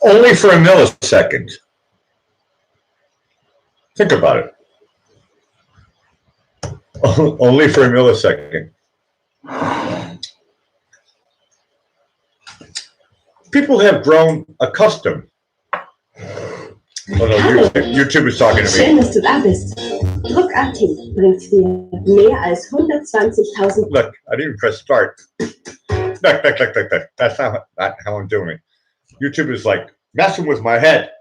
Only for a millisecond. Think about it. Only for a millisecond. People have grown accustomed. Oh no, YouTube is talking to me. Schön, dass du da bist. Druckartikel bringt dir mehr als 120.000. Look, I didn't even press start. Look. That's not how I'm doing it. YouTube is like messing with my head.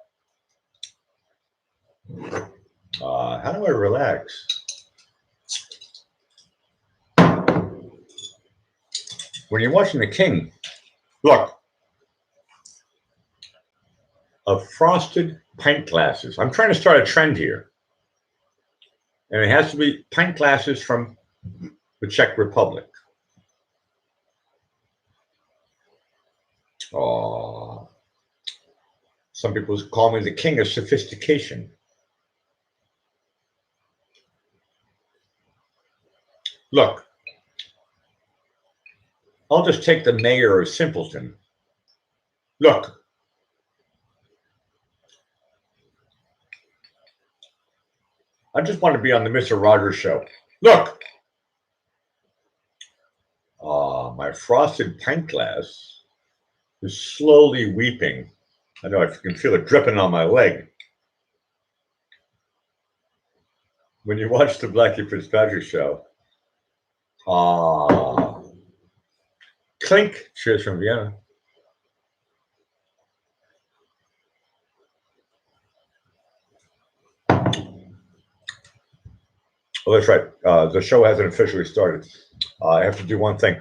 How do I relax? When you're watching The King, look, of frosted pint glasses. I'm trying to start a trend here. And it has to be pint glasses from the Czech Republic. Oh, some people call me the king of sophistication. Look, I'll just take the mayor of Simpleton. Look. I just want to be on the Mr. Rogers show. Look. My frosted pint glass is slowly weeping. I know I can feel it dripping on my leg. When you watch the Blackie Fitzpatrick show, clink, cheers from Vienna. Oh, that's right. The show hasn't officially started. I have to do one thing.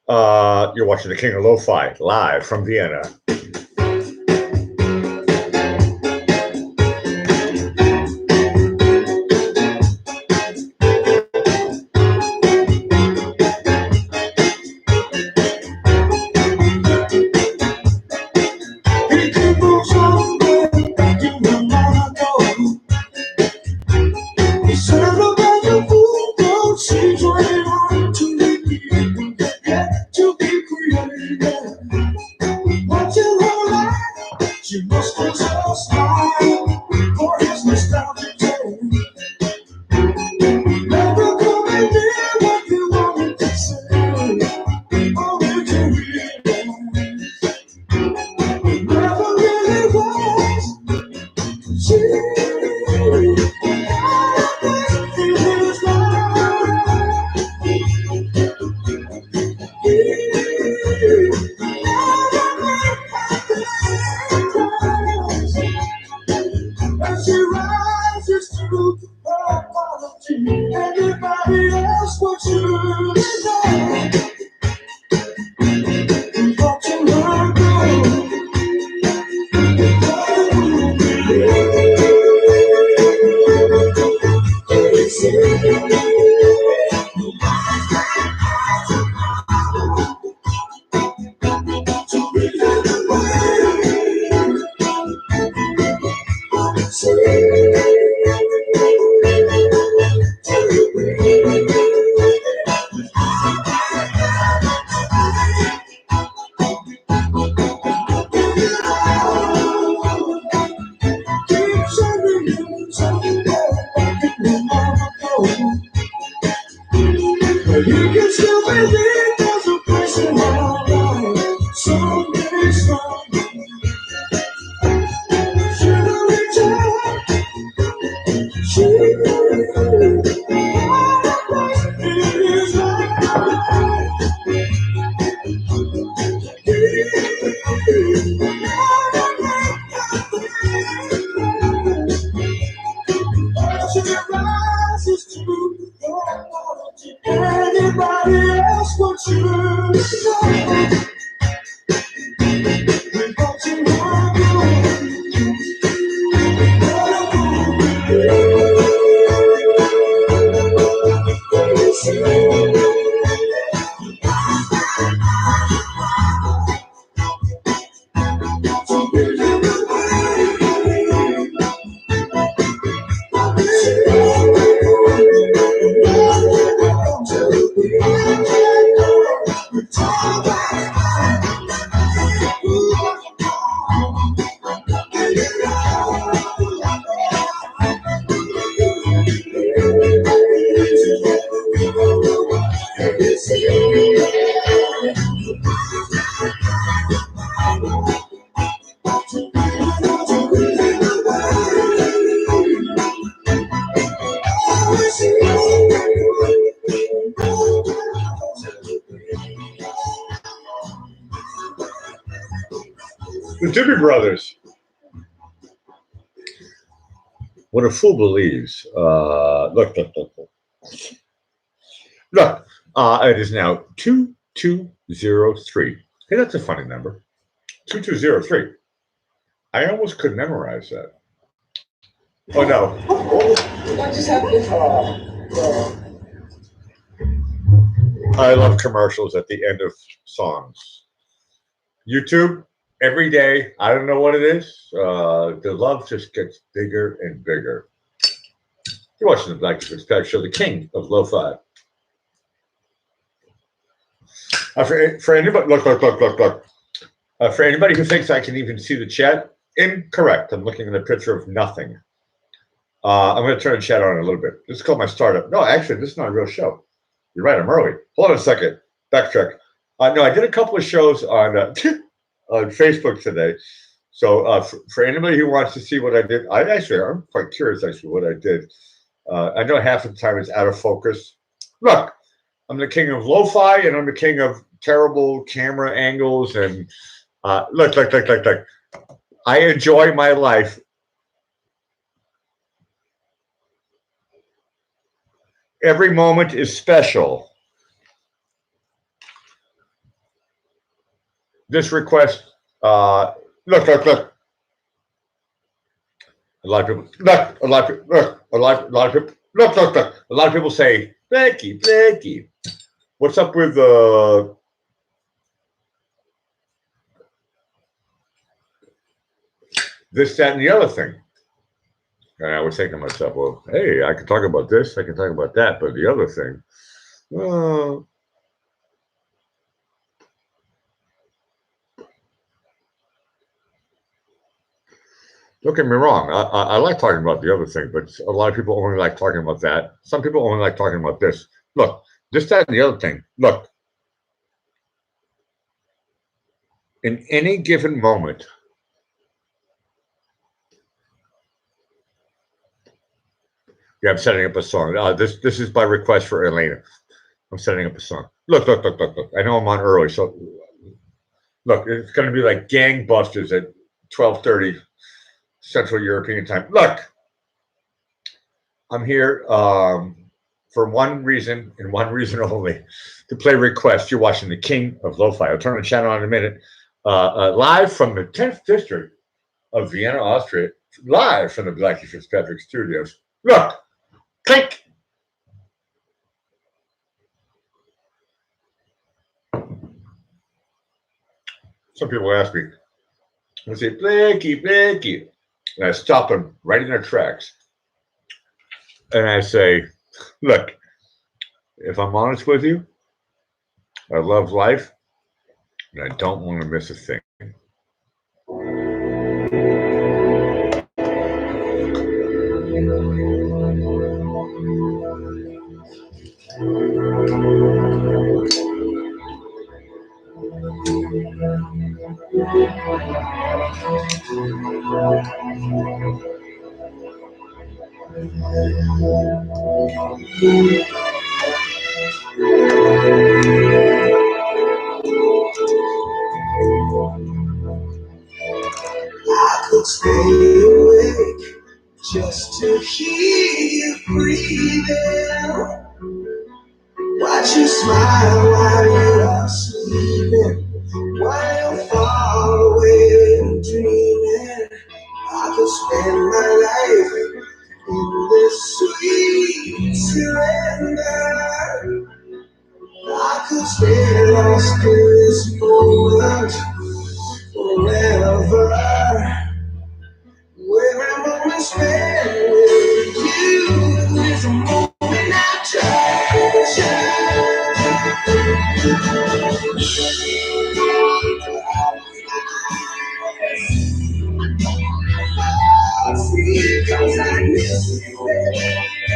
You're watching The King of Lo-Fi live from Vienna. The Doobie Brothers. What a fool believes. Look. Look, it is now 2203. Hey, that's a funny number. 2203. I almost could memorize that. Oh, no. What just happened? I love commercials at the end of songs. YouTube, every day, I don't know what it is. The love just gets bigger and bigger. You're watching the Black Spec Show, the king of lo-fi. For anybody, look. For anybody who thinks I can even see the chat, incorrect. I'm looking at a picture of nothing. I'm going to turn the chat on a little bit. This is called my startup. No, actually, this is not a real show. You're right. I'm early. Hold on a second. Backtrack. No, I did a couple of shows on on Facebook today. So for anybody who wants to see what I did, I'm quite curious actually what I did. I know half of the time it's out of focus. Look, I'm the king of lo-fi and I'm the king of terrible camera angles and look. I enjoy my life. Every moment is special. This request, look. A lot of people, a lot of people say, Becky, what's up with this, that, and the other thing? And I was thinking to myself, well, hey, I can talk about this, I can talk about that, but the other thing, don't get me wrong. I like talking about the other thing, but a lot of people only like talking about that. Some people only like talking about this. Look, this, that, and the other thing. Look, in any given moment, yeah, I'm setting up a song. This is by request for Elena. I'm setting up a song. Look. I know I'm on early, so look, it's going to be like gangbusters at 12:30 Central European time. Look, I'm here for one reason and one reason only, to play requests. You're watching the king of lo-fi. I'll turn the channel on in a minute. Live from the 10th district of Vienna, Austria. Live from the Blackie Fitzpatrick studios. Look, click. Some people ask me, I say, Blackie. And I stop them right in their tracks. And I say, look, if I'm honest with you, I love life and I don't want to miss a thing. I could stay awake just to hear you breathing. Watch you smile while you are sleeping, while you're far away and dreaming. I could spend my life in this sweet surrender. I could stay lost in this moment forever. Where a moment spent with you is a moment I treasure. See, 'cause I miss you, baby. I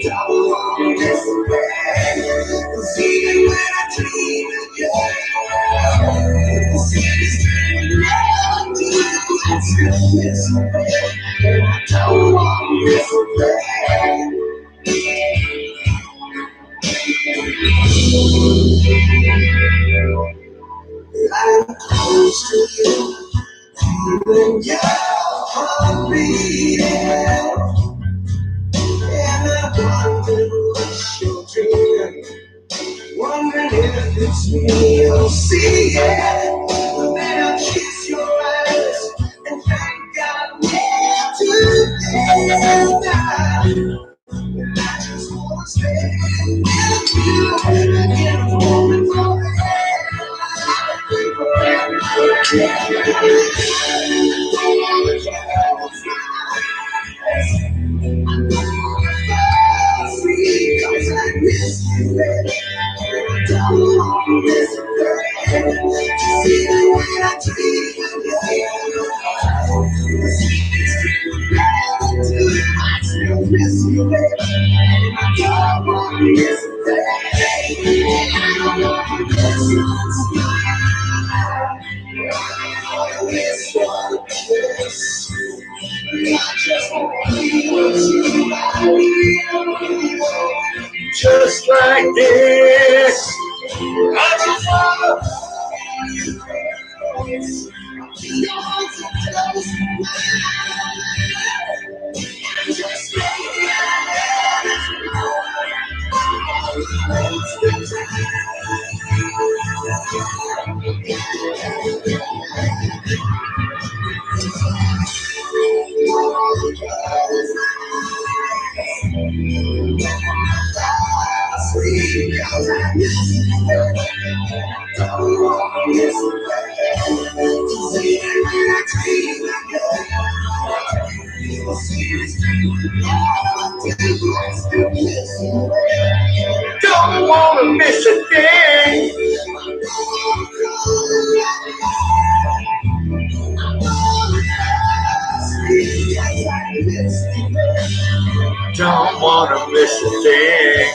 don't want to miss you, baby. 'Cause even when I dream of you, the city's turning around to you. I still miss you, baby. I don't want to miss you, baby. I'm close to you. feeling your heart beating, and I wonder what's your dream. Wondering if it's me you'll see it. But then I'll kiss your eyes and thank God we're together. And I just wanna stay with you in a moment because I miss you, baby. I don't want to miss you, baby. See the way I treat you, I still miss you, baby. I don't want to miss you, baby. I don't want to miss you. I miss your kiss. I just want to be with you. Just like this. I just want don't want to miss a thing. Don't want to miss a thing.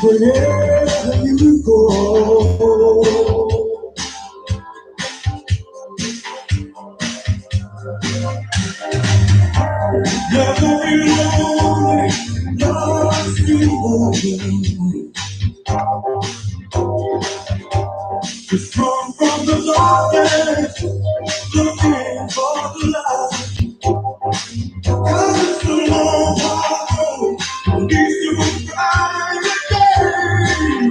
Wherever you go, never be lonely, lost you again. Just run from the darkness, looking for the light. 'Cause it's a long, hard road, leads to a brighter day.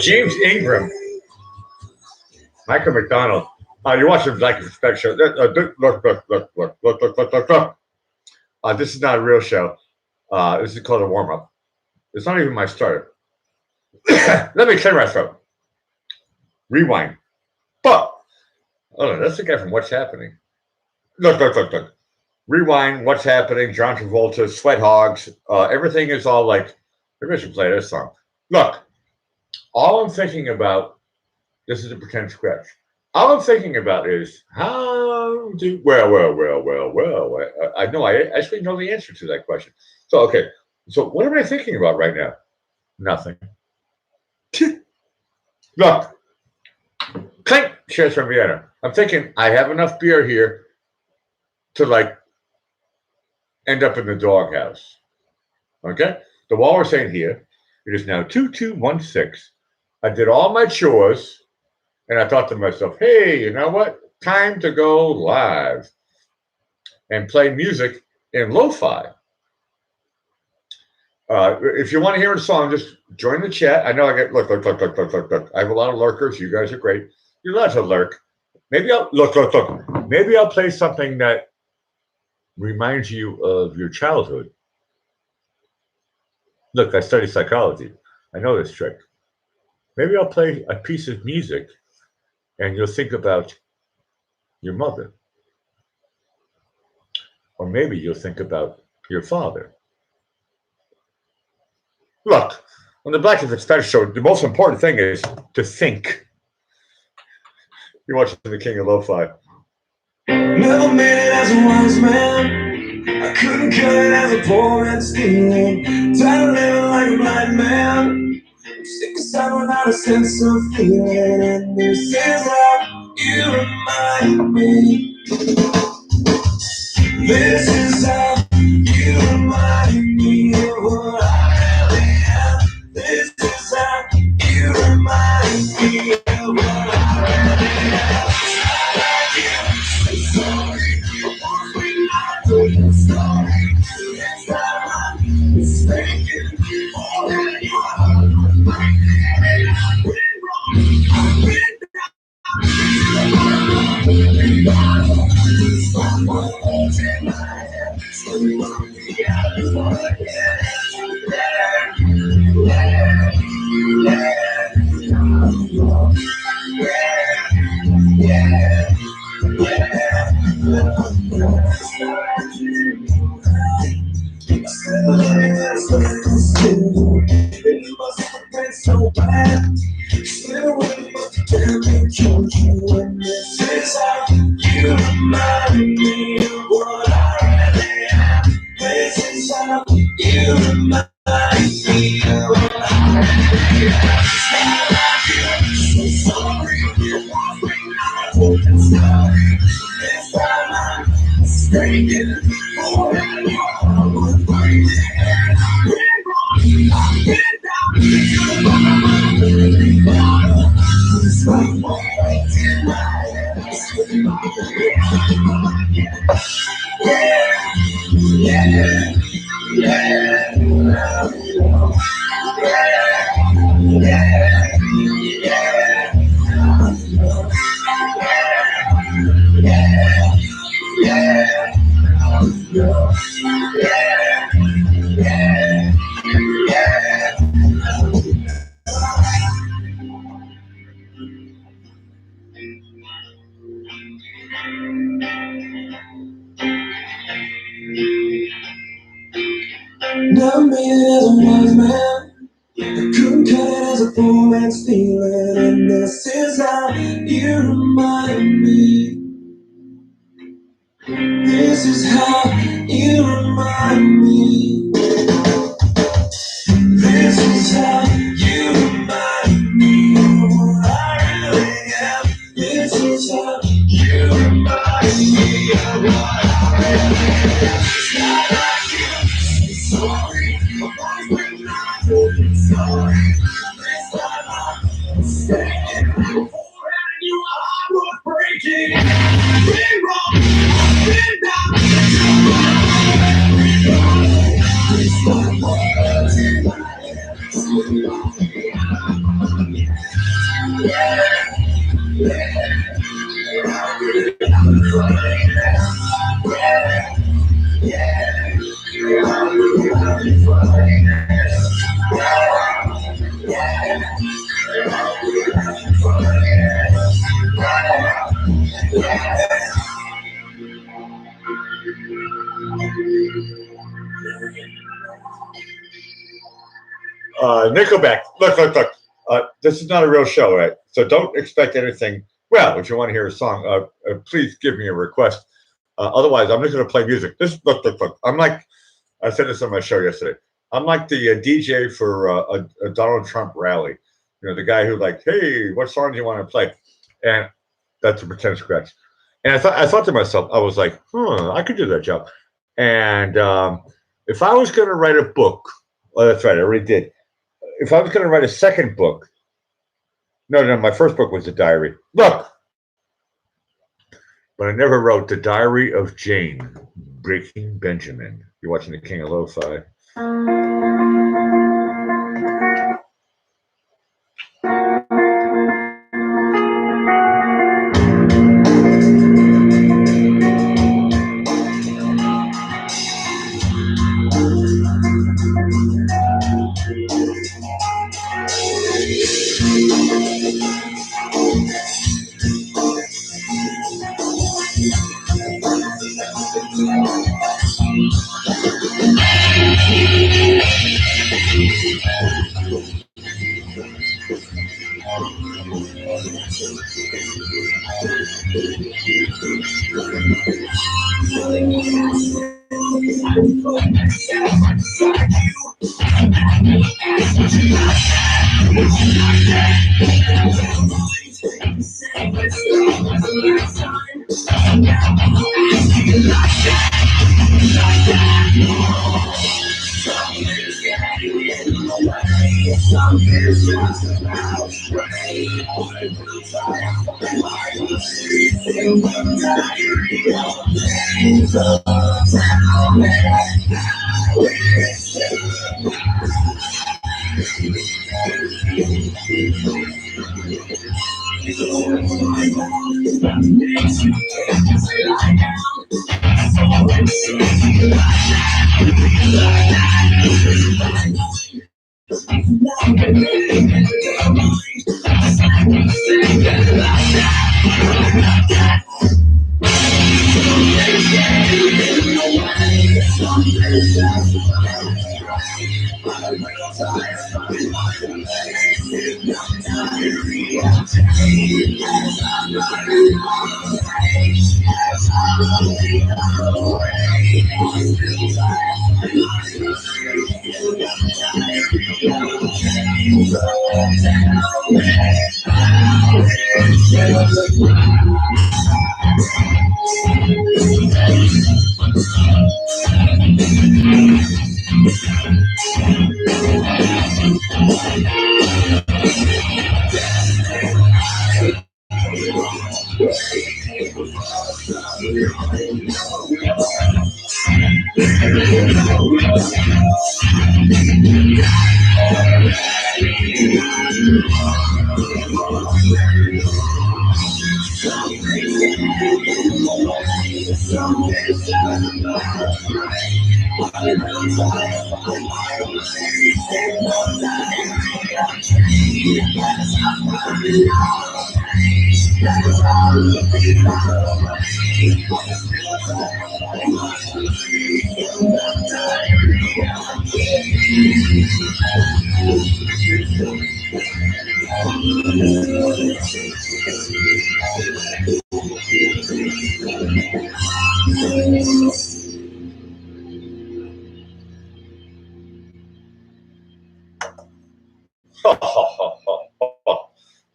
James Ingram, Michael McDonald. You're watching the Black and Respect show. Look. This is not a real show. This is called a warm-up. It's not even my starter. Let me clear my throat. Rewind. But, oh, that's the guy from What's Happening. Look. Rewind, What's Happening, John Travolta, Sweat Hogs. Everything is all like, maybe I should play this song. Look, all I'm thinking about, this is a pretend scratch. All I'm thinking about is how do, well. I know, I actually know the answer to that question. So, okay. So what am I thinking about right now? Nothing. Look, clink, cheers from Vienna. I'm thinking I have enough beer here to like end up in the doghouse. Okay? So while we're saying here, it is now 2216. I did all my chores and I thought to myself, hey, you know what? Time to go live and play music in lo-fi. If you want to hear a song, just join the chat. I know I get look. I have a lot of lurkers. You guys are great. You're allowed to lurk. Maybe I'll look. Maybe I'll play something that reminds you of your childhood. Look, I study psychology. I know this trick. Maybe I'll play a piece of music and you'll think about your mother. Or maybe you'll think about your father. Look, on the Black and Respect show, the most important thing is to think. You're watching the King of Lo-Fi. Never made it as a wise man. I couldn't cut it as a poor man stealing. Tired of living like a blind man. I'm sick aside without a sense of feeling. And this is how you remind me. This is how you remind me of what I really am. This is how you remind me of what I really am. bad. Slid away, but the damage told you, and this is how you remind me of what I really am. This is how you remind me of what I really am. So sorry, you want me now, I told you sorry. This time I'm mistaken, more than you are breaking. I've been wrong, I've been Never made it as a wise man. I couldn't cut it as a poor man stealing. And this is how you remind me. This is how you remind me. This is how you remind me of what I really am. This is how you remind me of what I really am. It's not like you. Sorry, I'm always not doing sorry. This time I'm mistaken. Before and you are was breaking. Been wrong, been down. It's not words in my head. Nickelback. Look. This is not a real show, right? So don't expect anything. Well, if you want to hear a song, please give me a request. Otherwise, I'm just going to play music. Look. I'm like, I said this on my show yesterday. I'm like the DJ for a Donald Trump rally. You know, the guy who like, hey, what song do you want to play? And that's a pretend scratch. And I thought to myself, I was like, I could do that job. And if I was going to write a book, oh, that's right, I already did. If I was going to write a second book, no, my first book was a diary. Look, but I never wrote The Diary of Jane, Breaking Benjamin. You're watching The King of Lo-Fi.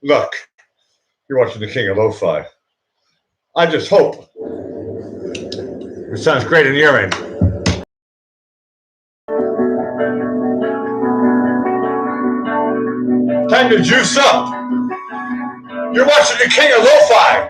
Look, you're watching the King of Lo-Fi. I just hope it sounds great in your end. Time to juice up. You're watching the King of Lo-Fi.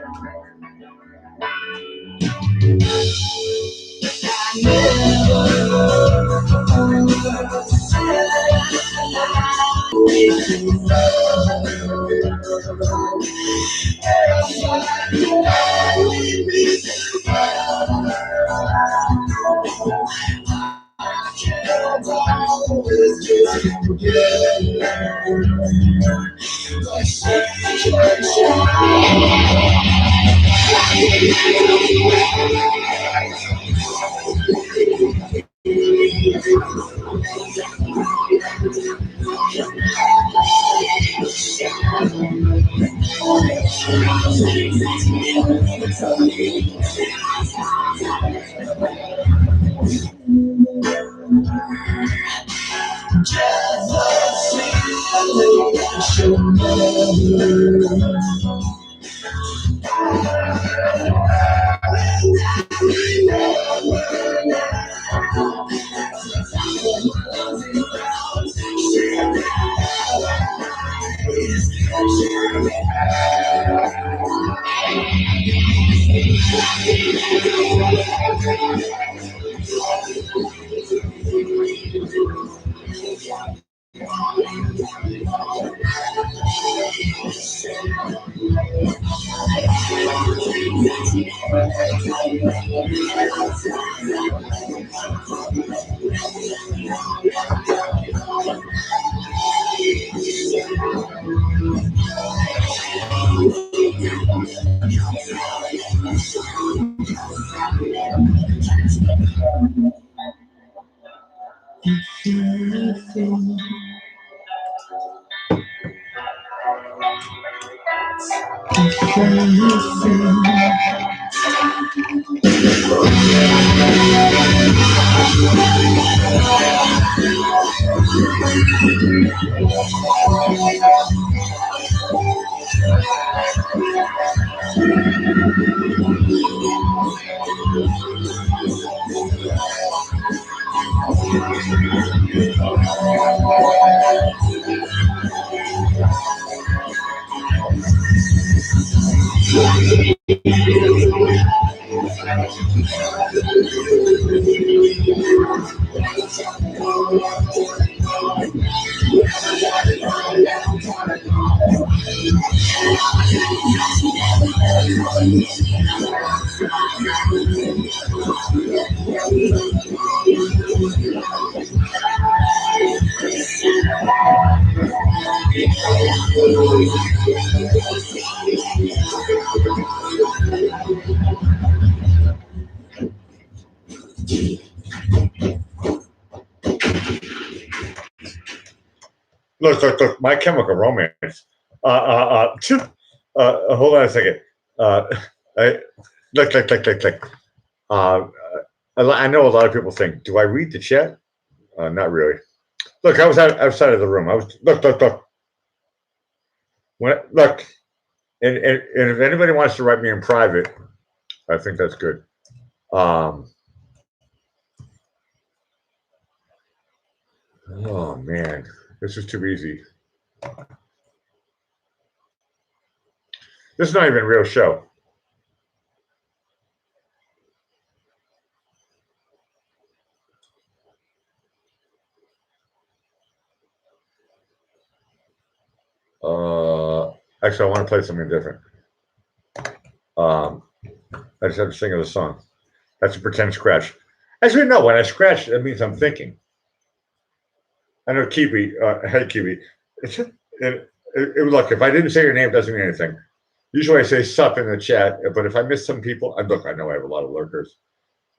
Look, My Chemical Romance. Hold on a second. I, look. I know a lot of people think, do I read the chat? Not really. Look, I was outside of the room. I was look. Look, and if anybody wants to write me in private, I think that's good. Oh man, this is too easy. This is not even a real show. Actually, I want to play something different. I just have to sing of the song. That's a pretend scratch. Actually, no. When I scratch, that means I'm thinking. I know Kiwi. Hey, Kiwi. Look, if I didn't say your name, it doesn't mean anything. Usually I say sup in the chat, but if I miss some people, look, I know I have a lot of lurkers.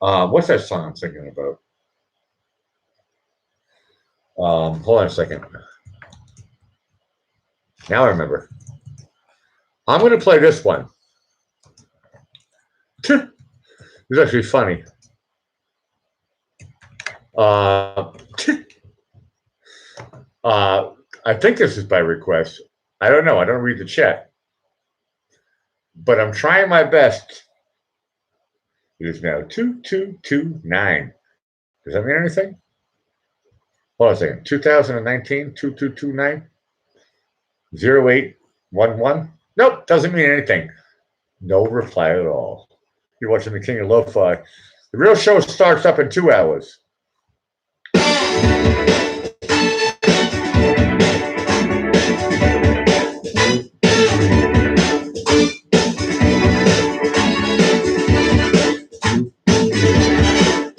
What's that song I'm thinking about? Hold on a second. Now I remember. I'm going to play this one. It's actually funny. I think this is by request. I don't know. I don't read the chat. But I'm trying my best. It is now 2229. Does that mean anything? Hold on a second. 2019, 2229, 0811. Nope, doesn't mean anything. No reply at all. You're watching the King of Lo-Fi. The real show starts up in 2 hours.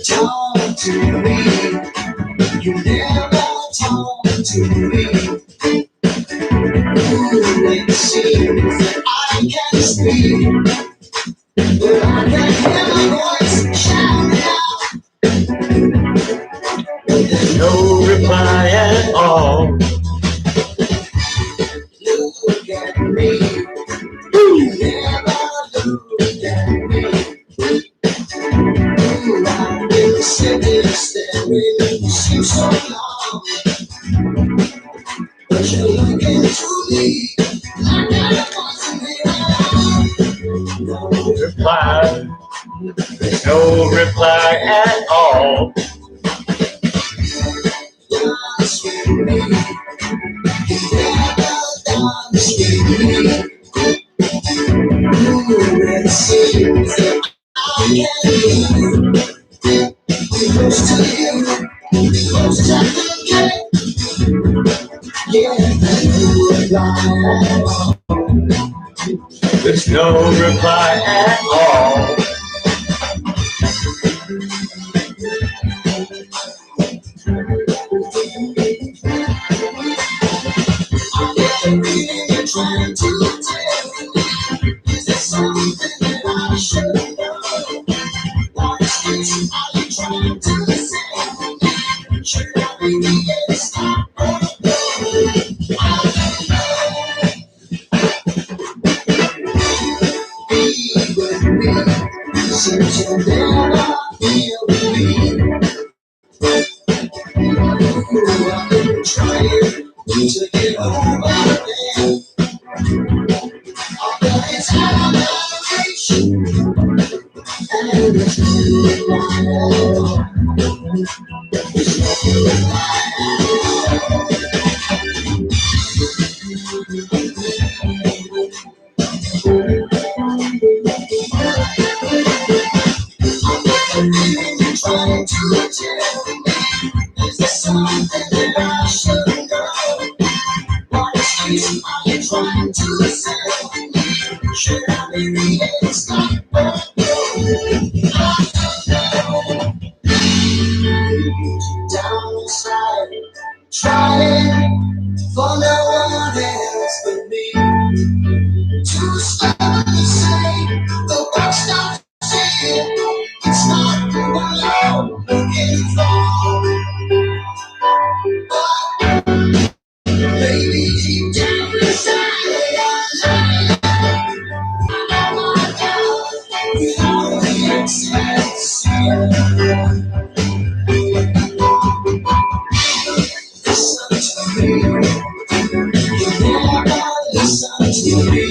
Talk to me. You never talk to me. It seems that I can speak, but I can hear my voice shout out. There's no reply at all. Look at me. You never look at me. I've been sitting staring, seems so long. But you're looking to me like I want to be. No reply. There's no reply at all. Dance with me. You never dance with me. It seems that I can't be close to you, close to you. Yeah, no reply at all. There's no reply at all. I'm really trying to tell you, is there something that I should know? What is are you trying to say? Should I really get stop or go? I don't know. Be with me, since you never feel me. I've been trying to get over there. Although it's out of reach, and it's really not. It's trying to tell me, is there something that I should know? What is Listen to me.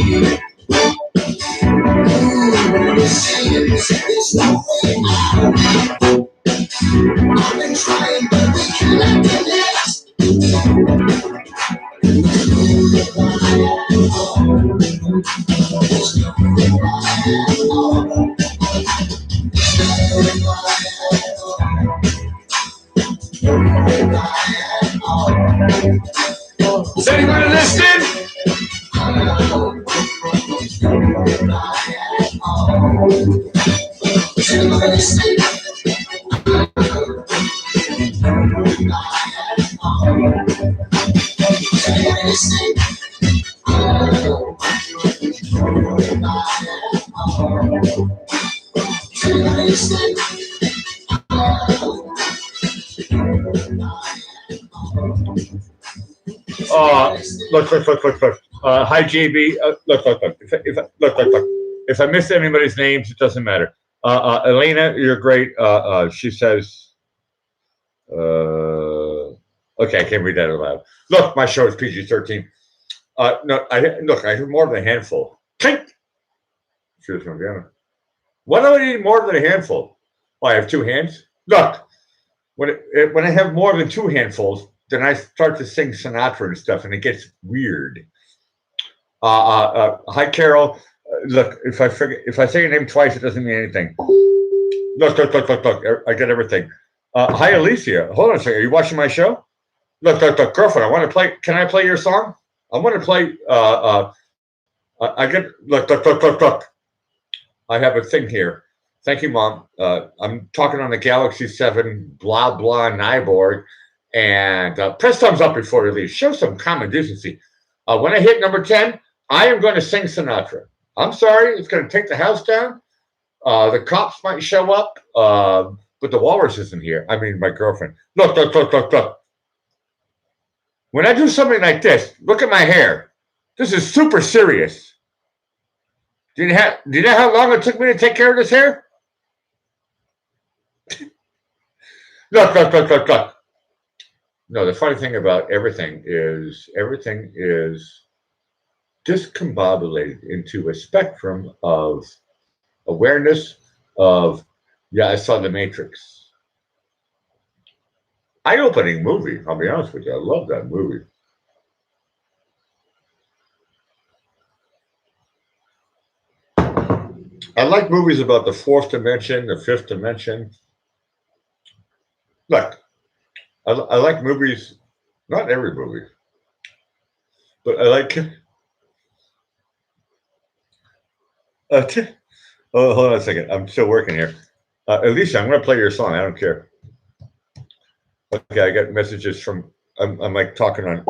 It's no way out. I've been trying, but we cannot connect. Is anybody listening? Is anybody listening? Is anybody listening? Is anybody listening? Look. Hi, JB. Look. If I miss anybody's names, it doesn't matter. Elena, you're great. She says, okay, I can't read that aloud. Look, my show is PG-13. No, I have more than a handful. Clink! Cheers, Morgana. Why do I need more than a handful? Oh, I have two hands? Look, when I have more than two handfuls, then I start to sing Sinatra and stuff, and it gets weird. Hi, Carol. Look, if I say your name twice, it doesn't mean anything. Look. I get everything. Hi, Alicia. Hold on a second. Are you watching my show? Look, girlfriend. I want to play. Can I play your song? I want to play. I get. Look. I have a thing here. Thank you, Mom. I'm talking on the Galaxy 7 blah blah Nyborg, and press thumbs up before you leave. Show some common decency. When I hit number 10, I am going to sing Sinatra. I'm sorry, it's going to take the house down. The cops might show up, but the walrus isn't here. I mean, my girlfriend. Look. When I do something like this, look at my hair. This is super serious. Do you know how long it took me to take care of this hair? Look. No, the funny thing about everything is discombobulated into a spectrum of awareness of, yeah, I saw The Matrix. Eye-opening movie, I'll be honest with you. I love that movie. I like movies about the fourth dimension, the fifth dimension. Look, I like movies, not every movie, but I like. Oh, hold on a second. I'm still working here. Alicia, I'm going to play your song. I don't care. Okay, I got messages from. I'm like talking on.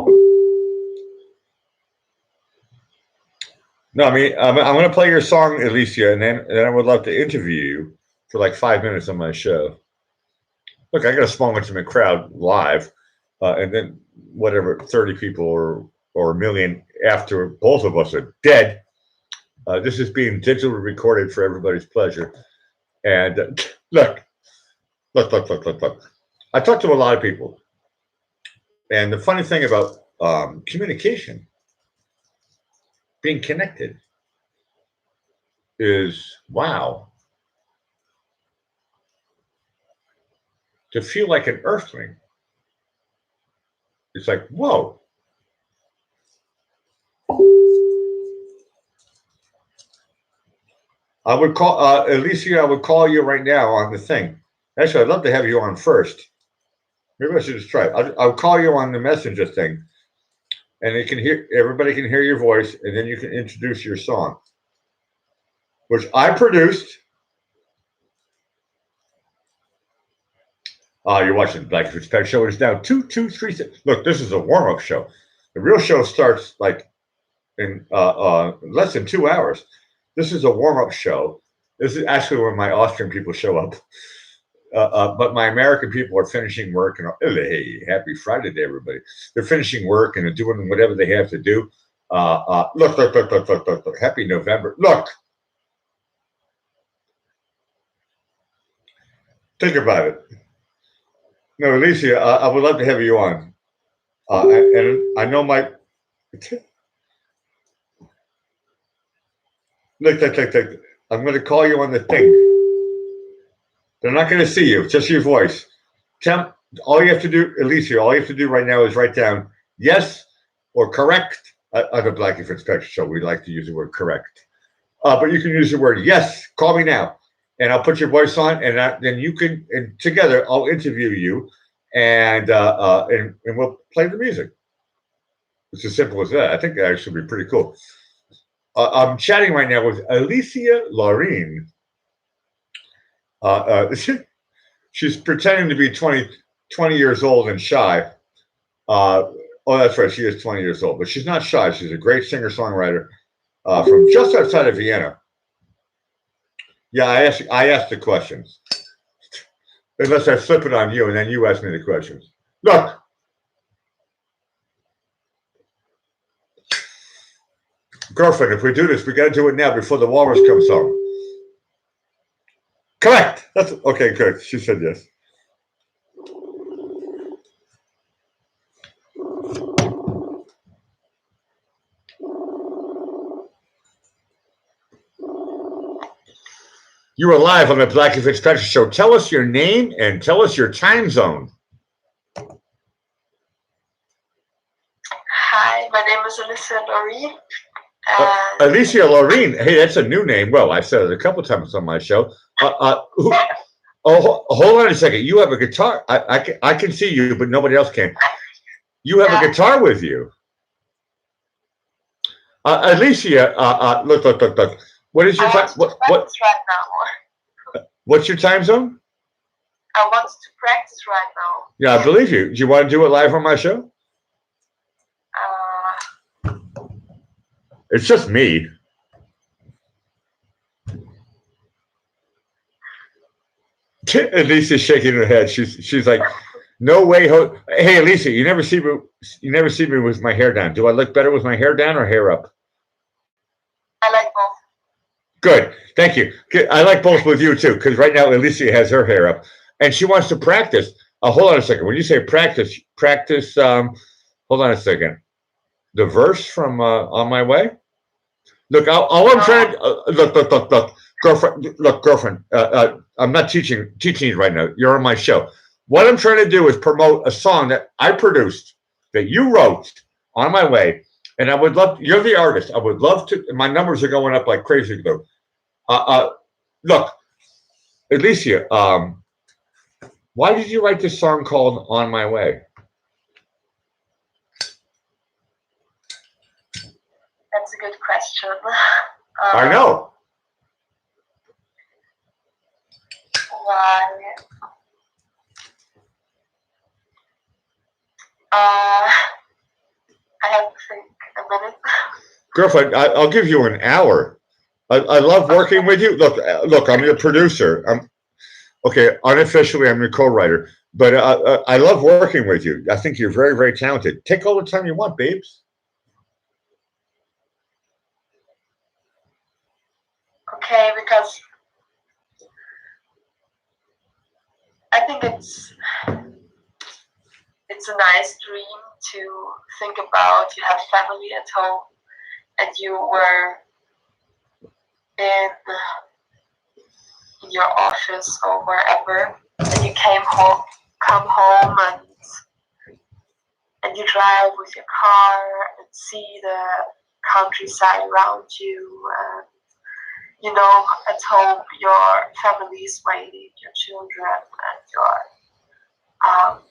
No, I mean I'm going to play your song, Alicia, and then I would love to interview you for like 5 minutes on my show. Look, I got a small intimate crowd live, and then whatever 30 people or a million after both of us are dead. This is being digitally recorded for everybody's pleasure. And look. I talk to a lot of people, and the funny thing about communication, being connected, is wow. To feel like an earthling, it's like, whoa. I would call Alicia. I would call you right now on the thing. Actually, I'd love to have you on first. Maybe I should just try it. I'll call you on the messenger thing, and everybody can hear your voice, and then you can introduce your song, which I produced. You're watching the Black Fitzpatrick Show. It's now 2:36. Look, this is a warm-up show. The real show starts like in less than 2 hours. This is a warm-up show. This is actually when my Austrian people show up. But my American people are finishing work, and hey, happy Friday to everybody. They're finishing work and they're doing whatever they have to do. Look. Happy November. Look. Think about it. No, Alicia, I would love to have you on. And I know my look. I'm going to call you on the thing. They're not going to see you, just your voice. Tim, all you have to do, Alicia, all you have to do right now is write down yes or correct. On the Blackie Fitzpatrick show, we like to use the word correct. But you can use the word yes. Call me now. And I'll put your voice on, and then you can, and together, I'll interview you, and we'll play the music. It's as simple as that. I think that actually be pretty cool. I'm chatting right now with Alicia Laureen. She's pretending to be 20 years old and shy. Oh, that's right. She is 20 years old, but she's not shy. She's a great singer-songwriter from just outside of Vienna. Yeah, I asked the questions. Unless I flip it on you, and then you ask me the questions. Look. Girlfriend, if we do this, we got to do it now before the walrus comes home. Correct. That's okay. Good. She said yes. You are live on the Blackie Fitzpatrick Show. Tell us your name and tell us your time zone. Hi, my name is Alicia Laureen. Alicia Laureen. Hey, that's a new name. Well, I said it a couple times on my show. Hold on a second. You have a guitar. I can see you, but nobody else can. You have a guitar with you. Alicia, look. What is your time? What? Right now. What's your time zone? I want to practice right now. Yeah, I believe you. Do you want to do it live on my show? It's just me. Alicia's shaking her head. She's like, no way. Hey, Alicia, you never see me with my hair down. Do I look better with my hair down or hair up? I like both. Good. Thank you. I like both with you too, because right now Alicia has her hair up and she wants to practice. Hold on a second. When you say practice, hold on a second. The verse from On My Way? Look, all I'm trying to look, girlfriend. I'm not teaching you right now. You're on my show. What I'm trying to do is promote a song that I produced, that you wrote, On My Way, and I would love. You're the artist. I would love to. My numbers are going up like crazy though. Look, Alicia. Why did you write this song called On My Way? That's a good question. I know. Why? I have to think a minute. Girlfriend, I'll give you an hour. I love working with you. Look, I'm your producer. Unofficially, I'm your co-writer. But I love working with you. I think you're very, very talented. Take all the time you want, babes. Okay, because I think it's a nice dream to think about. You have family at home, and you were in your office or wherever, and you come home, and you drive with your car and see the countryside around you. You know, at home, your family is waiting, your children and your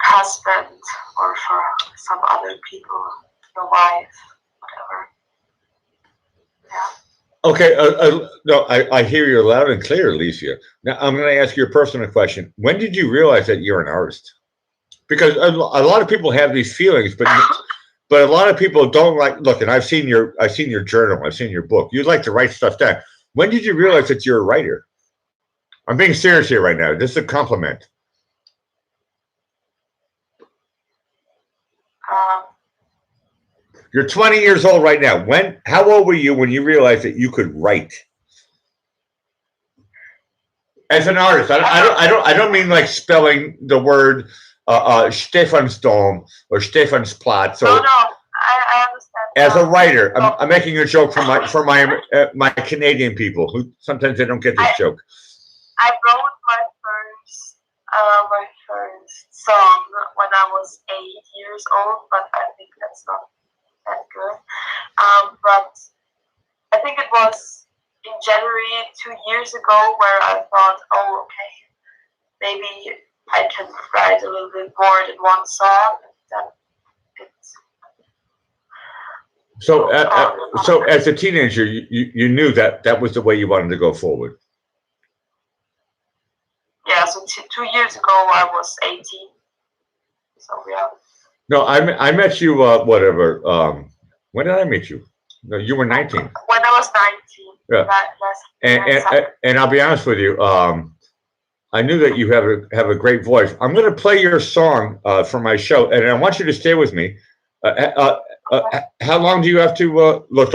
husband, or for some other people, your wife, whatever. Yeah. Okay. No, I hear you loud and clear, Alicia. Now, I'm going to ask you a personal question. When did you realize that you're an artist? Because a lot of people have these feelings, but a lot of people don't like. Look, and I've seen your journal, I've seen your book. You like to write stuff down. When did you realize that you're a writer? I'm being serious here right now. This is a compliment. You're 20 years old right now. How old were you when you realized that you could write? As an artist, I don't mean like spelling the word Stephansdom or Stephansplatz. No, So no, I understand. as a writer, No, I'm making a joke for my Canadian people who sometimes they don't get this joke. I wrote my first song when I was 8 years old, but I think that's not that good. But I think it was in January 2 years ago where I thought, oh, okay, maybe I can write a little bit more than one song. Then it's So as a teenager, you knew that was the way you wanted to go forward. yeah. So 2 years ago I was 18. So yeah. No, I met you. Whatever. When did I meet you? No, you were 19. When I was 19. Yeah. And I'll be honest with you. I knew that you have a great voice. I'm going to play your song for my show, and I want you to stay with me. How long do you have to look?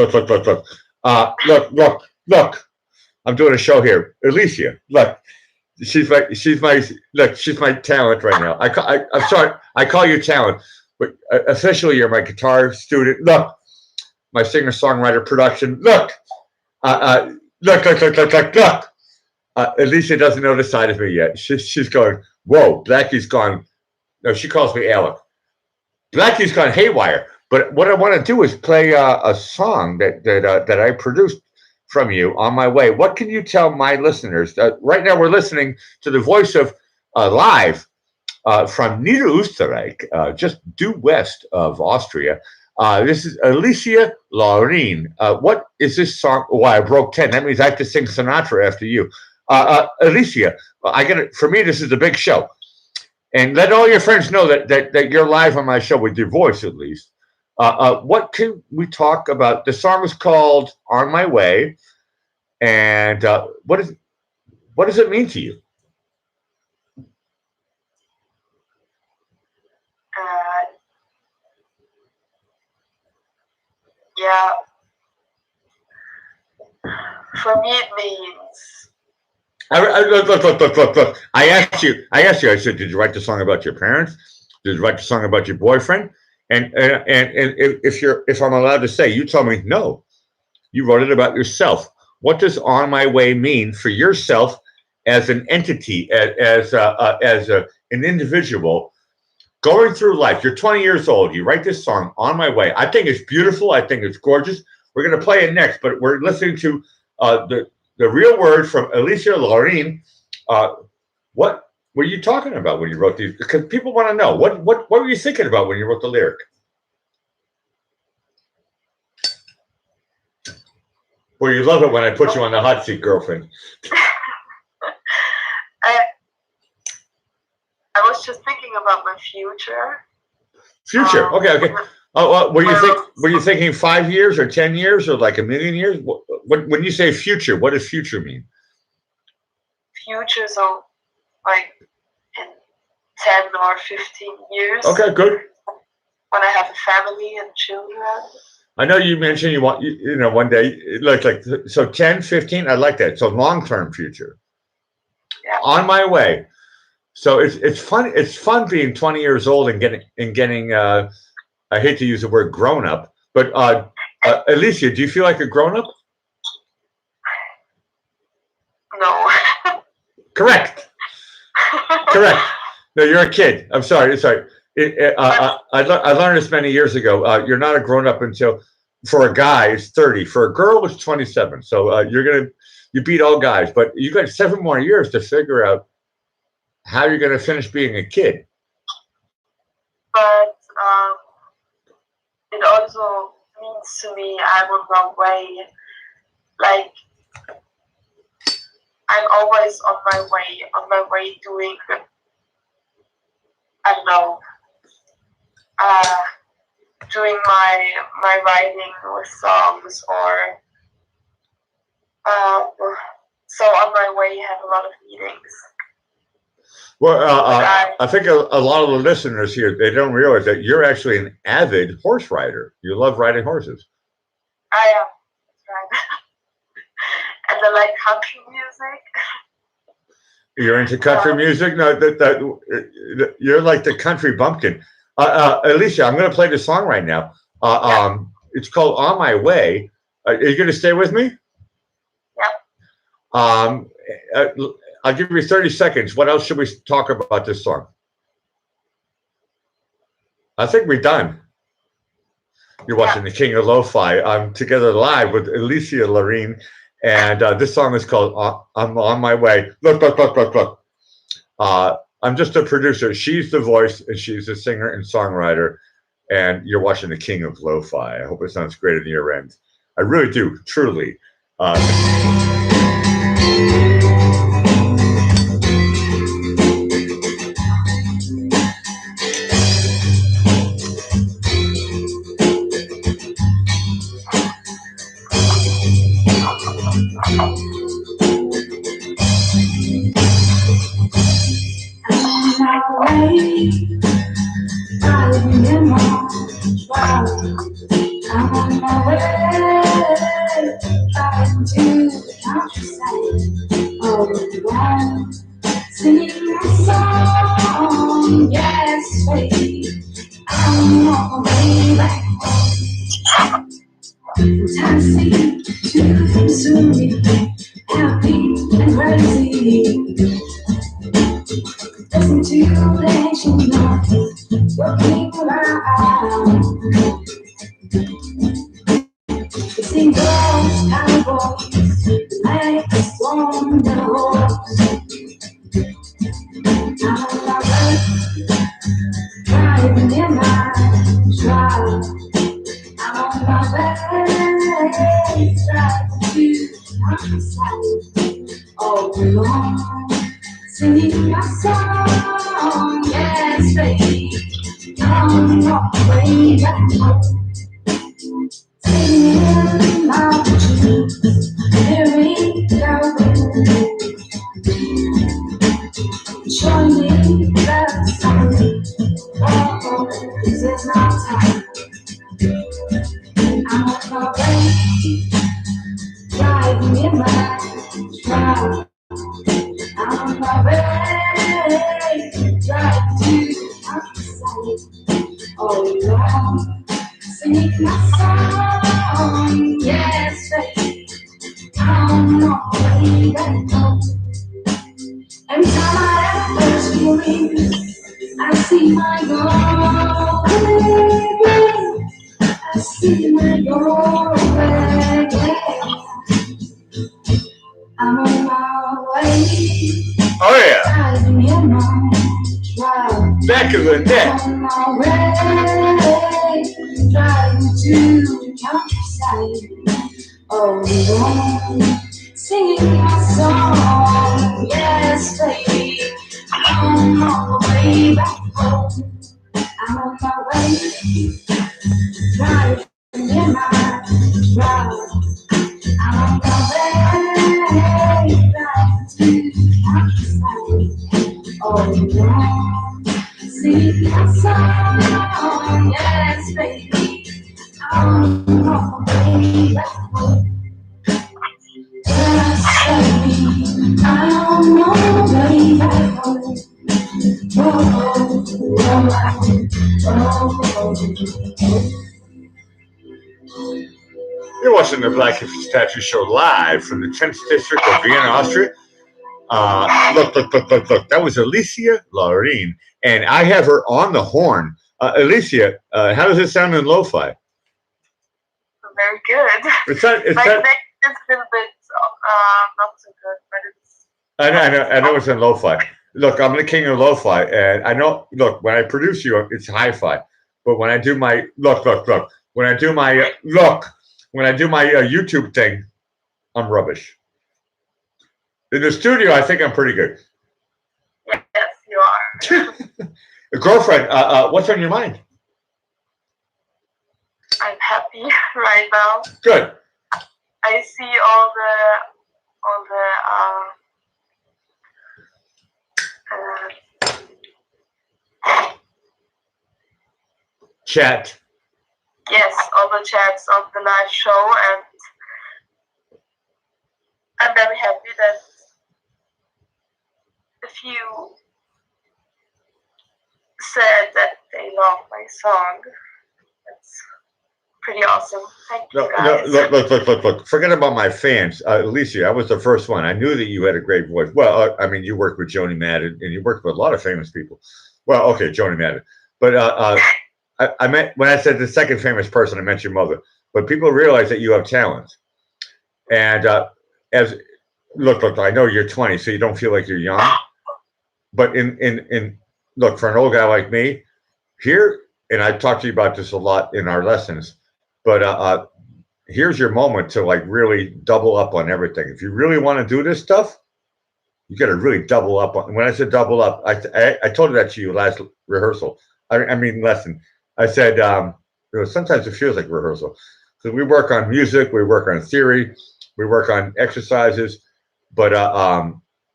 Look. I'm doing a show here. Alicia, look. She's my talent right now. I'm sorry. I call you talent, but officially you're my guitar student. Look, my singer-songwriter production. Look. Look. Alicia doesn't know the side of me yet. She's going, whoa, Blackie's gone. No, she calls me Alec. Blackie's gone haywire. But what I want to do is play a song that I produced from you on my way. What can you tell my listeners? Right now we're listening to the voice of live from Niederösterreich, just due west of Austria. This is Alicia Laurin. What is this song? Oh, I broke 10. That means I have to sing Sinatra after you. Alicia, for me, this is a big show. And let all your friends know that you're live on my show with your voice, at least. What can we talk about? The song is called On My Way. And what does it mean to you? Yeah. For me, it means. Look. I asked you. I said, did you write the song about your parents? Did you write the song about your boyfriend? And if I'm allowed to say, you told me no. You wrote it about yourself. What does "On My Way" mean for yourself as an entity, as an individual going through life? You're 20 years old. You write this song, "On My Way." I think it's beautiful. I think it's gorgeous. We're going to play it next, but we're listening to the real word from Alicia Laurin. What were you talking about when you wrote these? Because people want to know what were you thinking about when you wrote the lyric? Well, you love it when I put you on the hot seat, girlfriend. I was just thinking about my future. Future. Okay. Oh, were you thinking 5 years or 10 years or like a million years? When you say future, what does future mean? Future, so like in 10 or 15 years. Okay, good. When I have a family and children. I know you mentioned you want, one day, like so 10, 15, I like that. So long-term future. Yeah. On my way. So it's fun. It's fun being 20 years old and getting. I hate to use the word grown up, but Alicia, do you feel like a grown up? No. Correct. No, you're a kid. I'm sorry. I learned this many years ago. You're not a grown up until, for a guy, it's 30. For a girl, it's 27. So you beat all guys, but you got 7 more years to figure out how you're going to finish being a kid. But it also means to me I'm on my way. Like, I'm always on my way doing, I don't know, doing my writing with songs or so on my way have a lot of meetings. Well, I think a lot of the listeners here, they don't realize that you're actually an avid horse rider. You love riding horses. I am, that's right. And I like country music. You're into country music? No, you're like the country bumpkin. Alicia, I'm going to play the song right now. It's called "On My Way." Are you going to stay with me? Yep. I'll give you 30 seconds. What else should we talk about this song? I think we're done. You're watching The King of Lo-Fi. I'm together live with Alicia Loreen, and this song is called "I'm On My Way." Look. I'm just a producer. She's the voice, and she's a singer and songwriter. And you're watching The King of Lo-Fi. I hope it sounds great at your end. I really do, truly. I'm on my way, driving to the countryside. Oh, I'm singing my song, yes, baby. I'm on my way back home. Tennessee to Missouri, happy and crazy. Listen to the ancient north, working around. Sing girls, cowboys, legs on the horse. I'm on my way, driving in my truck. I'm on my way, driving to the countryside. All alone, singing my song, yes, baby. I'm on my way back home. Singing my tunes, hearing the wind, showing me the sun. Oh, this is my time. I'm on my way, driving in my truck. I'm on my way, driving to the countryside. All along, singing my song, yes, baby. I'm on my way back home. Every time I have those feelings, I see my goal, baby. I see my goal, baby. I'm on my way. Oh yeah, Driving in my truck. back of the neck. On my way, driving to the countryside. Oh, alone, singing my song, yes, baby. I'm on my way back home. I'm on my way, driving in my truck. I'm on my way, driving to the countryside. Oh, alone, singing my song, yes, baby. I'm on my way back home. Yes, baby, I'm on my way back home. Oh, You're watching the Black History Statue Show live from the 10th District of Vienna, Austria. Look. That was Alicia Loreen, and I have her on the horn. Alicia, how does it sound in lo-fi? Very good. It's not. My neck is a little bit not so good, but it's. I know it's in lo-fi. Look, I'm the king of lo-fi, and I know. Look, when I produce you, it's hi-fi. But when I do my when I do my YouTube thing, I'm rubbish. In the studio, I think I'm pretty good. Yes, you are. Girlfriend, what's on your mind? I'm happy right now. Good. I see all the Chat. yes, all the chats of the live show, and I'm very happy that if you said that they love my song, that's pretty awesome. Thank you, No, guys. look. Forget about my fans. Alicia, I was the first one. I knew that you had a great voice. Well, I mean, you worked with Joni Madden, and you worked with a lot of famous people. Well, okay, Joni Madden. But I meant, when I said the second famous person, I meant your mother. But people realize that you have talent. And as look, I know you're 20, so you don't feel like you're young. But in look, for an old guy like me, here, and I talked to you about this a lot in our lessons, but here's your moment to like really double up on everything. If you really want to do this stuff, you got to really double up on. When I said double up, I told that to you last rehearsal. I mean lesson. I said sometimes it feels like rehearsal because we work on music, we work on theory, we work on exercises, but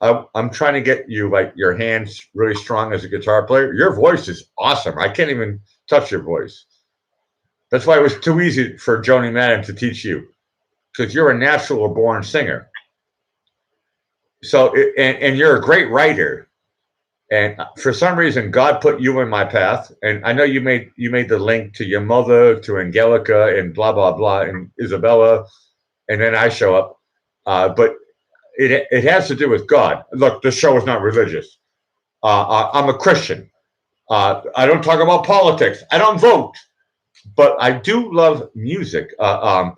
I'm trying to get you like your hands really strong as a guitar player. Your voice is awesome. I can't even touch your voice. That's why it was too easy for Joni Madden to teach you, because you're a natural born singer. So and you're a great writer, and for some reason God put you in my path. And I know you made the link to your mother, to Angelica, and blah blah blah, and Isabella, and then I show up, but it has to do with God. Look, this show is not religious. I'm a Christian. I don't talk about politics. I don't vote, but I do love music. The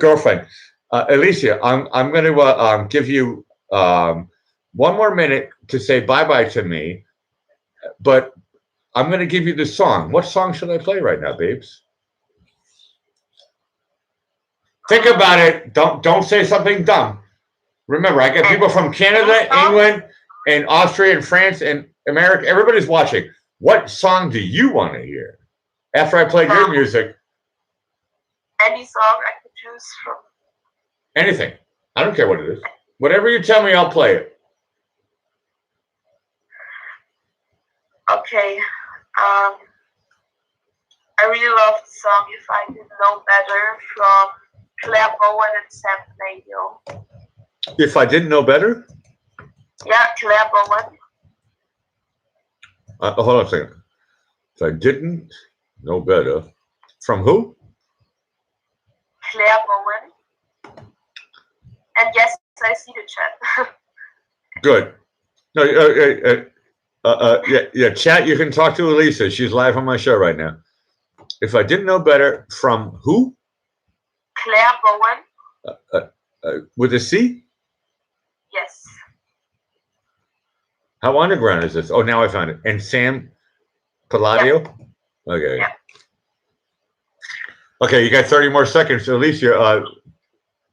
girlfriend, Alicia, I'm going to give you one more minute to say bye-bye to me, but I'm going to give you the song. What song should I play right now, babes? Think about it. Don't say something dumb. Remember, I get people from Canada, England, and Austria, and France, and America. Everybody's watching. What song do you want to hear after I played your music? Any song I could choose from. Anything. I don't care what it is. Whatever you tell me, I'll play it. Okay. I really love the song "If I Didn't Know Better" from Claire Bowen and Sam Nadio. If I didn't know better? Yeah, Claire Bowen. Hold on a second. If I didn't know better. From who? Claire Bowen. And yes, I see the chat. Good. No, yeah, chat, you can talk to Elisa. She's live on my show right now. If I didn't know better, from who? Claire Bowen. With a C? Yes. How underground is this? Oh, now I found it. And Sam Palladio? Yeah. Okay. Yeah. Okay, you got 30 more seconds. Alicia,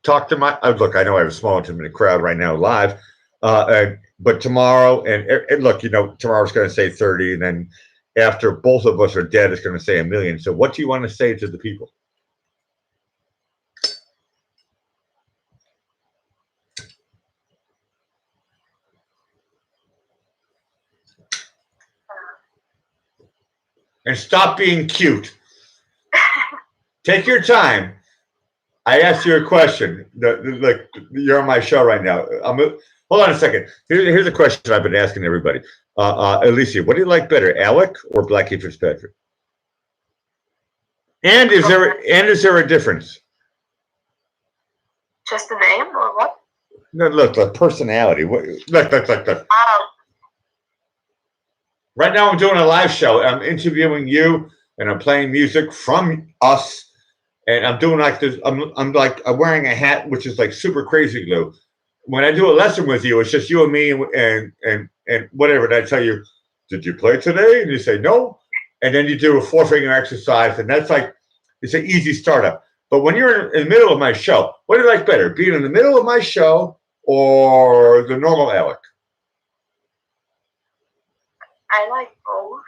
talk to my, look, I know I have a small, intimate crowd right now live, but tomorrow, and look, tomorrow's going to say 30, and then after both of us are dead, it's going to say 1 million. So what do you want to say to the people? And stop being cute. Take your time. I asked you a question. Look, you're on my show right now. Hold on a second. Here's a question I've been asking everybody. Alicia, what do you like better, Alec or Blackie Fitzpatrick? And is there a difference? Just the name or what? No, look, the personality. Look. Right now, I'm doing a live show. I'm interviewing you, and I'm playing music from us, and I'm doing like this. I'm wearing a hat, which is like super crazy glue. When I do a lesson with you, it's just you and me, and whatever. And I tell you, did you play today? And you say no, and then you do a 4-finger exercise, and that's like it's an easy startup. But when you're in the middle of my show, what do you like better, being in the middle of my show or the normal Alec? I like both.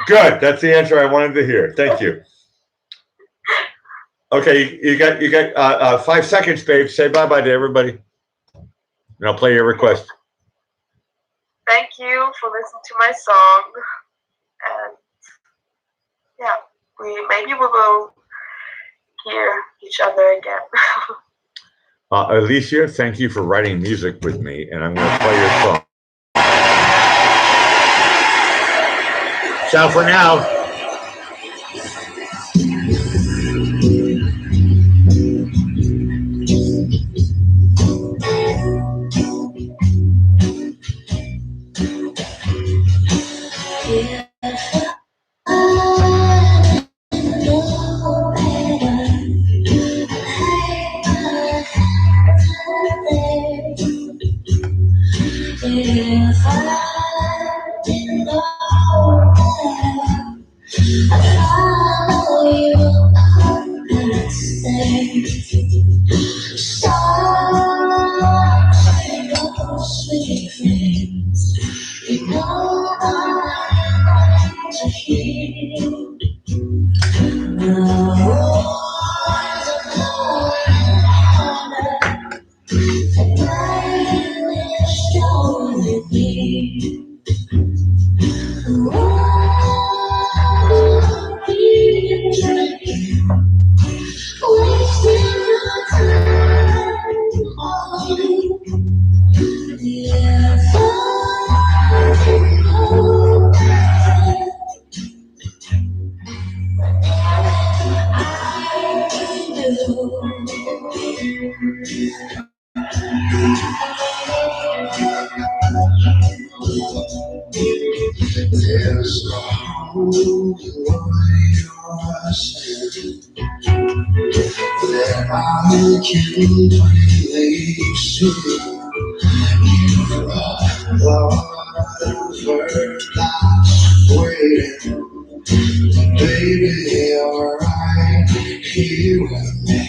Good. That's the answer I wanted to hear. Thank you. Okay, you got 5 seconds, babe. Say bye-bye to everybody. And I'll play your request. Thank you for listening to my song. And yeah, maybe we will hear each other again. Alicia, thank you for writing music with me, and I'm going to play your song. Ciao for now. Baby, you're right here with me.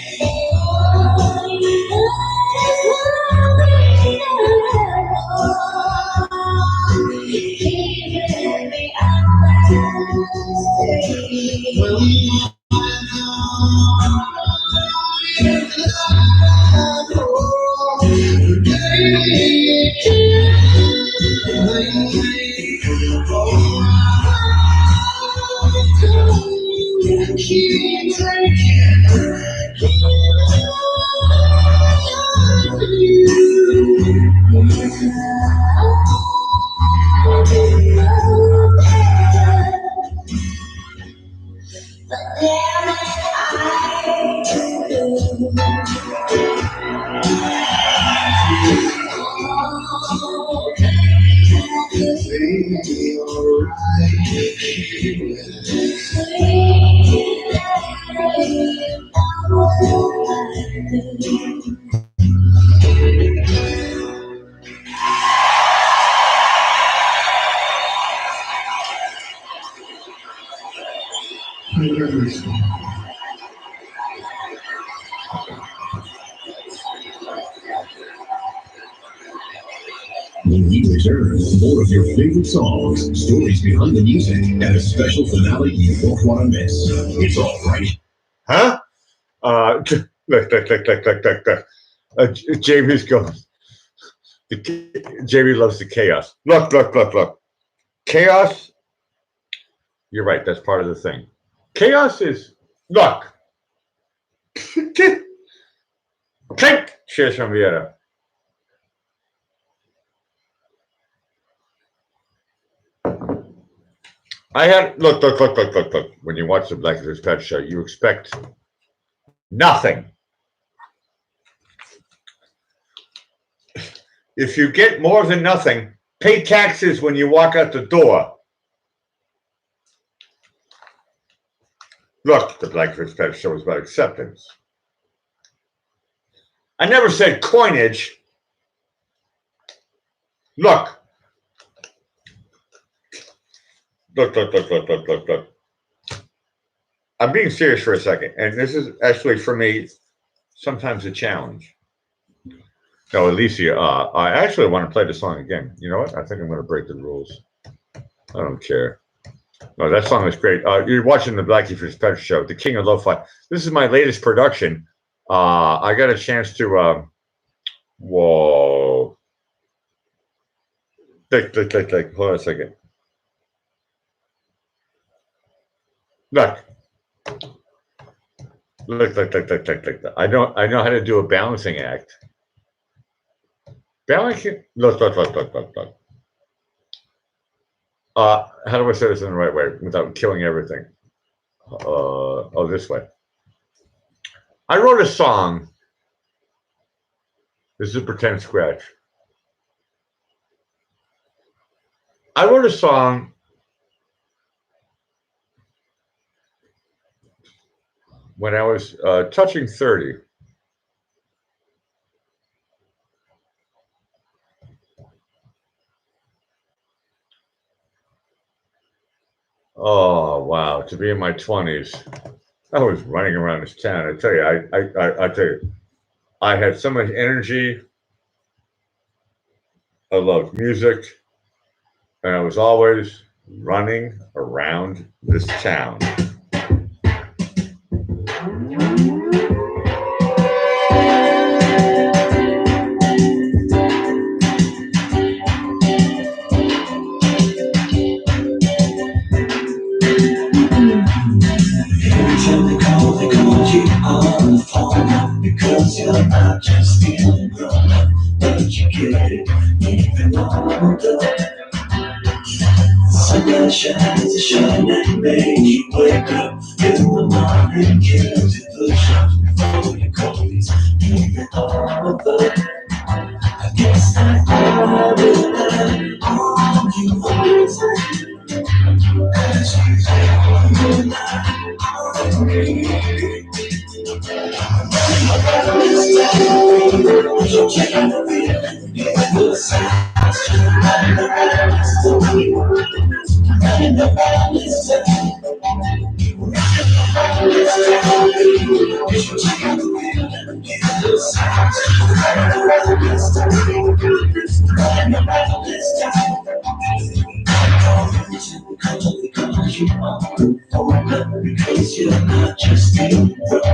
When we return, more of your favorite songs, stories behind the music, and a special finale you won't want to miss. It's all right. Huh? Look. Jamie's going. Jamie loves the chaos. Look. Chaos. You're right. That's part of the thing. Chaos is look. Clink. Cheers from Vienna. I had look. When you watch the Black Fish Pet Show, you expect nothing. If you get more than nothing, pay taxes when you walk out the door. Look, the Black Fish Pet Show is about acceptance. I never said coinage. Look. Look. I'm being serious for a second, and this is actually for me sometimes a challenge. No, Alicia, I actually want to play the song again. You know what? I think I'm going to break the rules. I don't care. No, that song is great. You're watching the Blackie Fish Pet Show, the King of Lo-Fi. This is my latest production. I got a chance to. Whoa. Click. Hold on a second. Look. I know how to do a balancing act. Balancing. Look. How do I say this in the right way without killing everything? This way. I wrote a song. This is a pretend scratch. I wrote a song when I was touching 30. Oh wow! To be in my 20s, I was running around this town. I tell you, I tell you, I had so much energy. I loved music, and I was always running around this town. They call you on the phone because you're not just feeling grown up, but you get it even older. Sun shines a shine and make you wake up in the morning, get to the shop before you call these even older. I guess that I rely on you always as you rely on me. Check out the video, it was sounds to run around this story. Running around this town. Check out the video, it was sounds to run around this story. Running around this town. Call you on because you're not just feeling grown up,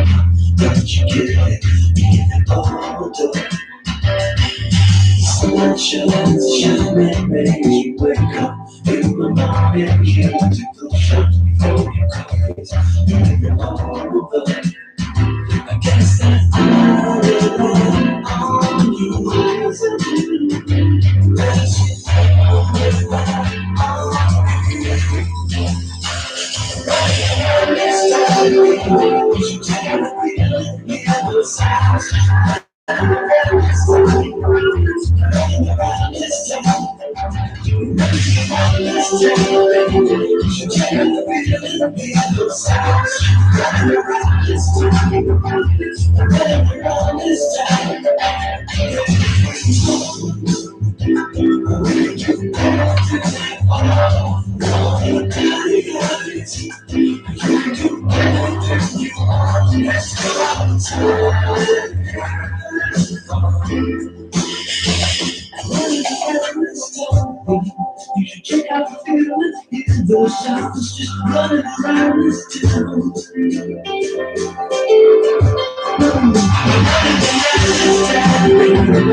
but you get it even older. Sun shines, shine and make you wake up in the morning, you to the shop before you call even older. I guess that I rely on you as I do. As you rely on me. You should check out the feeling. Even though South just running around this town. You should check out the feeling. Even though South just running around this town.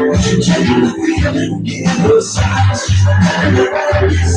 You should check out the feeling. Even though South just running around this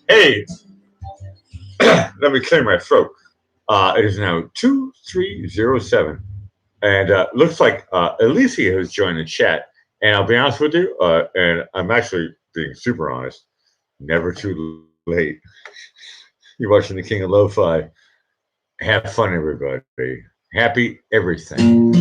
Hey, let me clear my throat. It is now 2307, and looks like Alicia has joined the chat. And I'll be honest with you, and I'm actually being super honest. Never too late. You're watching the King of Lo-Fi. Have fun, everybody. Happy everything.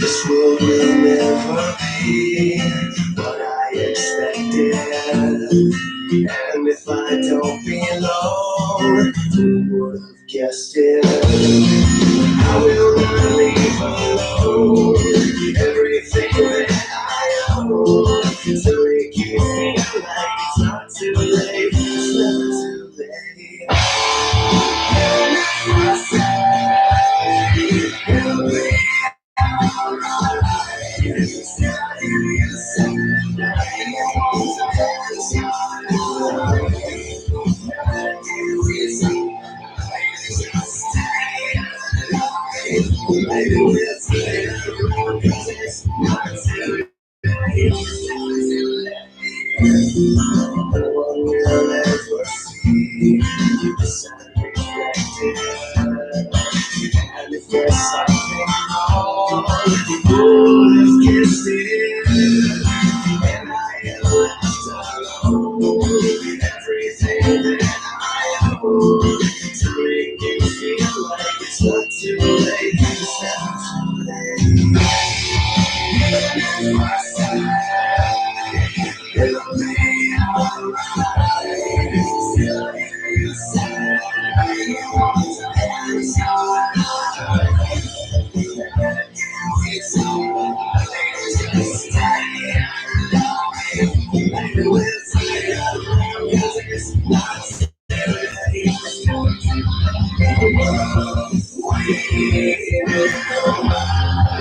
This world will never be I don't belong? Who would have guessed it? I will not leave alone. Everything that I own to make you feel like it's not too late. It's never too late. I say, it'll be alright. Still hear you say that you want to dance your life. Never do we say, just stay alive. Maybe we'll stay around 'cause it's not too late. It's not too late. No one will ever see the sun reflected. And if there's something wrong, who would have guessed it? And I am left alone. Everything that I own to make you feel like it's not too late. It's never too late. I say, it'll be alright. Still hear you say you want to dance your life. Never can we say, just stay alive. Maybe we'll stay around 'cause it's not too late. It's never too late. We will come back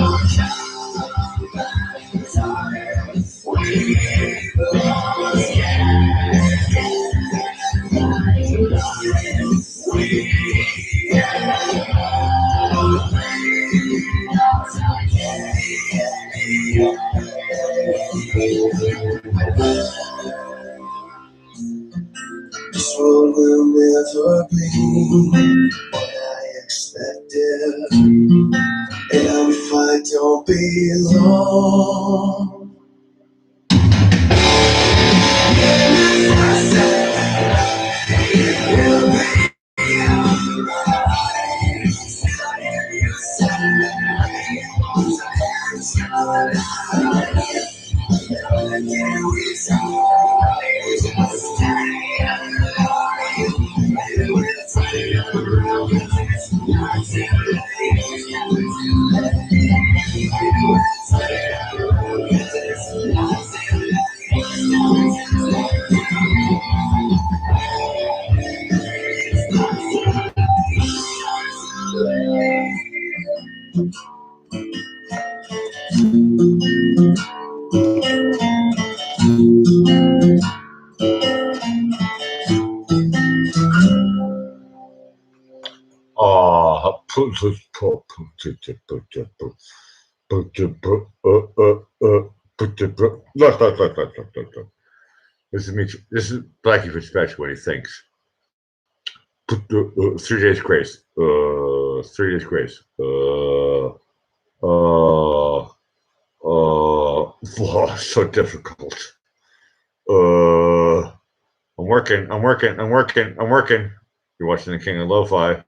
time. We will always this world will never be what I expected. And if I don't belong, I say, it'll be alright. Still hear you say you want to dance your life. Never can we say, just stay alive. Maybe we'll stay around 'cause it's not too late. It's never too late. Maybe we'll stay around 'cause it's not too late. It's never too late. It's not too late. Look. This is Blackie for special when he thinks. 3 days grace. 3 days grace. So difficult. I'm working. You're watching the King of Lo-Fi.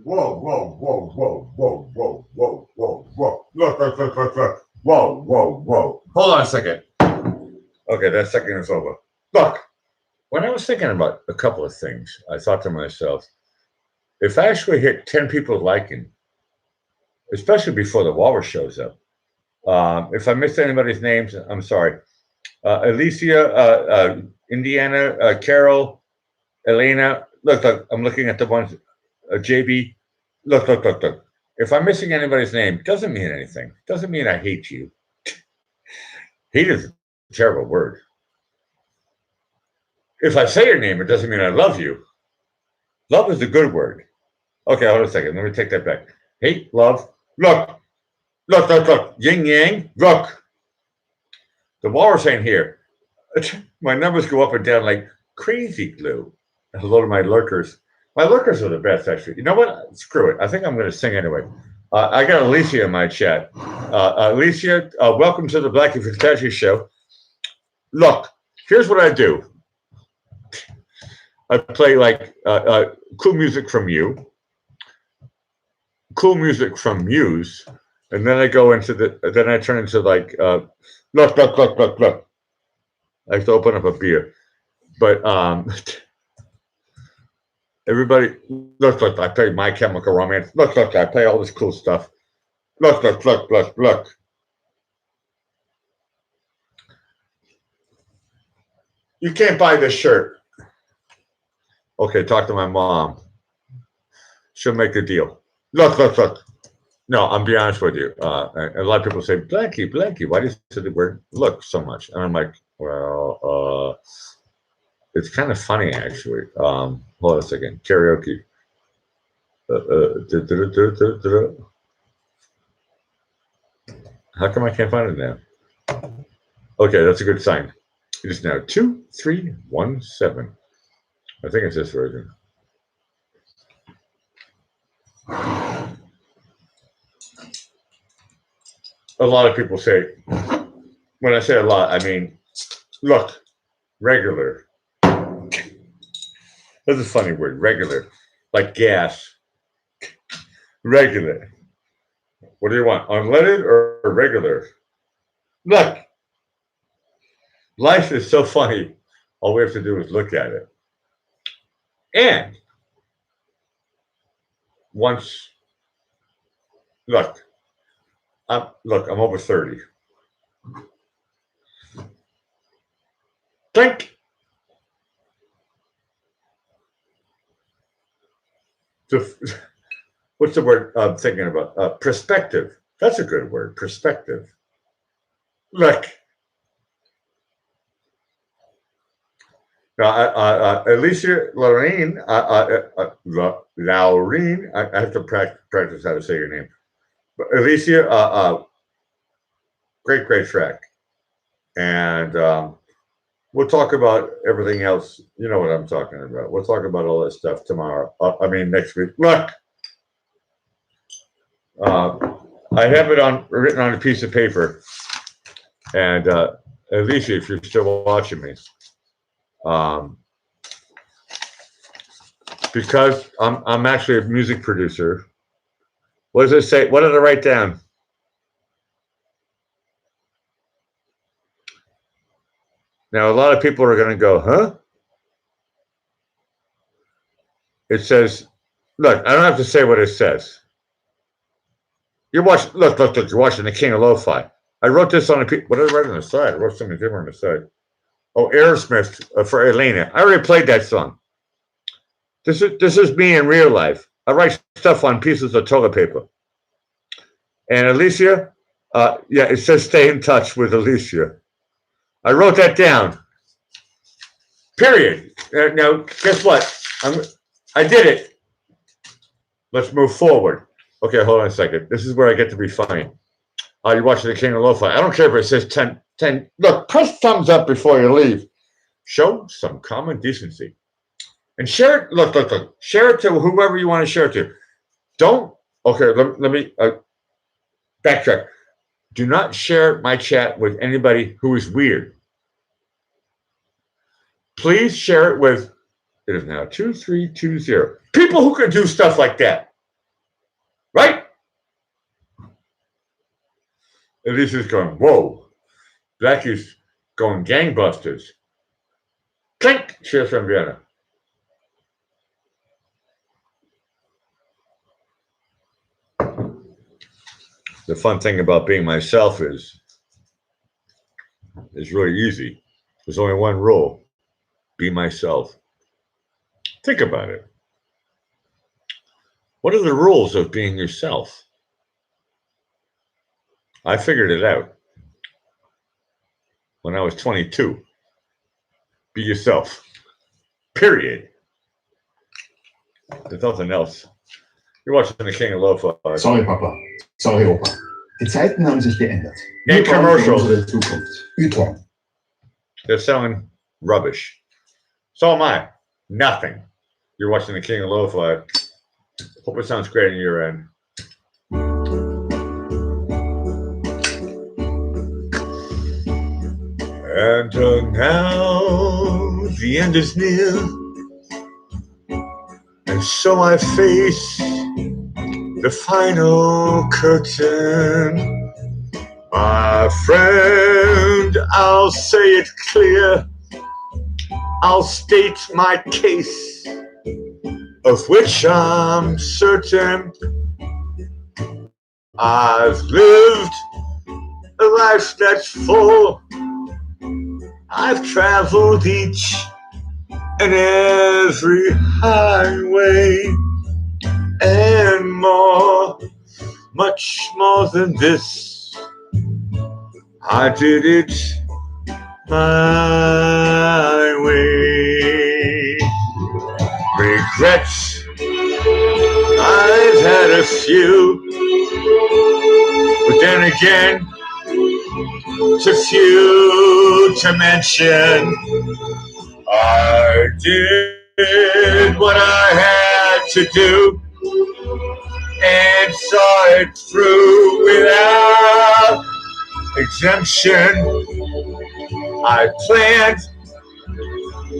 Whoa, whoa, whoa, whoa, whoa, whoa, whoa, whoa, whoa. Look. Whoa, whoa, whoa. Hold on a second. Okay, that second is over. Look, when I was thinking about a couple of things, I thought to myself, if I actually hit 10 people liking, especially before the walrus shows up, if I missed anybody's names, I'm sorry. Alicia, Indiana, Carol, Elena. Look, I'm looking at the ones. JB, look. If I'm missing anybody's name, doesn't mean anything. Doesn't mean I hate you. Hate is a terrible word. If I say your name, it doesn't mean I love you. Love is a good word. Okay, hold on a second. Let me take that back. Hate, love, look. Yin yang, look. The walrus ain't here. My numbers go up and down like crazy glue. Hello to my lurkers. My lurkers are the best, actually. You know what? Screw it. I think I'm going to sing anyway. I got Alicia in my chat. Alicia, welcome to the Blackie Fitzpatrick Show. Look, here's what I do. I play like cool music from you, cool music from Muse, and then I go into then I turn into like, look. I have to open up a beer. But everybody, look, I play My Chemical Romance. Look, I play all this cool stuff. Look. You can't buy this shirt. Okay, talk to my mom. She'll make a deal. Look. No, I'm be honest with you. A lot of people say, Blackie, why do you say the word look so much? And I'm like, well, it's kind of funny, actually. Hold on a second. Karaoke. How come I can't find it now? Okay, that's a good sign. It is now 2317. I think it's this version. A lot of people say, when I say a lot, I mean, look, regular. That's a funny word, regular. Like gas. Regular. What do you want, unleaded or regular? Look. Life is so funny. All we have to do is look at it. And once, look, I'm over 30. Think. What's the word I'm thinking about? Perspective. That's a good word. Perspective. Look. Now, Alicia Laureen, Laureen, I have to practice how to say your name. But Alicia, great track. And we'll talk about everything else. You know what I'm talking about. We'll talk about all that stuff tomorrow. Next week. Look, I have it written on a piece of paper. And Alicia, if you're still watching me, because I'm actually a music producer. What does it say? What did I write down? Now, a lot of people are going to go, huh? It says, look, I don't have to say what it says. You're watching, look, you're watching The King of Lo-Fi. I wrote this on a piece. What did I write on the side? I wrote something different on the side. Oh, Aerosmith for Elena. I already played that song. This is me in real life. I write stuff on pieces of toilet paper. And Alicia, it says stay in touch with Alicia. I wrote that down. Period. Now, guess what? I did it. Let's move forward. Okay, hold on a second. This is where I get to be funny. You're watching The King of Lo-Fi. I don't care if it says 10. Look, press thumbs up before you leave. Show some common decency. And share it. Look. Share it to whoever you want to share it to. Don't. Okay, let me backtrack. Do not share my chat with anybody who is weird. Please share it with, it is now 2320. People who can do stuff like that. Right? Elisa's going, whoa. Blackie's going gangbusters. Clink. Cheers from Vienna. The fun thing about being myself is really easy. There's only one rule. Be myself. Think about it. What are the rules of being yourself? I figured it out when I was 22. Be yourself. Period. There's nothing else. You're watching The King of Lo-Fi. Sorry, Papa. Sorry, Opa. Die Zeiten haben sich geändert. In commercials. Unsere Zukunft. Ytong. They're selling rubbish. So am I. Nothing. You're watching The King of Lo-Fi. Hope it sounds great on your end. And now the end is near, and so I face the final curtain. My friend, I'll say it clear. I'll state my case, of which I'm certain. I've lived a life that's full. I've traveled each and every highway and more, much more than this. I did it my way. Regrets, I've had a few, but then again, too few to mention. I did what I had to do and saw it through without exemption. I planned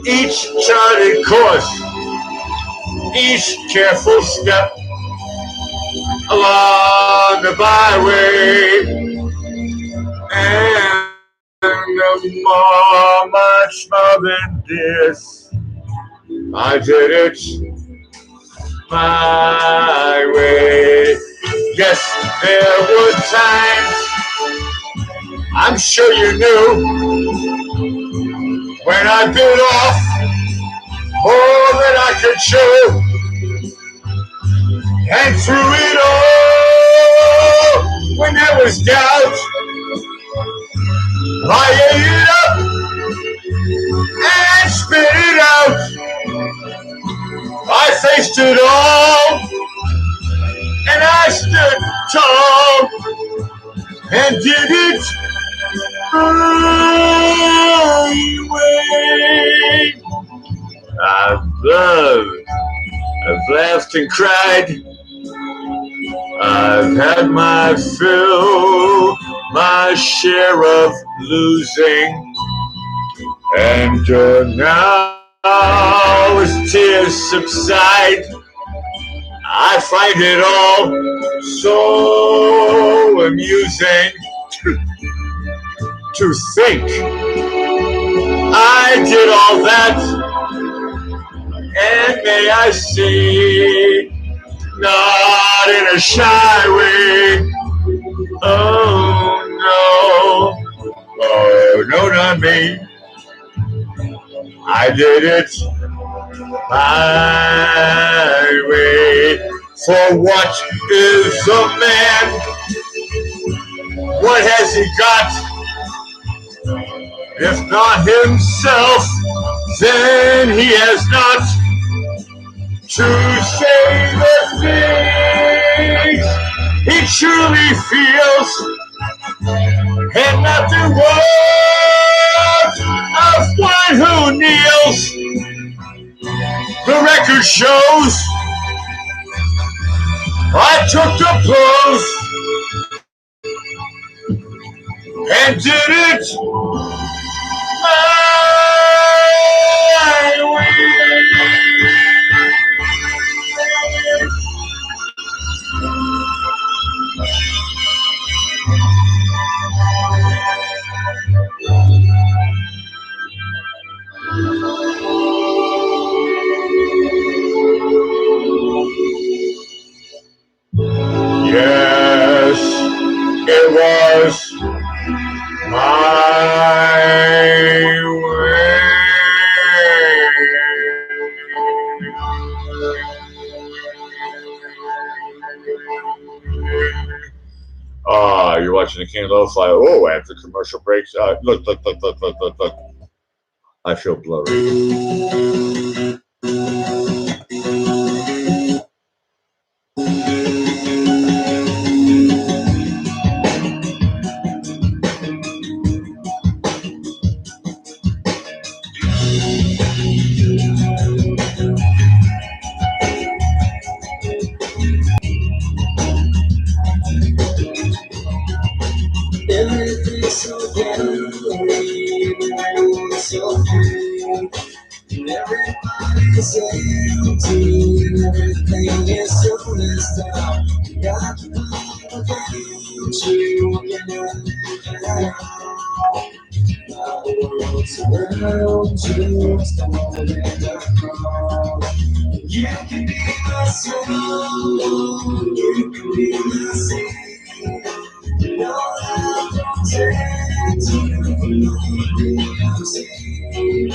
each charted course, each careful step along the byway, and much more than this. I did it my way. Yes, there were times, I'm sure you knew, when I bit off more than I could chew. And through it all, when there was doubt, I ate it up and spit it out. I faced it all, and I stood tall and did it my way. I've loved, I've laughed and cried, I've had my fill, my share of losing, and now as tears subside, I find it all so amusing to think I did all that, and may I say, not in a shy way. Oh no, not me. I did it my way. For what is a man? What has he got? If not himself, then he has not to say the things he truly feels, and not the words of one who kneels. The record shows I took the blows and did it my way. Yes, it was my way. You're watching the King Lo-Fi. Oh, after commercial breaks. Look. I feel blurry. Everything's so blurry, everyone's so free, and everybody's empty, and everything is so messed up. You got to find you again. Now the world's around you, stumbling down. You can be my soul, you can be my sea. You know I'll protect you, I'm safe.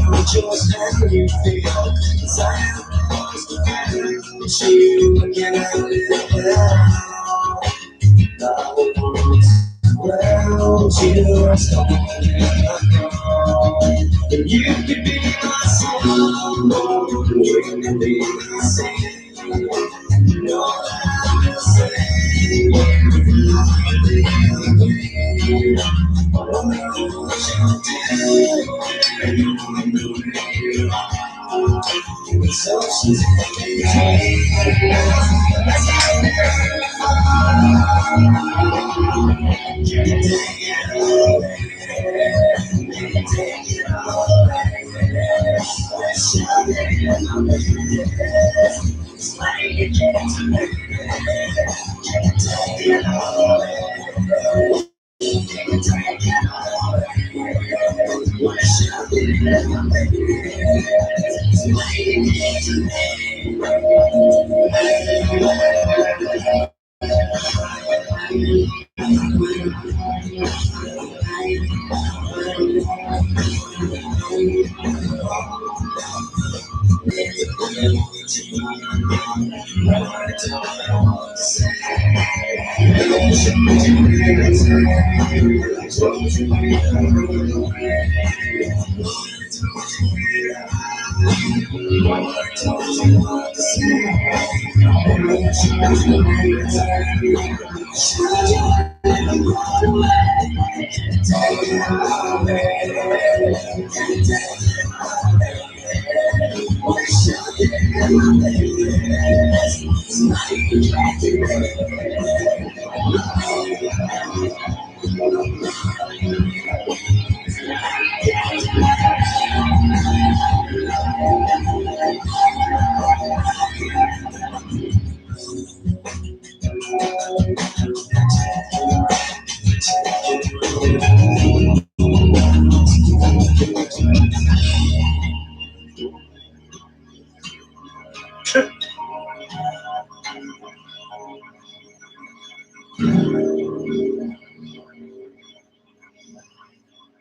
I'll just how you feel, 'cause I am supposed to get you again. Now the world's around You can be my song, you can be my singing. You know that I will sing. So she's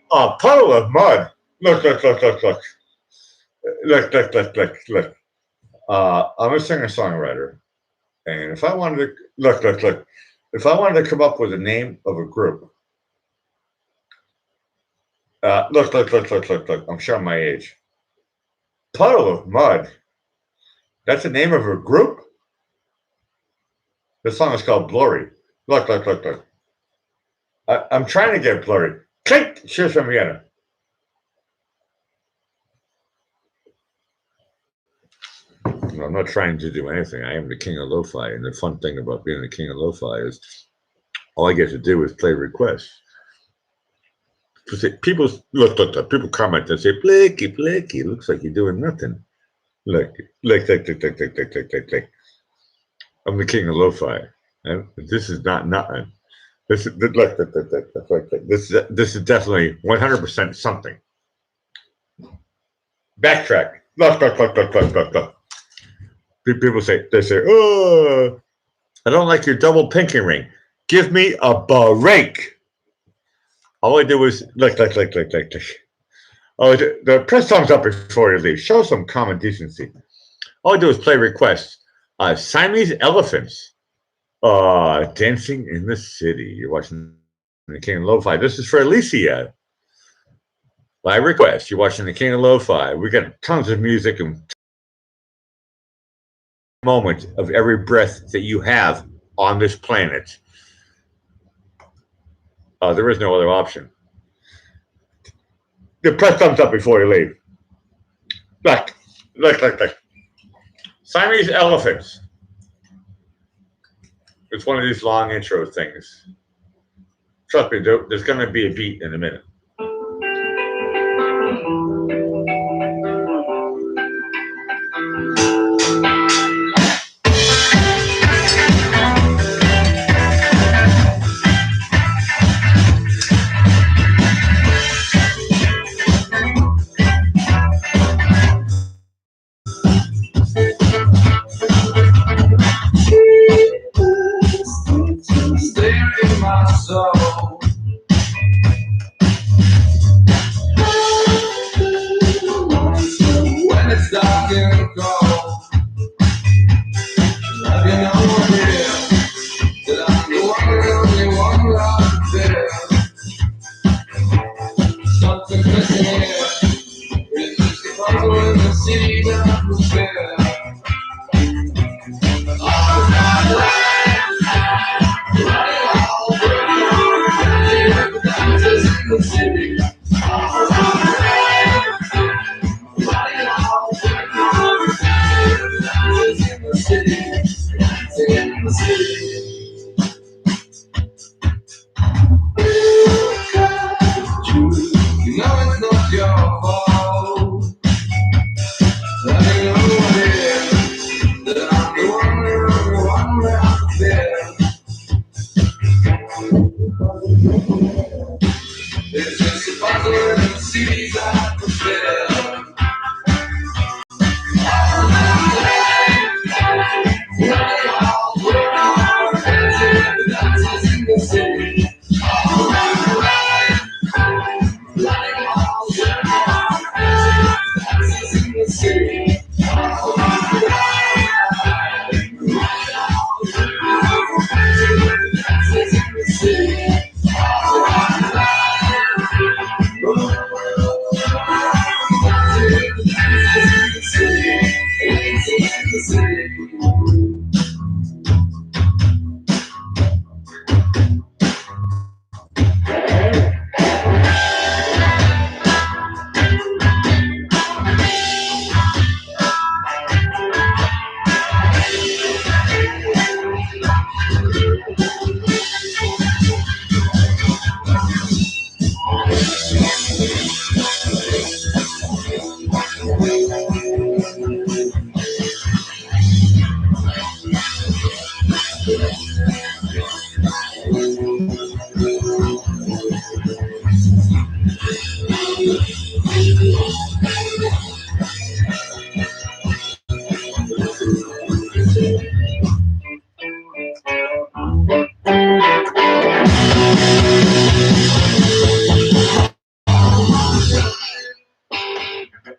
A puddle of mud. Look. Look. I'm a singer-songwriter. And if I wanted to, look. If I wanted to come up with a name of a group, look. I'm showing my age. Puddle of Mud. That's the name of a group? The song is called Blurry. Look. I'm trying to get blurry. Clink! Cheers from Vienna. I'm not trying to do anything. I am the king of lo-fi, and the fun thing about being the king of lo-fi is all I get to do is play requests. People look. People comment and say, "Blicky, looks like you're doing nothing." Look. I'm the king of lo-fi, and this is not nothing. This is definitely 100% something. Backtrack. Look. People say, "Oh, I don't like your double pinky ring. Give me a break." All I do is look. Oh, press thumbs up before you leave. Show some common decency. All I do is play requests. Siamese elephants. Dancing in the City. You're watching the King of Lo-Fi. This is for Alicia. By request, you're watching the King of Lo-Fi. We got tons of music and moment of every breath that you have on this planet. There is no other option. Press thumbs up before you leave. Look. Siamese elephants. It's one of these long intro things. Trust me, there's going to be a beat in a minute.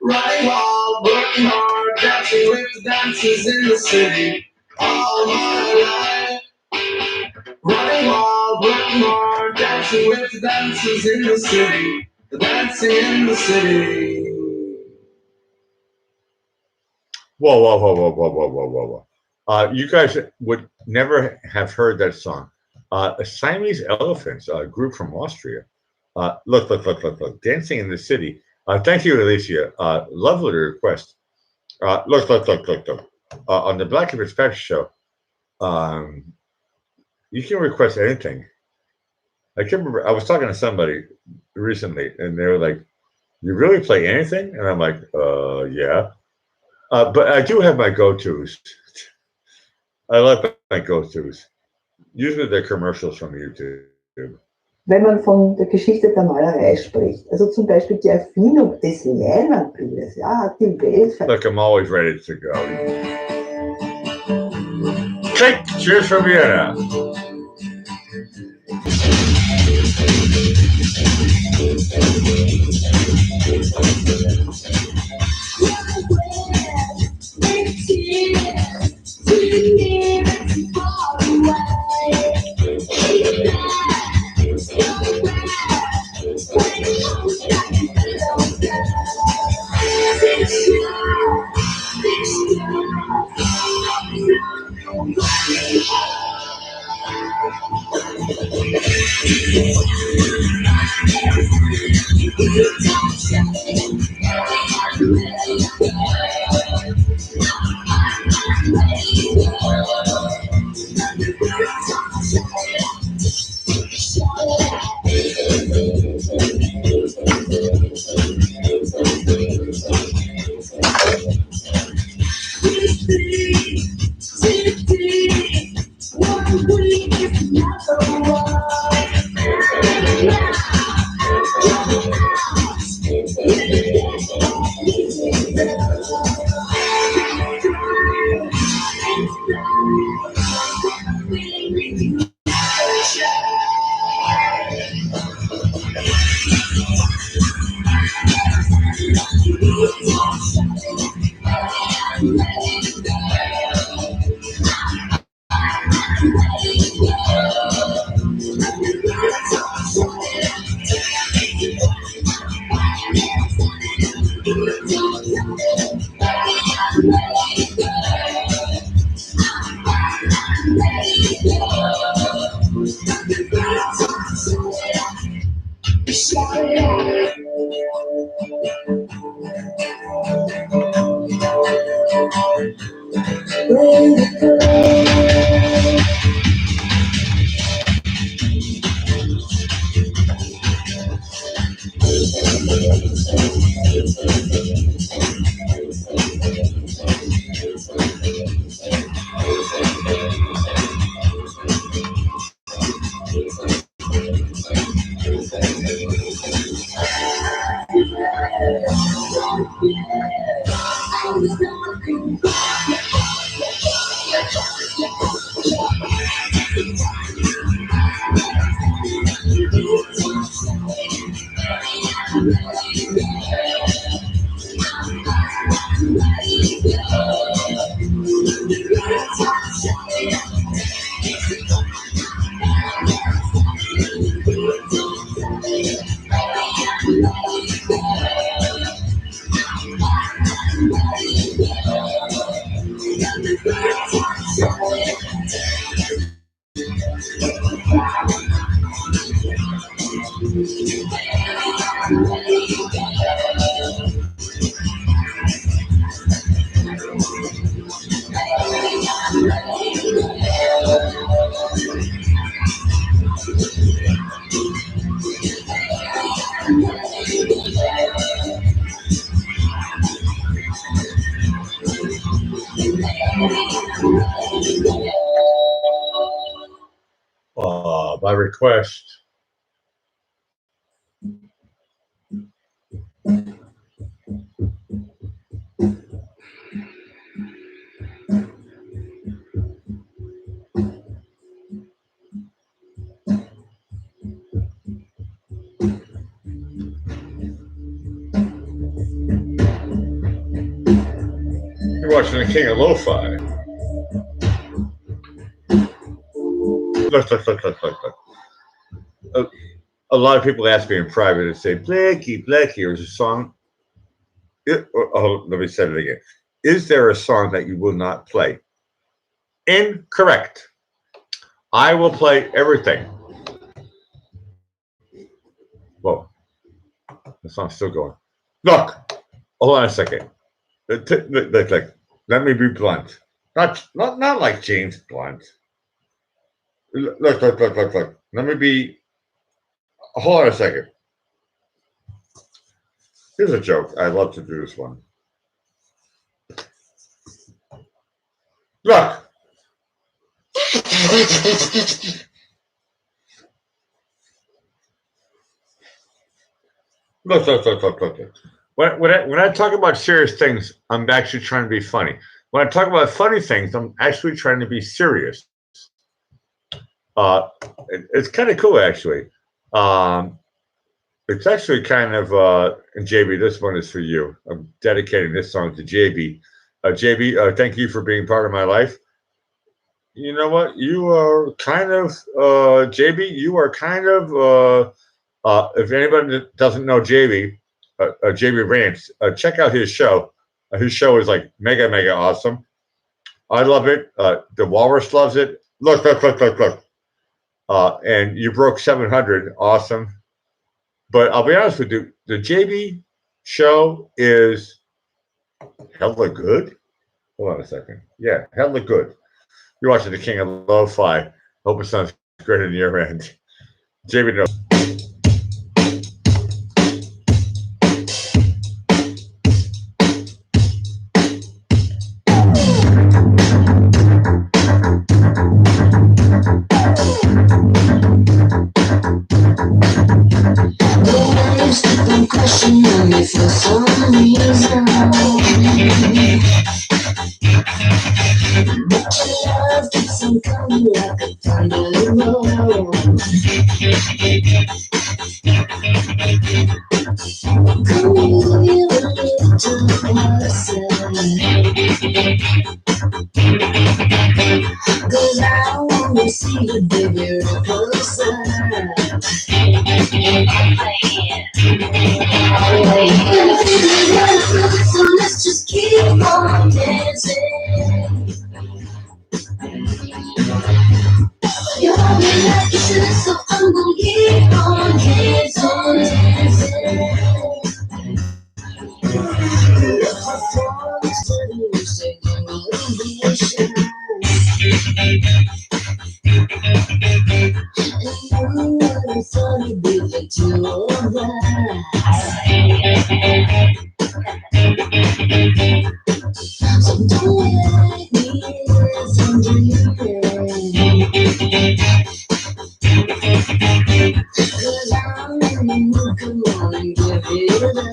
Running wild, working hard, dancing with the dancers in the city. All my life. Running wild, working hard, dancing with the dancers in the city. The dancing in the city. Whoa, whoa, whoa, whoa, whoa, whoa, whoa, whoa. You guys would never have heard that song. Siamese Elephants, a group from Austria. Look. Dancing in the City. Thank you, Alicia. Lovely request. Look. On the Black and Perspective show, you can request anything. I can't remember. I was talking to somebody recently, and they were like, "You really play anything?" And I'm like, "Yeah." But I do have my go-tos. I like my go-tos. Usually they're commercials from YouTube. Wenn man von der Geschichte der Malerei spricht, also zum Beispiel die Erfindung des Leinwandbildes, ja, hat die Welt Look, I'm always ready to go. Take cheers from Vienna. By request. You're watching the King of Lo-Fi. Look. A lot of people ask me in private and say, Blackie, there's a song. Let me say it again. Is there a song that you will not play? Incorrect. I will play everything. Whoa. The song's still going. Look. Hold on a second. Look. Let me be blunt. Not like James Blunt. Look. Let me be. Hold on a second. Here's a joke. I love to do this one. Look. Look. When I talk about serious things, I'm actually trying to be funny. When I talk about funny things, I'm actually trying to be serious. It's kind of cool, actually. It's actually kind of, and JB, this one is for you. I'm dedicating this song to JB. JB, thank you for being part of my life. You know what? You are kind of, JB, you are kind of, if anybody doesn't know JB, JB Rants, check out his show. His show is like mega awesome. I love it. The Walrus loves it. Look. And you broke 700. Awesome. But I'll be honest with you, the JB show is hella good. Hold on a second. Yeah, hella good. You're watching the King of Lo-Fi. Hope it sounds great on your end. JB knows. For some reason, but your love keeps on coming like a thundering roll. Come move you a little closer, 'cause I wanna see you, baby, real closer. So let's just keep on dancing. You hold me like you should, so I'm gonna keep on dancing. My phone is telling me, say, give me illusion. And you never thought it'd be the two of us. So don't wake me from dreaming. Cause I'm in the mood, come on and give it up.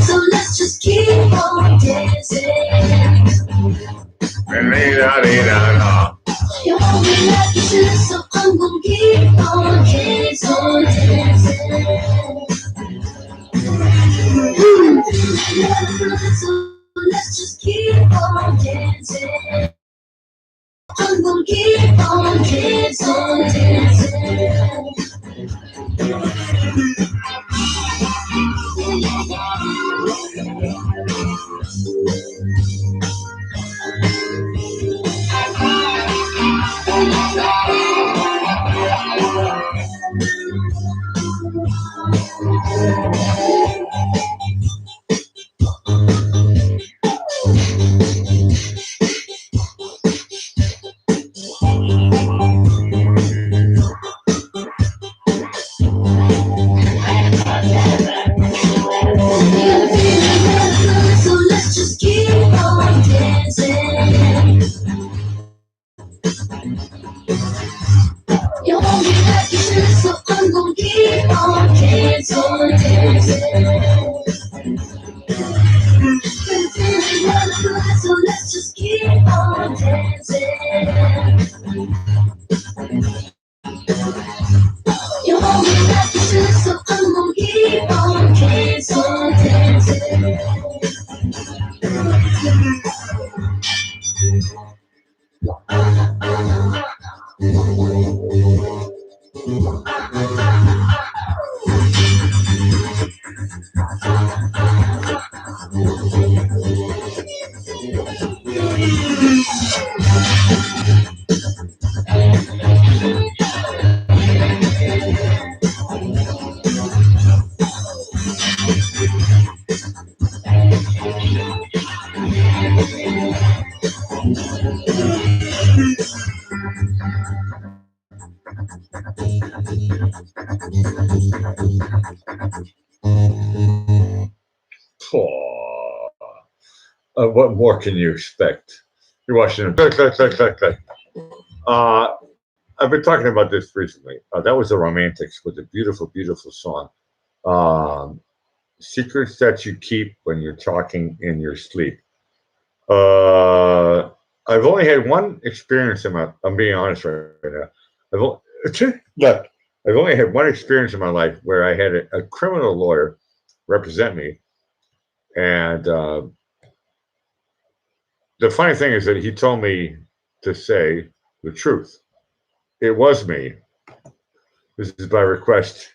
So let's just keep on dancing. You hold me like you should, so I'm gonna keep on dancing. So let's just keep on dancing. I'm gonna keep on dancing. So let's just keep on dancing. You hold me like you should, so I'm gonna keep on dancing. So let's just keep on dancing. You hold me like you should, so I'm gonna keep on dancing. What more can you expect? You're watching them. I've been talking about this recently. That was the Romantics with a beautiful, beautiful song. Secrets that you keep when you're talking in your sleep. I've only had one experience in my. I'm being honest right now. I've only had one experience in my life where I had a criminal lawyer represent me, and the funny thing is that he told me to say the truth. It was me. This is by request.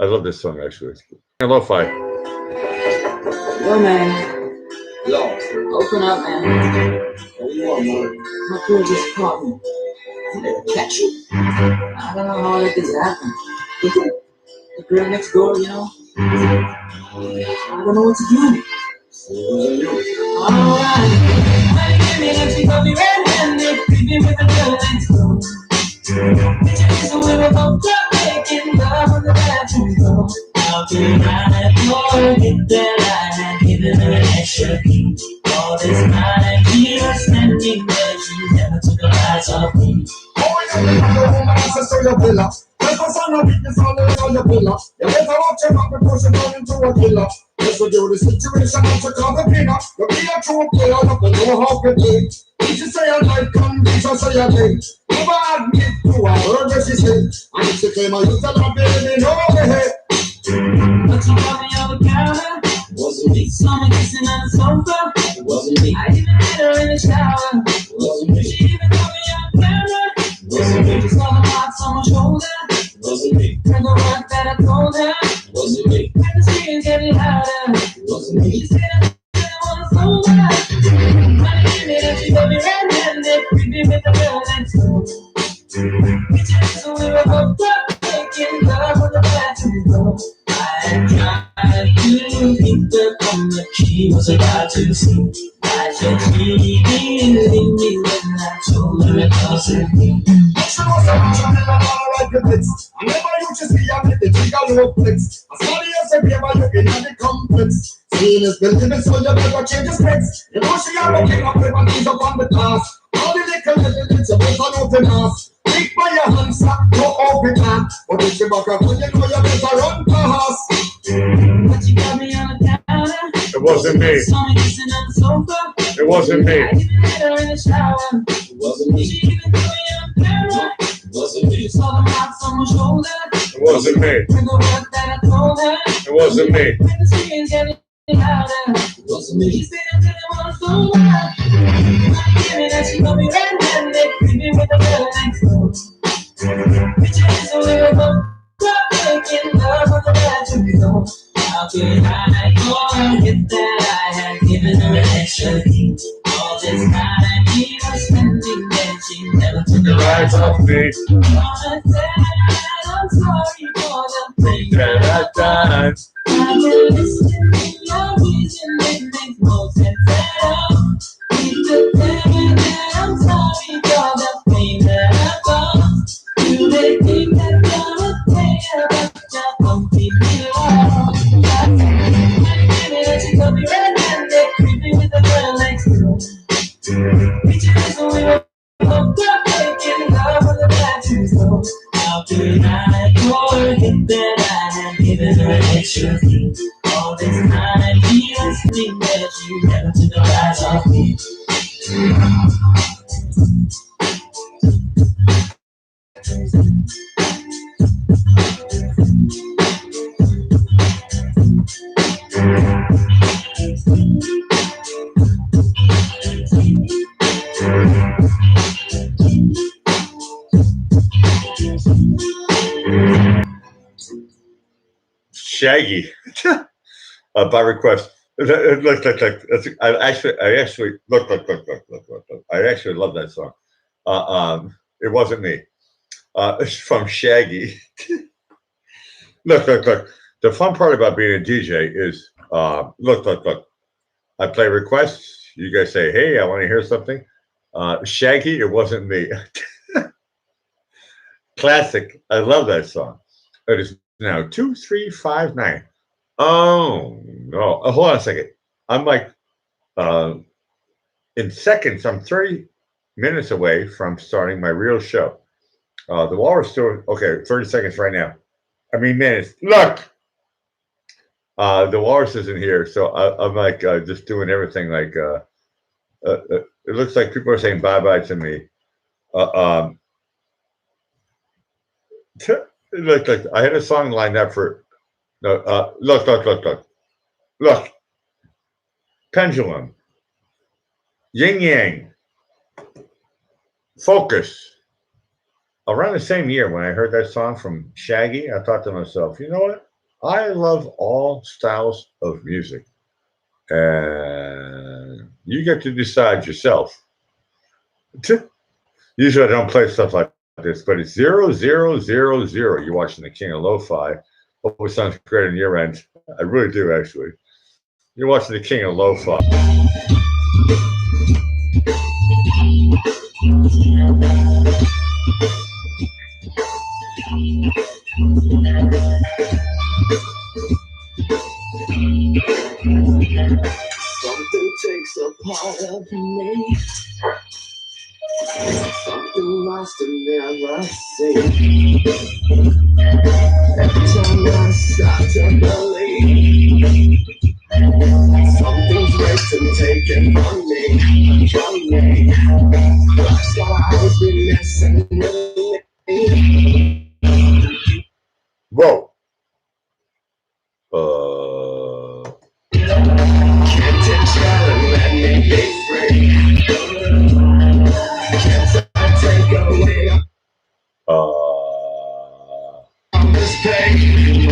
I love this song actually. Lo-fi. Yo, man. Yo, Open up, man. what you want, man? My girl just caught me. I'm gonna catch you. I don't know how that could happen. The girl next door, you know? I don't know what to do. Alright. When you give me that, she got me red-handed, creeping with the girl next door. So we were both making love on the bathroom floor. Talking right before get there, I had given her an extra key. All this time he was standing there, she never took her eyes off me. Oh, yeah, you know the woman is a serial killer. If I saw no weakness on your pillar, you better watch your mouth before she turn into a killer. This will do the situation and to call the pinner. You be a true player, you can know how to play. If she say a light come, this will say a day. Never admit to a word that she say. And if she claim I used to love baby, no way. But you caught me on the counter. Wasn't me, Saw me kissing on the sofa. wasn't me, I even met her in the shower. wasn't me, She even caught me on camera. wasn't me, Saw the marks on my shoulder. wasn't me, Heard the word that I told her. Wasn't me. And the screams getting louder. Wasn't me. She said I was over. Money in it and she got me red-handed, creeping with the girl next door. So we were both making love on the bathroom floor. I tried to keep her from the she was about to see. I said she didn't leave me when I told her it wasn't me. She was a man and never like the blitz. I never used to see her with the jigger low flex. I saw the answer here, but you in the complex. Seeing is believing, so you better change the specs. You know she are looking up with my knees up on the glass. All the little evidence of it on open ass. Big by your hands, no open hand. But if she back up, you know you better run past. But she got me on the counter. It wasn't me. Saw me kissing on the sofa. It wasn't me. I even hit her in the shower. Wasn't me. She even put me on camera. Wasn't me. Saw the marks on my shoulder. It wasn't me. With the word that I told her. It wasn't me. And the screams getting louder. Wasn't She me. said until it was over. And she got me red-handed, creeping with the girl next door. Pictures so we were both making love on the bathroom floor. How could I forget that I had given her an extra key? All this time he was spending there, she never took her eyes off off me. Mama said, I'm sorry for the things that I've done. I've been listening to your reason, it makes more sense at all. Need to tell me that I'm sorry for the pain that I've caused. You may think that you're okay, but you're completely wrong. She got me red-handed, creeping with the girl next door. Pictures so we were both making love on the bathroom floor. How could I forget that I had given her an extra key? All this time he was thinking that you never took your eyes off me. Shaggy. By request. Look. I actually look. I actually love that song. It wasn't me. It's from Shaggy. Look. The fun part about being a DJ is look. I play requests. You guys say, "Hey, I want to hear something." Shaggy. It wasn't me. Classic. I love that song. It is now 2359. Oh no! Hold on a second. I'm like, in seconds. I'm 30 minutes away from starting my real show. The Walrus Store. Okay, 30 seconds right now. I mean minutes. Look, the Walrus isn't here, so I'm like just doing everything. Like, it looks like people are saying bye bye to me. Look, I had a song lined up for. No, look. Pendulum. Yin Yang. Focus. Around the same year when I heard that song from Shaggy, I thought to myself, you know what? I love all styles of music. And you get to decide yourself. Usually I don't play stuff like this, but it's 0000. You're watching the King of Lo-Fi. Hope it sounds great on your end. I really do, actually. You're watching the King of Lo-Fi. Something takes a part of me. Something lost and never seen. Every time I start to believe, something's racing, taking from me. Life's got always been messing with me. Whoa. Can't take and let me be free. Can't take away from this pain.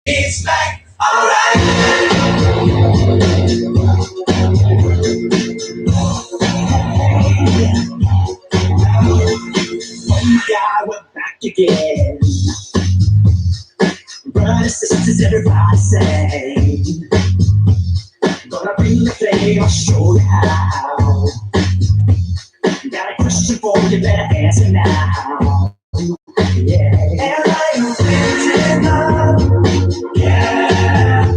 It's back, alright. Yeah, we're back again. Brothers, sisters, everybody say, gonna bring the flame, I'll show you how. Got a question for you, better answer now. Yeah. And I'm feeling love. Yeah.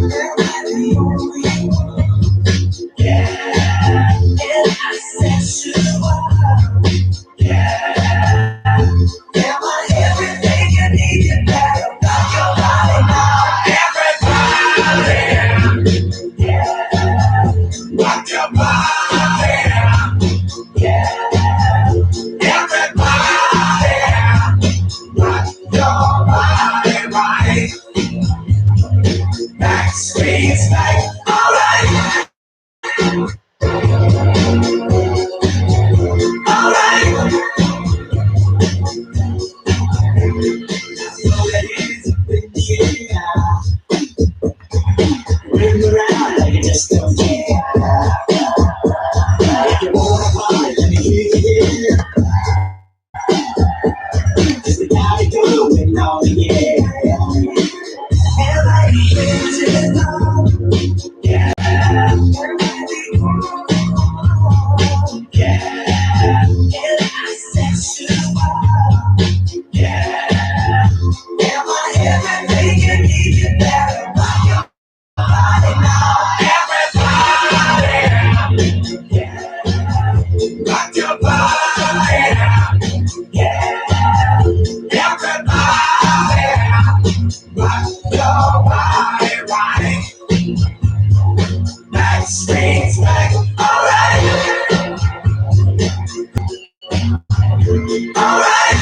Yeah. And I sexual. Yeah. Am I everything you need to know about your body now? Everybody. Yeah. Rock your body. Yeah. Everybody. Rock your body right. Back streets back. Alright. Alright. So that is a big deal. Ring around like you just don't care. If you wanna party, let me hear you. Just we gotta do it all yeah. And like you know, yeah. Yeah. And I sexual. Yeah. Am I everything you need to know about your body now? Everybody. Yeah. Rock your body. Yeah. Everybody. Rock your body right. Back streets back. Alright. Alright.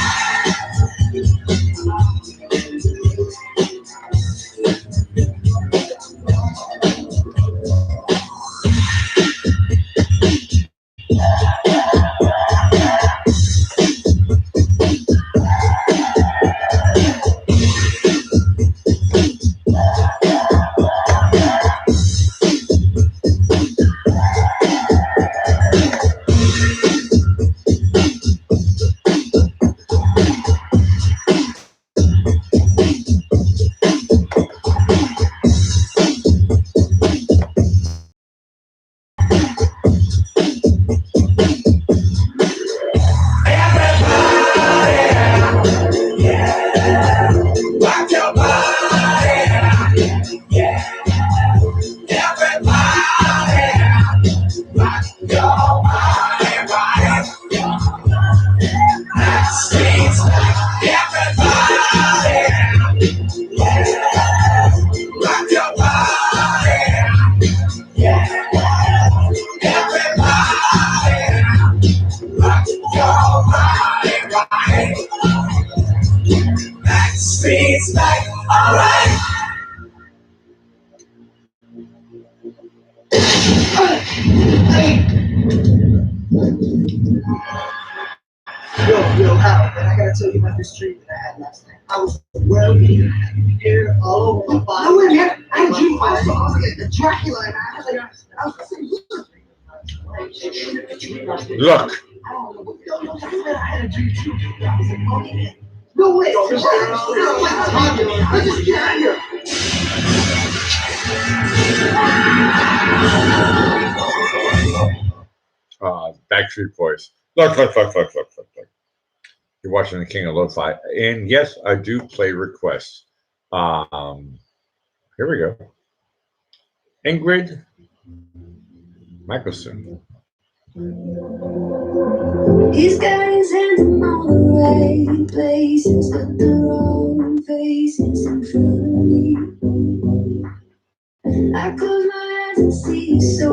Rock your body, yeah. Everybody, rock your body, right. That streets, everybody, yeah. Rock your body, yeah. Everybody, rock your body, right. Back streets back, alright. Yo, Hal, and I gotta tell you about this dream that I had last night. I was well-being, hair all over my body. No, wait, man, I dreamed I was like a Dracula, and I was like, Look, I had a dream too. I was like, oh, yeah. No way! No, I just get out here. Backstreet Boys. Look. You're watching the King of Lo-Fi. And yes, I do play requests. Here we go. Ingrid Michelson. He's got his hands in all the right places, but the wrong faces in front of me. I close my eyes and see you so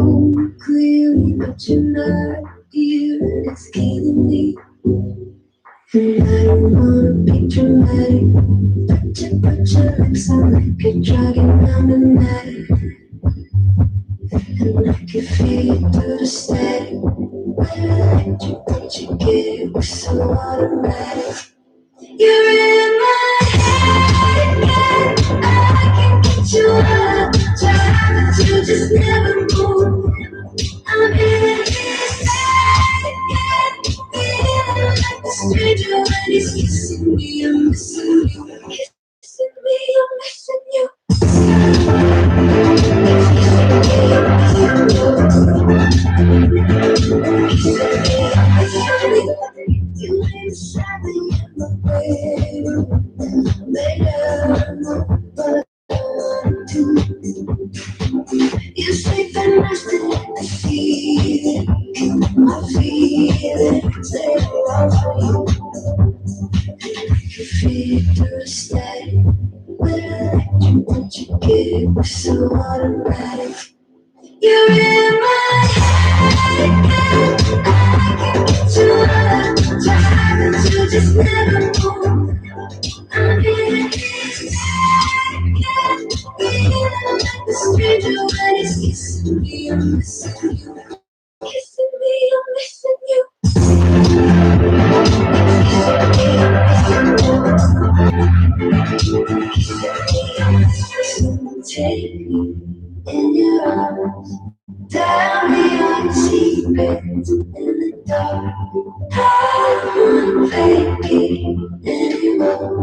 clearly, but you're not here and it's killing me. And I don't wanna be dramatic, but your lips are like you're dragging down the night. And I can feel you through the static. What you get was so automatic. You're in my head again. I can get you out. Try, but you just never move. I'm in his head again. Feeling like a stranger when he's kissing me. I'm missing you. Kissing me, I'm missing you. You ain't shining in my way. But I want to. You sleep at night and I feel it. I feel it. Say you. You feel it through the static. What you get was so automatic. You're in my head again. I can get you out. Try, but you just never move. I'm in his head again. Feeling like a stranger when he's kissing me. I'm missing you. Kissing me, I'm missing you. Take me in your arms. Tell me all your secrets in the dark. I don't wanna fake it anymore.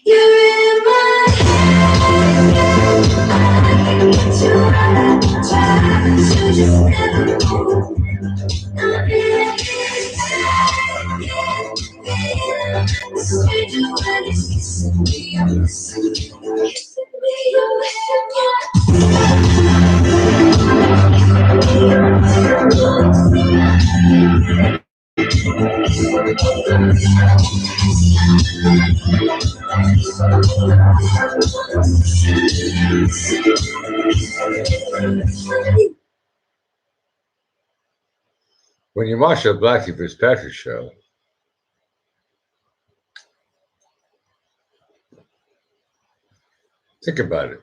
You're in my head again. I can get you out. Try, but you just never move. I'm in his head again. Feeling like a stranger when he's kissing me. I'm missing you. Kissing me, I'm missing you. When you watch the Blackie Fitzpatrick show, think about it.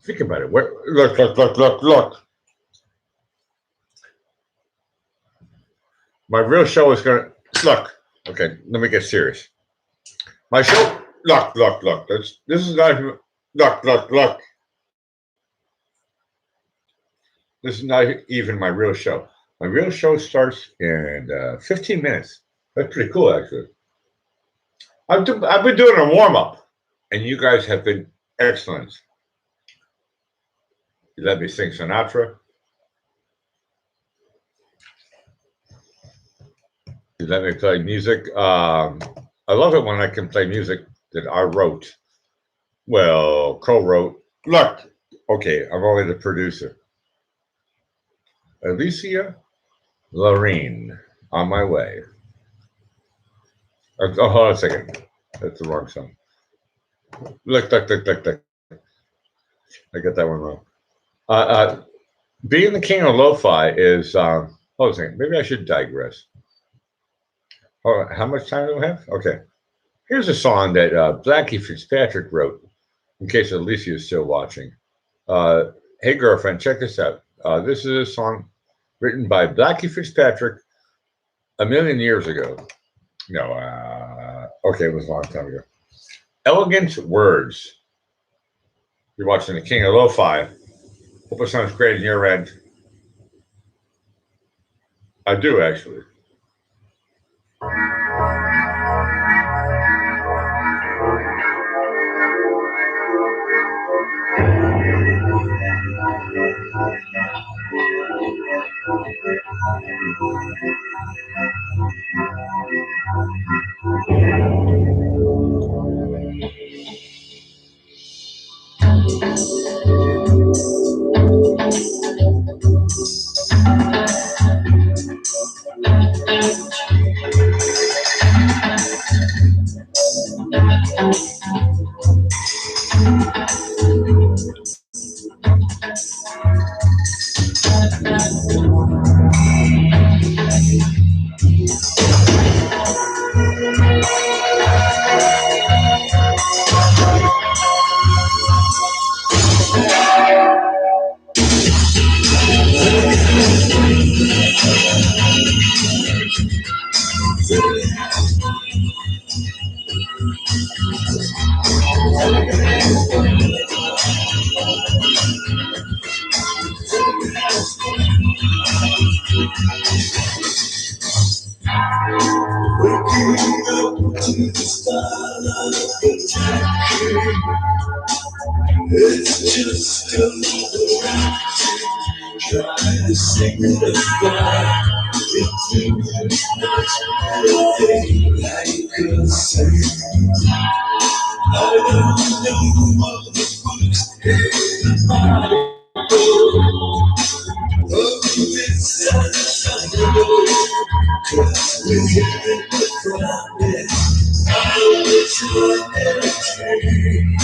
Think about it. Look. My real show is gonna look. Okay, let me get serious. My show. Look. This is not even. Look. This is not even my real show. My real show starts in 15 minutes. That's pretty cool, actually. I've been doing a warm up, and you guys have been excellent. You let me sing Sinatra. You let me play music. I love it when I can play music that I wrote. Well, co-wrote. Look, okay, I'm only the producer. Alicia Lorraine, On My Way. Oh, hold on a second. That's the wrong song. Look. I got that one wrong. Being the king of lo-fi is, hold on a second. Maybe I should digress. Oh, how much time do we have? Okay. Here's a song that Blackie Fitzpatrick wrote, in case Alicia is still watching. Hey, girlfriend, check this out. This is a song written by Blackie Fitzpatrick a million years ago. No, okay, it was a long time ago. Elegant Words. You're watching the King of Lo-Fi. Hope it sounds great on your end. I do, actually. It's just another round trying to signify it's much better thing I could say. I don't know motherfuckers oh, it's unacceptable. Cause we're getting the grounded. I know it's not entertaining.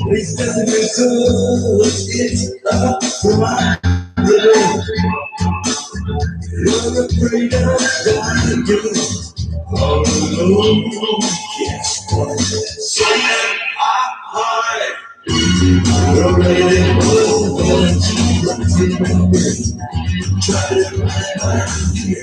It's nothing because it's a crime. You're afraid of dying all alone. Yes, so hard. You're ready to try to find you.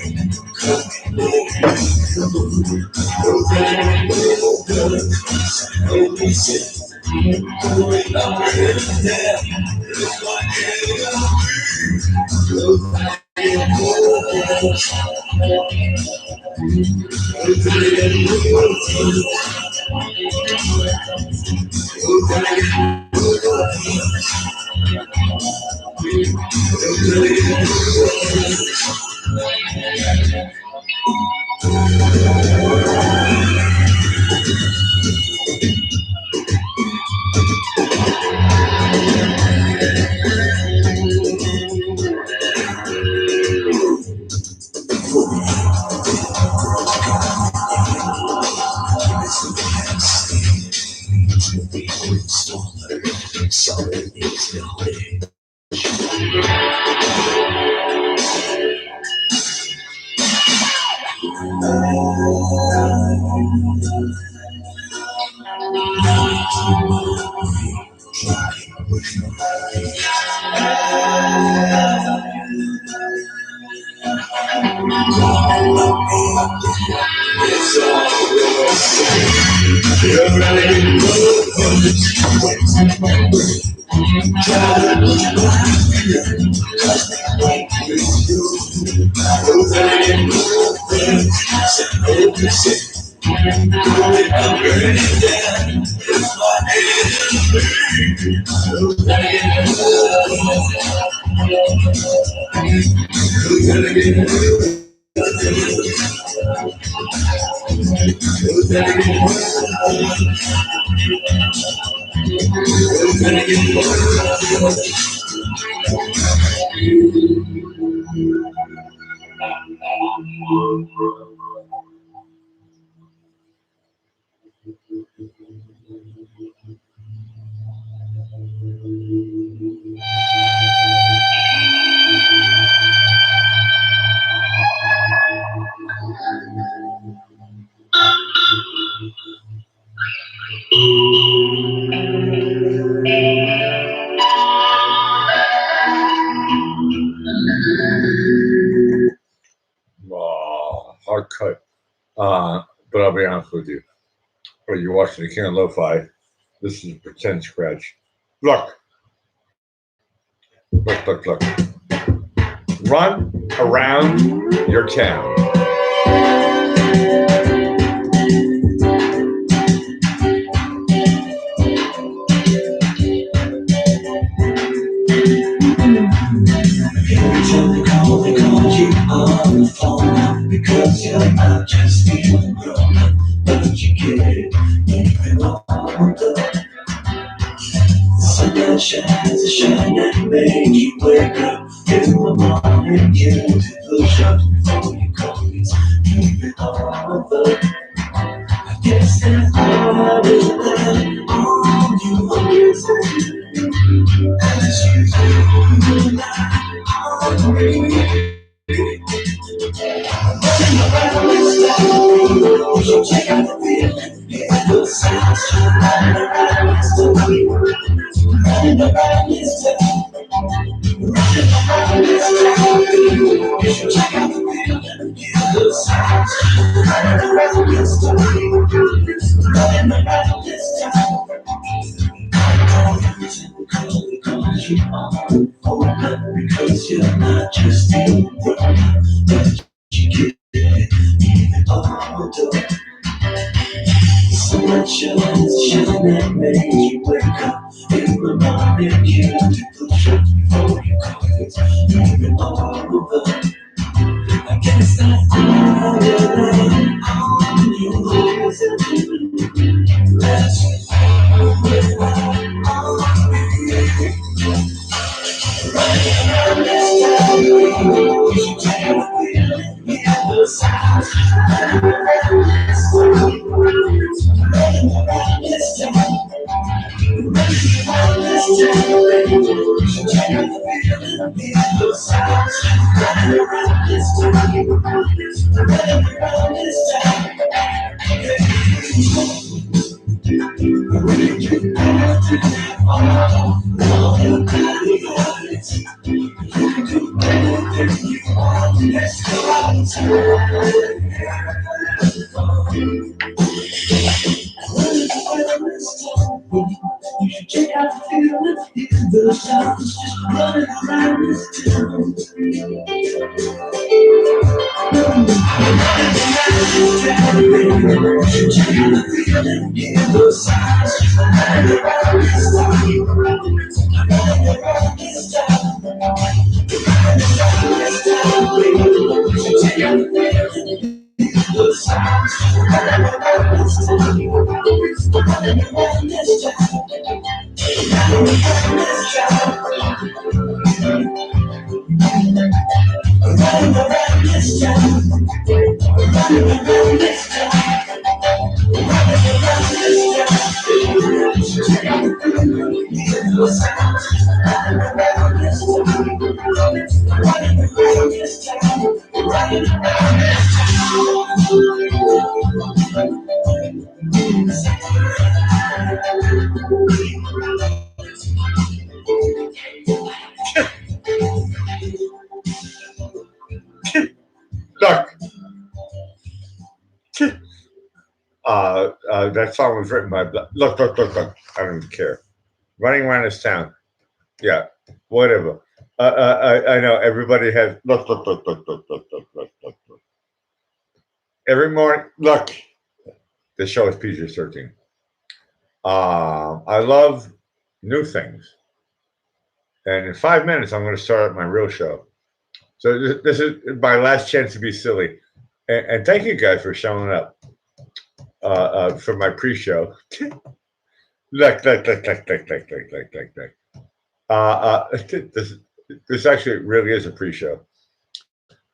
Hard cut. But I'll be honest with you. Or you're watching the King of Lo-Fi. This is a pretend scratch. Look. Run around your town. Because you're not just feeling grown up, don't you get it? Even on the sun that shines, a shine that makes you wake up in the morning. You push up before you go, it's keep it all the. I guess that all is that all you understand. Because you're not just in the but you get older. So much of it's shine that makes you wake up in the morning. You do push up before you call it moving all over. I can't stop thinking on you. That's you should check out the feeling. The sound is just running around this town. Check out the feeling. The sound is just running around this town. Check out the feeling. The sound is just running around this Look, that song was written by. Look. I don't even care. Running around this town. Yeah, whatever. I know everybody has. Look. Every morning, look. The show is PG-13. I love new things, and in 5 minutes, I'm going to start my real show. So this is my last chance to be silly, and thank you guys for showing up for my pre-show. Look. This actually really is a pre-show.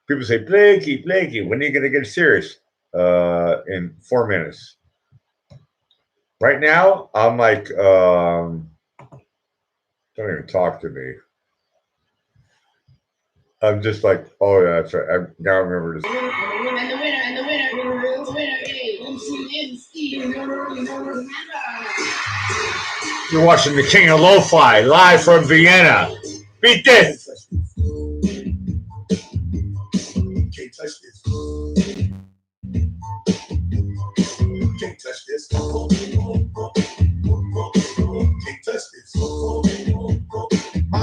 People say, Blakey, when are you going to get serious? In 4 minutes. Right now, I'm like, don't even talk to me. I'm just like, oh, yeah, that's right. I now remember this. And the winner is MC. You're watching the King of Lo-Fi live from Vienna. Beat this. Can't touch this. Can't touch this. Can't touch this. My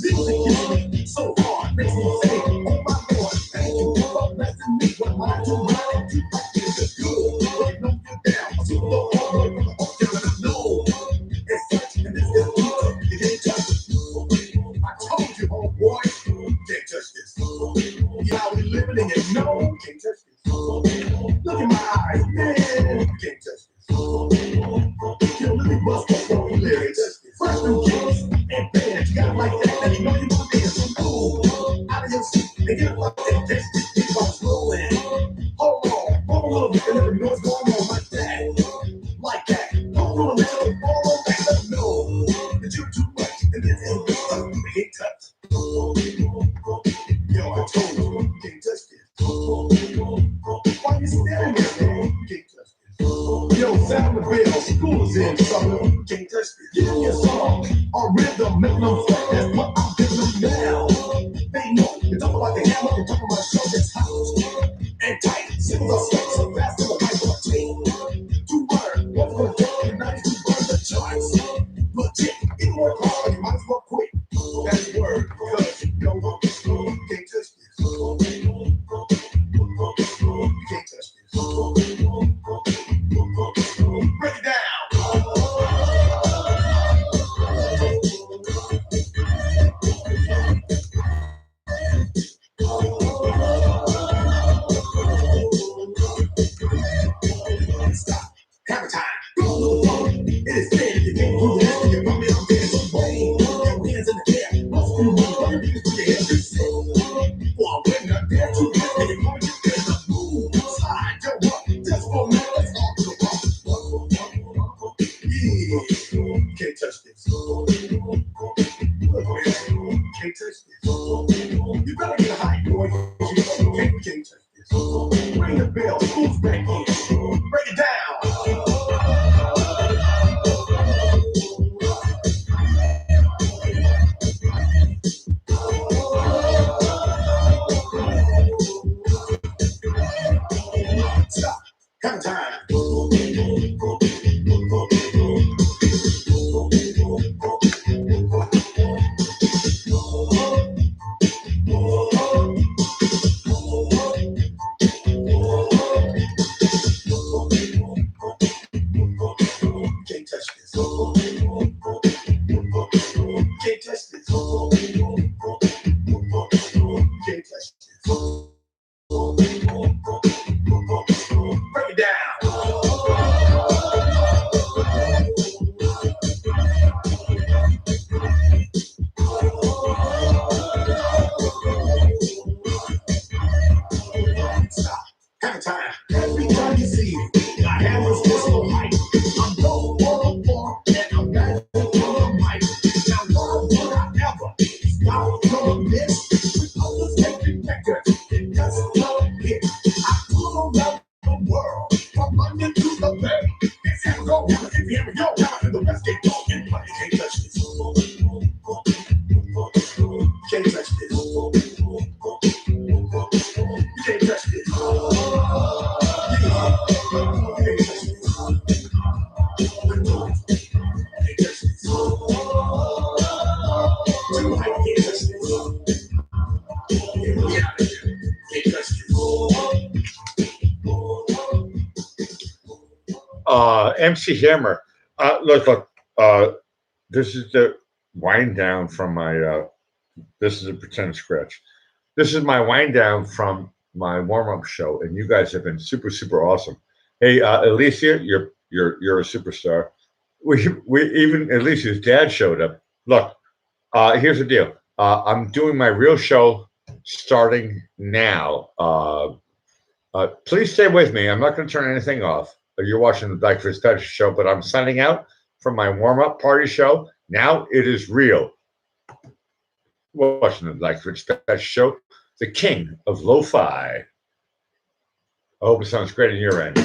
music is so hard. Makes me say, oh my Lord, thank you for blessing me. What I do, I do. It's good. Know you down. So Lord, I know it's such and it's good. You can't touch it. I told you, oh boy, can't touch this. How we living in it? No, can't touch this. Look in my eyes, man, can't touch this. Yo, let me bust up on the lyrics. Fresh new kicks and bands, you got like that, and you know you want to dance so cool. Out of your seat, and get like that, keep on rolling. Hold on, hold a little bit, and let them know what's going on like that. Like that. Don't roll that, don't fall back, let them know that you're too much, and then you can't touch. Yo, I told you, can't touch this. Why you staring at me? Can't touch this. Yo, sound the bell, school is in, son. Can't touch this. Give me a song, already. I'm making them sweat, that's what I'm giving them now. They know, you talk about the hammer, you talk about show that's hot and tight. Symbols are sweat, so fast, and the pipe on tape. To burn, what's gonna take the night to burn the charts? Legit, even work hard, you might as well quit. That's the word, because you can't touch this. You can't touch this. Break it down. Stop. Hammer time. Go to the floor. It is dead. You can't do this. You bump it on dead. So boom. Your hands in the air. Most of you running niggas to your head. Well, when you're dead too dead, and you're going to get the move. Slide your walk. Just for a minute. Let's walk to the wall. Yeah. Can't touch this. Look, man. Can't touch this. You better get a height, boy. You can't touch this. Ring the bell. Who's back in? Break it down. Stop. Hammer time. Can't touch this. Can't touch this. Can't touch this. Break it down. Stop. Hammer time. Every time you see me, my hammer's just so high. I'm low on the floor and I'm back on the mic. Now, why would I ever stop doing this? With others taking records, it doesn't come here. I pull around the world, from London to the Bay. It's hammer go, hammer, if you hammer yo, hammer, and the rest get go and play. Can't touch this. Can't touch this. You can't touch this. MC Hammer. Look. This is the wind down from my. This is a pretend scratch. This is my wind down from my warm up show, and you guys have been super, super awesome. Hey, Alicia, you're a superstar. We even Alicia's dad showed up. Look, here's the deal. I'm doing my real show starting now. Please stay with me. I'm not going to turn anything off. You're watching the Black Fist Special show, but I'm signing out from my warm-up party show. Now it is real. Watching the Black Fist Special show, the king of lo-fi. I hope it sounds great on your end.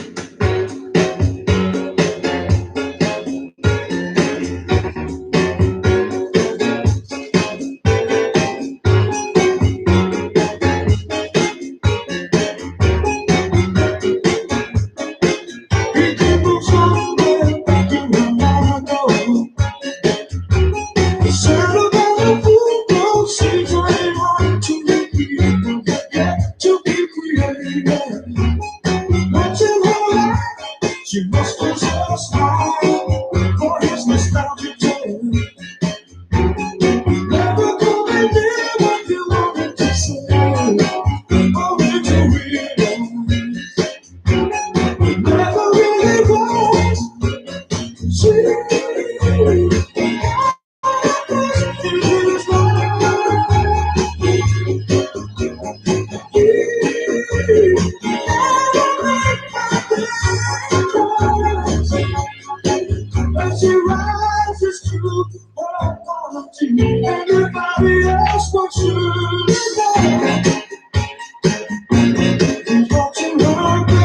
She must have just smile for his nostalgic tale. Never could be what you wanted to say, only to realize it never really was. She rises to apology. Everybody else wants you to know. Watching her go.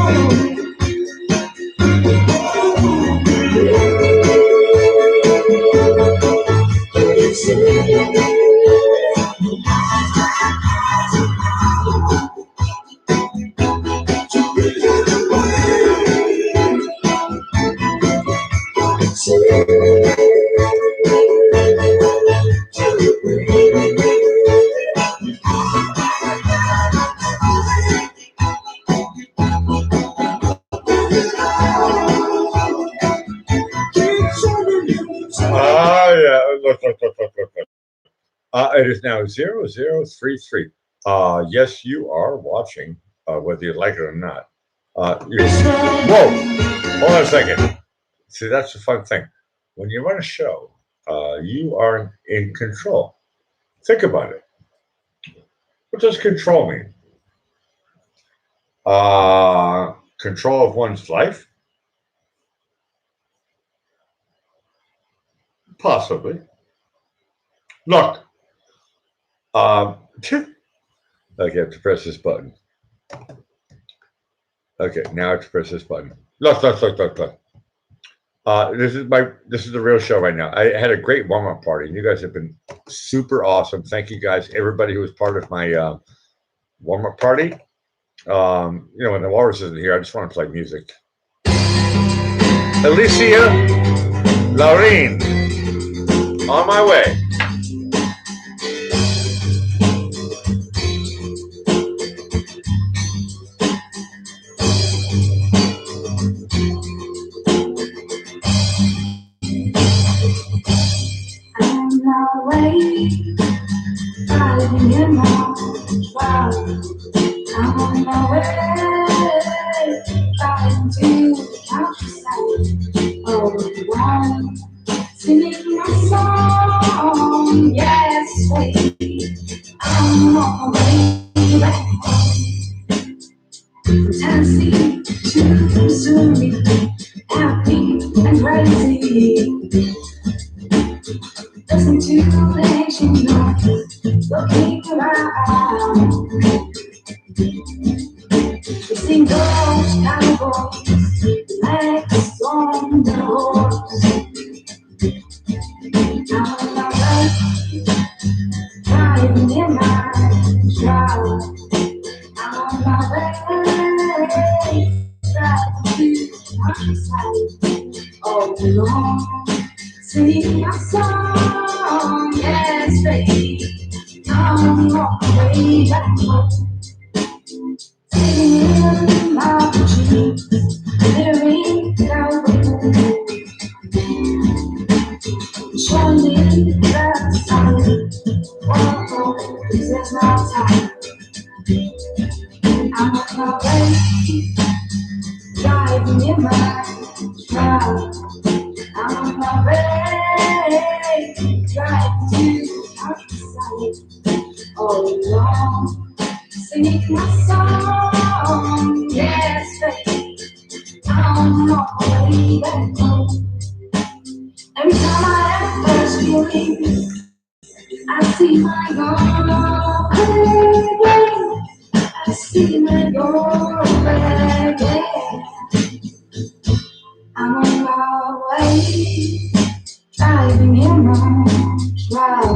It's Yeah. Look. It is now 0033. Yes, you are watching, whether you like it or not. Whoa! Hold on a second. See, that's the fun thing. When you run a show, you are in control. Think about it. What does control mean? Control of one's life? Possibly. Look. Okay, I have to press this button. Okay, now I have to press this button. Look. This is the real show right now. I had a great warm-up party. You guys have been super awesome. Thank you guys, everybody who was part of my warm-up party. When the Walrus isn't here, I just want to play music. Alicia Laureen, on my way. On my way, driving in my truck. I'm on my way, driving to the countryside. Oh, I'm singing my song, yes, baby. I'm on my way back home. From Tennessee to Missouri, happy and crazy. Listen to the ancient noise, looking around. We sing those cowboys, legs on the horse. I'm on my way, driving in my truck. I'm on my way, driving to the countryside. All along, sing my song, yes, baby. I'm on my way back home. Sitting in my jeans, clearing the room. Showing the sun, oh, this is my time. I'm on my way, driving in my truck. I'm on my way, driving to the countryside. All along, singing my song, yes, baby. I'm on my way back home. Every time I first feel it, I see my God, I see my God, I'm on my way, driving in my truck.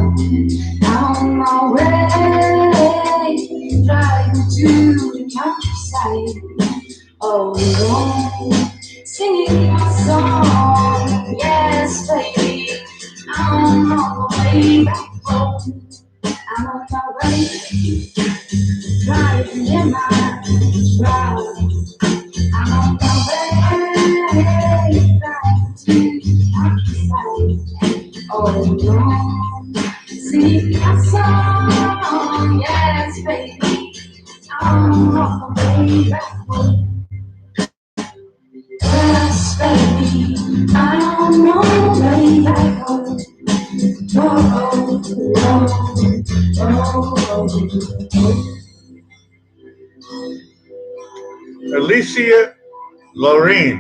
I'm on my way, driving to the countryside. Oh, Lord, singing my song, yes, baby. I'm on my way back home. I'm on my way, driving in my truck. I'm on my way, driving to the countryside. Oh, Lord, singing my song, yes, baby. I'm on my way back home. Yes, baby, I'm on my way back home. Oh, Alicia Laureen.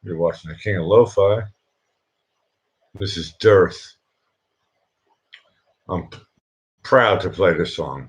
You're watching the King of Lo-Fi. This is Dearth. I'm proud to play this song.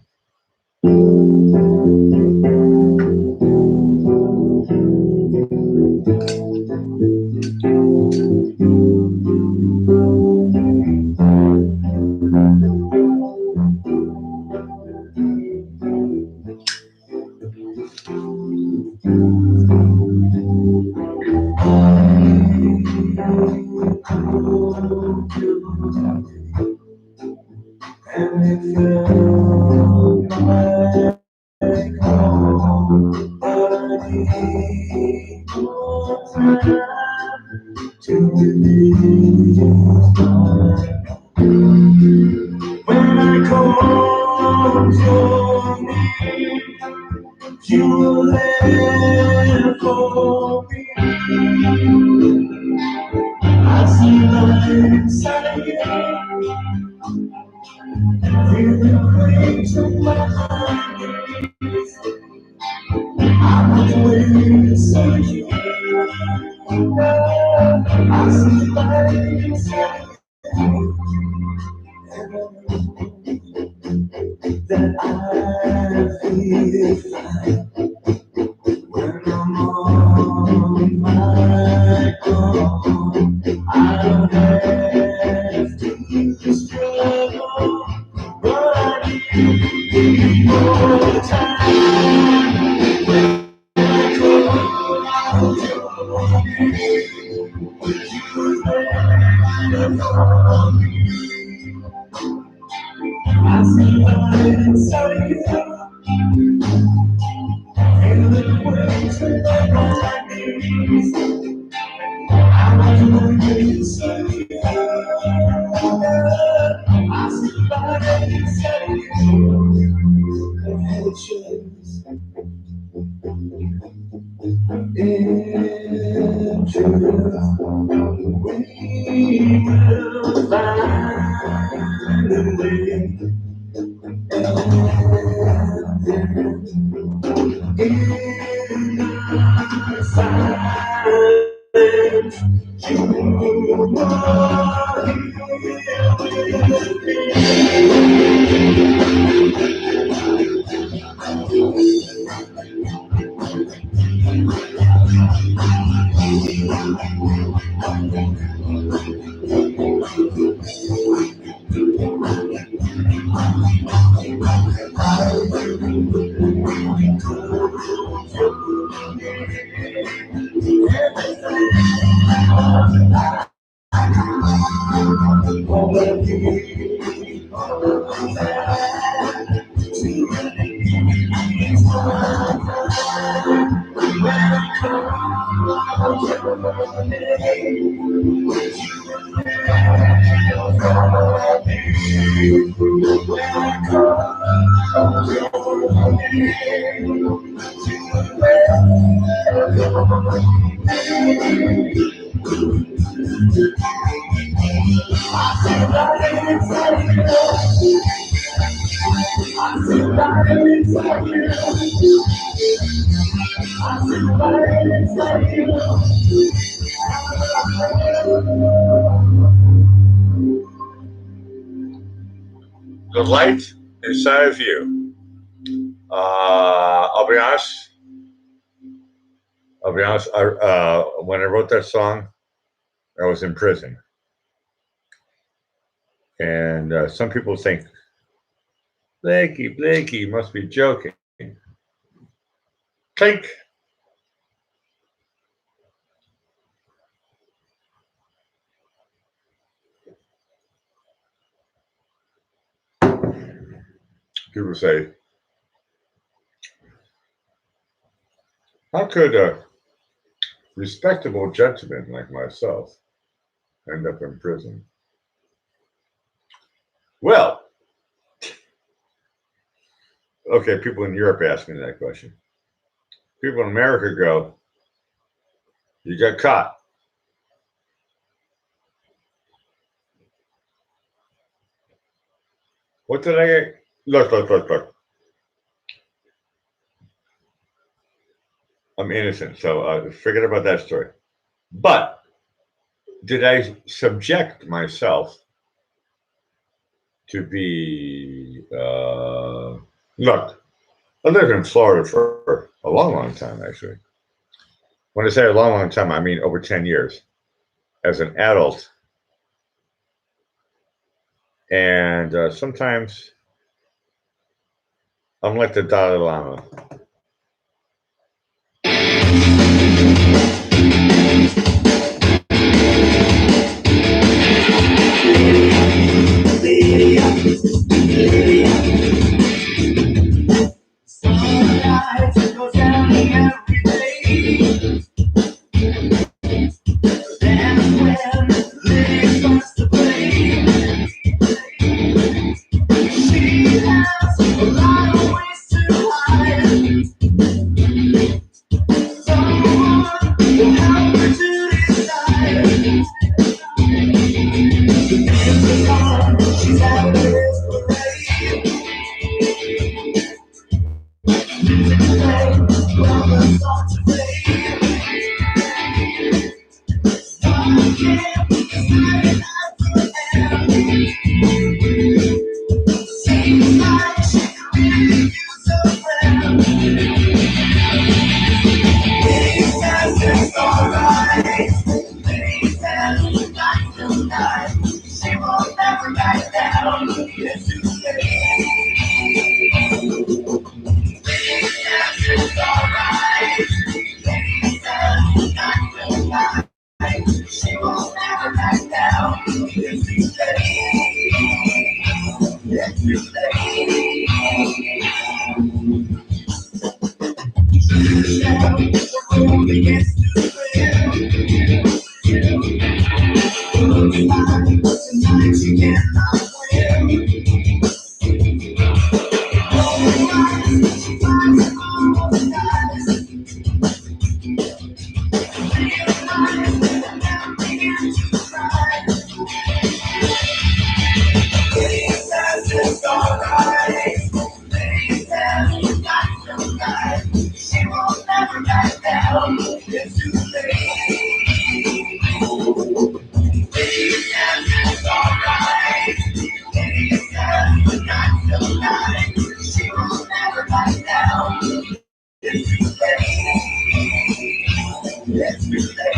When I call your name, you there for me. I see light inside you, feel the way to my heart. I want to wait inside you. I see light inside you. That I feel when I'm on my own. I don't have to struggle, but I need all the time. When I call out your name, you there for me. I see light inside you, and the way to my knees. I want to wait inside you. I see light inside you, and it shows in truth. We will find a way. The light inside of you. I'll be honest. When I wrote that song, I was in prison. And some people think, Blakey, you must be joking. Clink. People say, how could a respectable gentleman like myself end up in prison? Well, okay, people in Europe ask me that question. People in America go, you got caught. What did I get? Look. I'm innocent, so forget about that story. But did I subject myself to be, look, I lived in Florida for a long time, actually. When I say a long time, I mean over 10 years as an adult. And sometimes I'm like the Dalai Lama. Sunlight goes down every day. She's out there parade. Well, the songs are played. I can't decide how to end. Seems like she really used a friend. He says it's alright. He says it's not tonight. She won't never back down. It's too late. He says it's alright. He says it's not tonight. She won't never back down. It's too late. It's too late. Down the road begins to clear. Looks like tonight she cannot win. Rolling eyes, she finds all the guys. Realize and begin to cry. He says it's alright. He says it's not tonight. She won't never back down. It's too late. He says it's alright. He says it's not tonight. She won't never back down. It's too late. It's too late.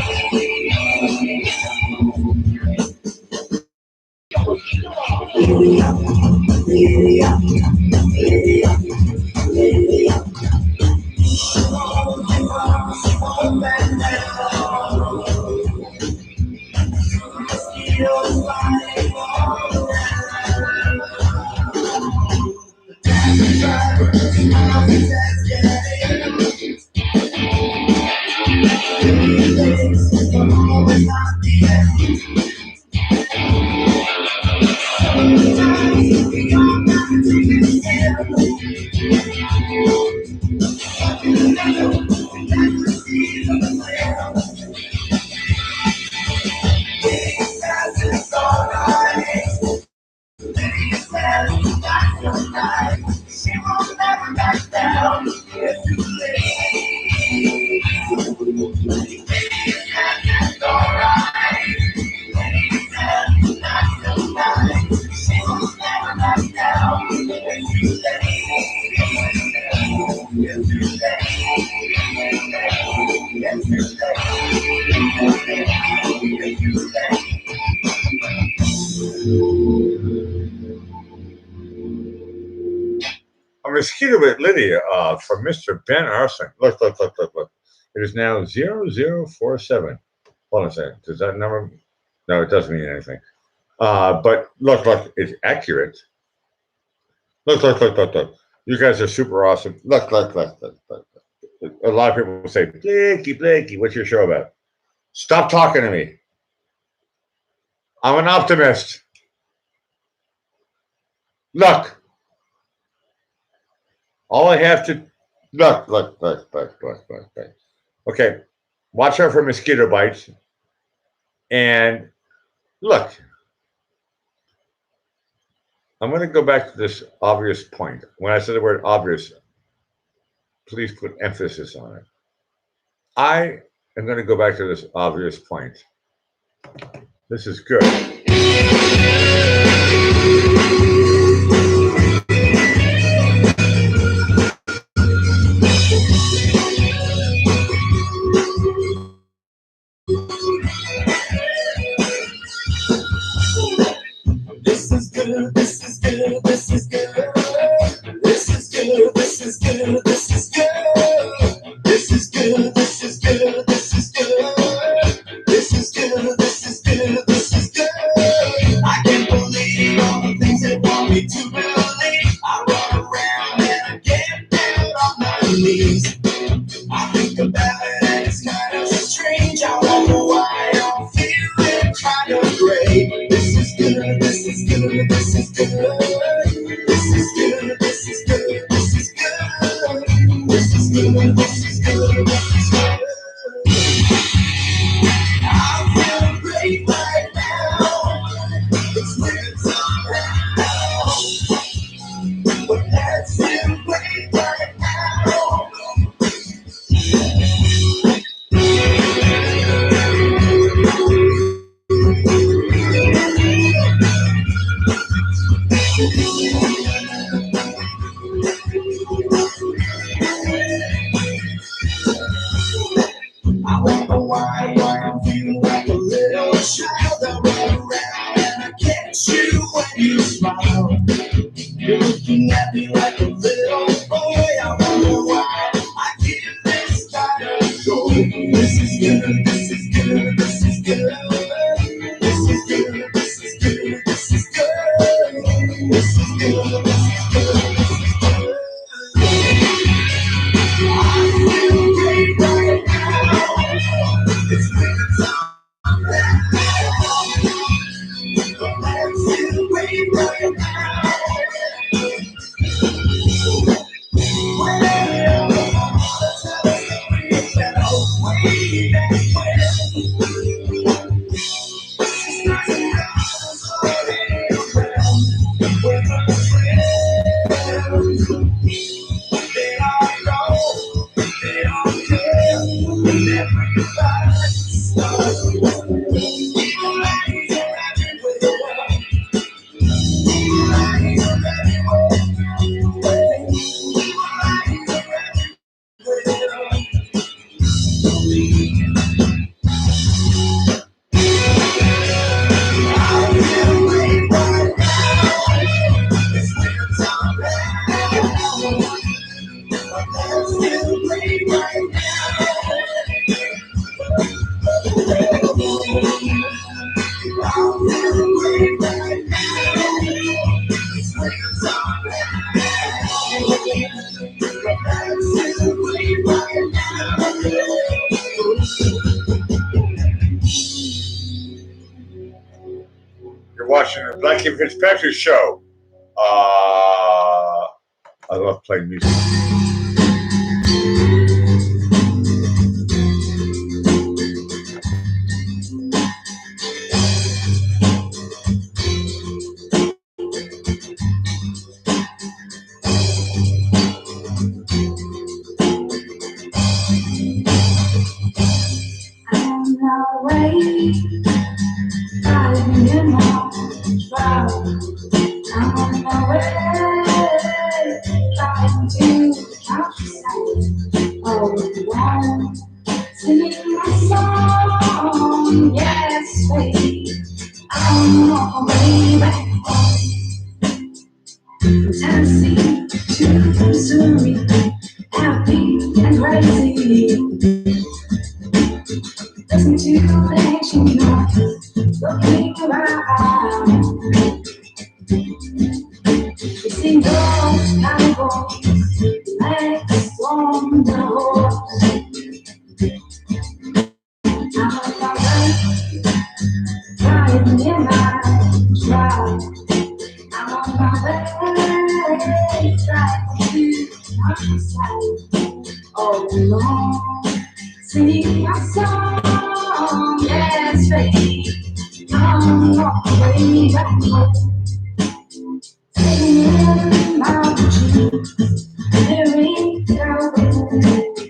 She won't never back down. It's too late. It's alright. It's not tonight. She won't never back down. It's too late. It's too late. It's too late. It's too late. A mosquito bit Lydia from Mr. Ben Arson. Look. It is now 0047. Hold on a second. Does that number? No, it doesn't mean anything. But look, it's accurate. Look. You guys are super awesome. Look. A lot of people will say, Blakey, what's your show about? Stop talking to me. I'm an optimist. Look. All I have to look. Okay, watch out for mosquito bites. And look, I'm going to go back to this obvious point. When I said the word obvious, please put emphasis on it. I am going to go back to this obvious point. This is good. This is good, this is good, this is good. This is good, this is good, this is good. This is good, this is good, this is good. This is good, this is good, this is good. I can't believe all the things they want me to believe. I run around and I get down on my knees. I think about it and it's kind of strange. I wonder why I'm feeling kind of great. This is good, this is good, this is good. child I run around and I catch you when you smile. You're looking at me like a little boy. I wonder why I give this kind of joy. This is good, this is good, this is good. This is good, this is good, this is good. This is good, this is good, this is good. I feel great right now. It's been time that I feel great right now. You're watching the Blackie Fitzpatrick Show. I love playing music. I'm not waiting, driving in my truck. I'm on my way, driving to the countryside. Oh, wow, singing my song, yes, baby. I'm on my way back home. From Tennessee to Missouri, happy and crazy. Listen to the ancient noise, looking around. You see those cowboys, legs on the horse. I'm on my way, riding in my truck. I'm on my way, driving to the countryside. Oh, Lord, singing my song, yes, baby. I'm on my way back home. Singing my dreams, hearing the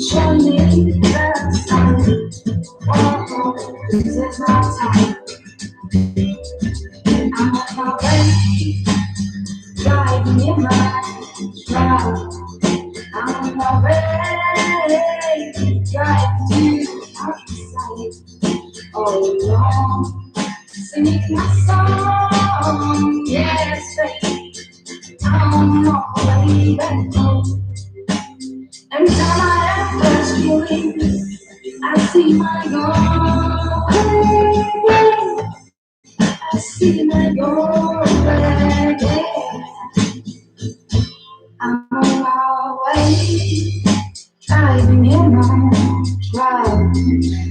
show me the sun. Oh, this is my time. I'm on my way, driving in my truck. I'm on my way, driving to the countryside. Oh, Lord, singing my song, yes, baby. I'm on my way back home. Every time I have first feeling, I see my goal. I see my goal. I'm on my way, driving in my truck.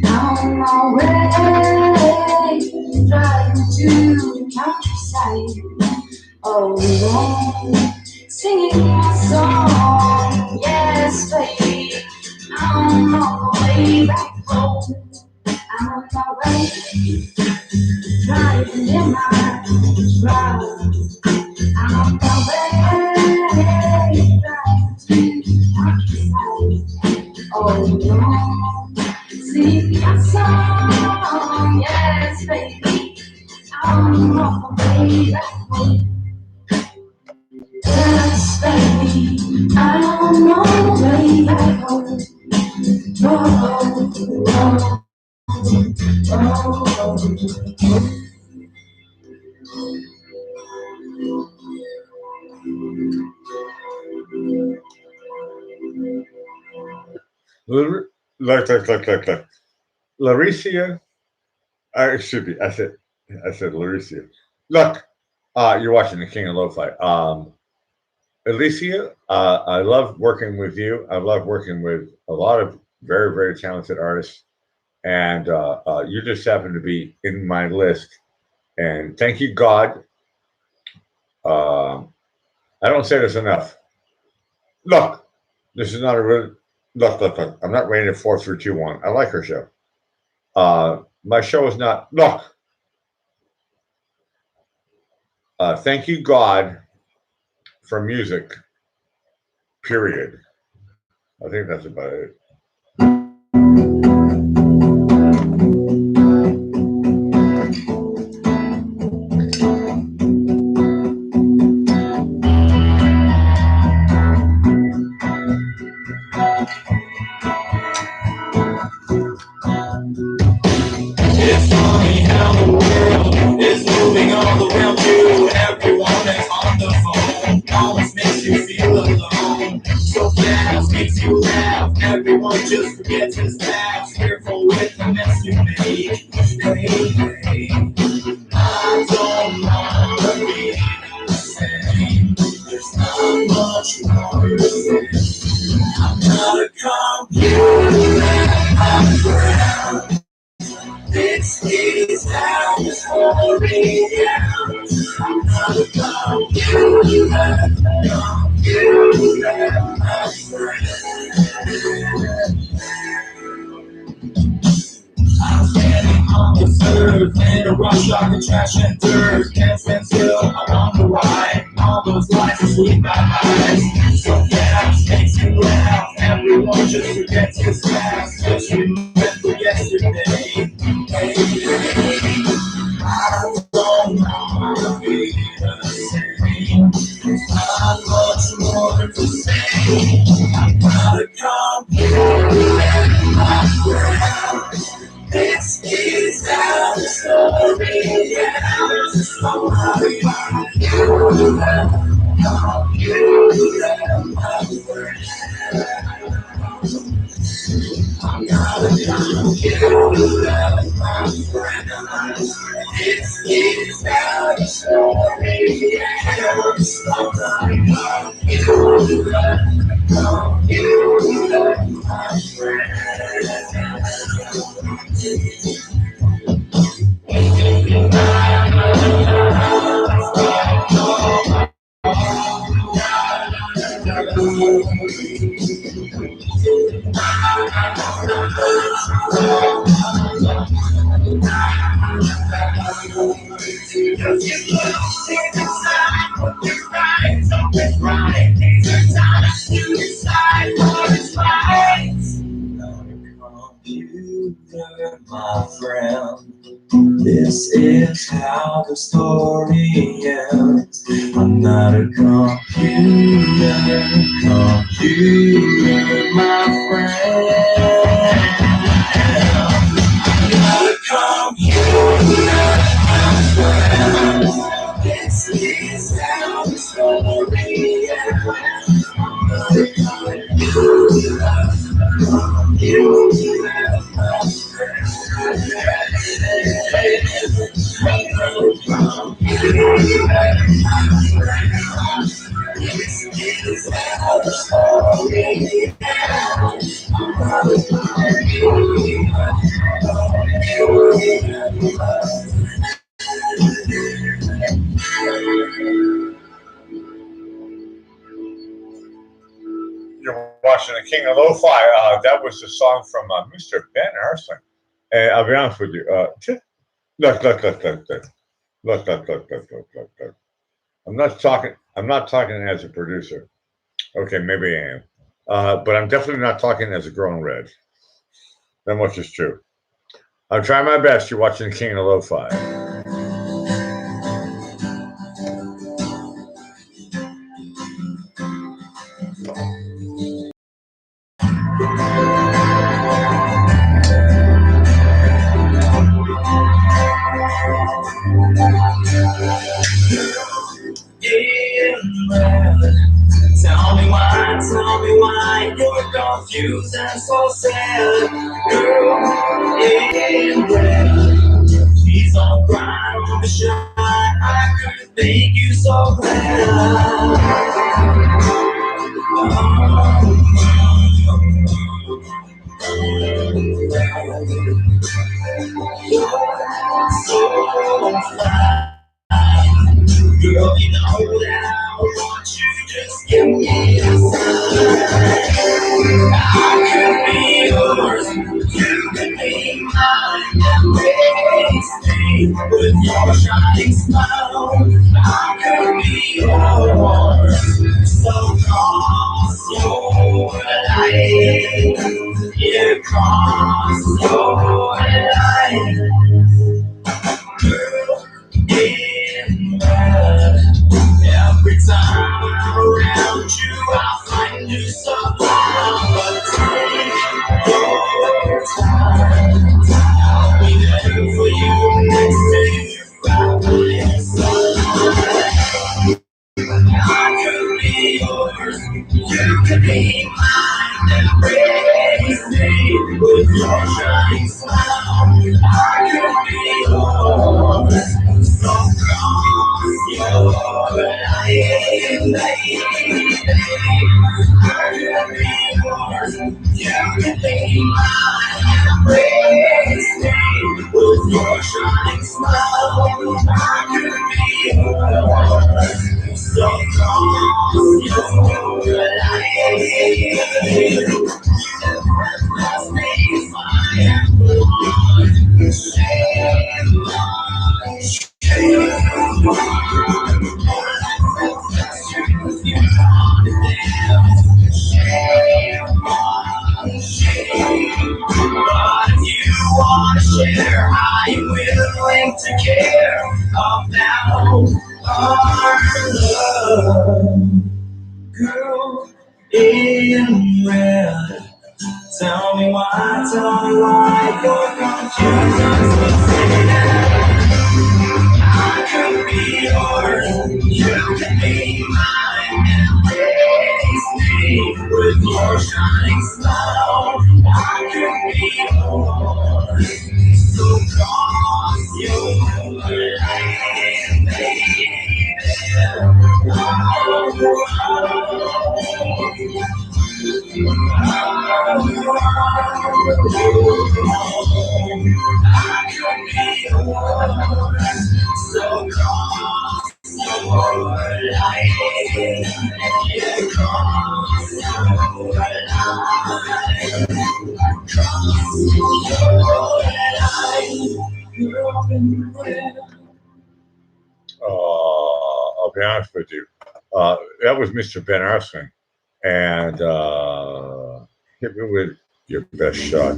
I'm on my way, driving to the countryside. Oh, Lord, singing my song, yes, baby. I'm on my way back home. I'm on my way, driving in my truck. I'm on my way, driving to the countryside. Oh, Lord, sing my song, yes, baby. I'm on my way back home. Yes, baby, I'm on my way back home. Oh, oh, oh. Look. Laricia, excuse me, I said Laricia. Look, you're watching the King of Lo-Fi. Alicia, I love working with you. I love working with a lot of very, very talented artists. And you just happen to be in my list. And thank you, God. I don't say this enough. Look, this is not a really, look. I'm not rating it 4, 3, 2, 1. I like her show. My show is not, look. Thank you, God, for music, period. I think that's about it. It's funny how the world is moving all around you. Everyone is on the phone, always makes you feel alone. So fast makes you laugh. Everyone just forgets his past. Careful with the mess you make. Hey, I don't wanna be the same. There's not much more to say. I'm not a computer, I'm ground. This is how the story ends. I'm not a computer, my friend. I'm standing on this earth in a rush like a trash and dirt. Can't stand still, I wonder why all those lies are sweet my mind. So fast makes you laugh. Everyone just forgets his past. Just remember yesterday. I don't wanna be the same. There's not much more to say. I'm not a computer, my friend. This is how the story ends. I'm not a computer, my friend. I'm not a computer, my friend. This is how the story ends. I'm not a computer, my friend. My friend, this is how the story ends. I'm not a computer, my friend. I'm not a computer, my friend. This is how the story ends. I'm not a computer, my friend. You're watching the King of Lo-Fi. That was the song from Mr. Ben Arsling. I'll be honest with you. Look. I'm not talking as a producer. Okay, maybe I am. But I'm definitely not talking as a grown red. That much is true. I'm trying my best. You're watching the King of Lo-Fi. in red. She's on grind for the shine. I couldn't make you so glad. Girl, you know that I want you, just give me a sign. I could be yours, you could be mine. Embrace me with your shining smile. I could be yours, so cross your line. You cross your line. Girl, in red. Every time I'm around you, I find you somehow. But take your time. I'll be there for you next to you. Right by your side. I could be yours, you could be mine. Embrace me with your shining smile. I could be yours, so cross your line, baby. I could be yours, you could be mine. Embrace me with your shining smile. I could be yours, so cross your line. Let's make fire. Share, I'm willing to care about our love. Girl in red, tell me why you're confused. I could be yours, you can be mine. Embrace me with your shining smile. I could be yours, so cross your line, baby. I could be yours, so cross your line. You cross your line. Cross your line. Girl in red. I'll be honest with you. That was Mr. Ben Arson. And hit me with your best shot.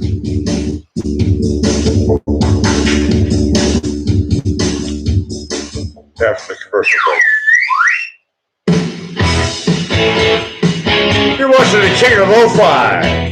After the commercial break. You're watching the King of Lo-Fi.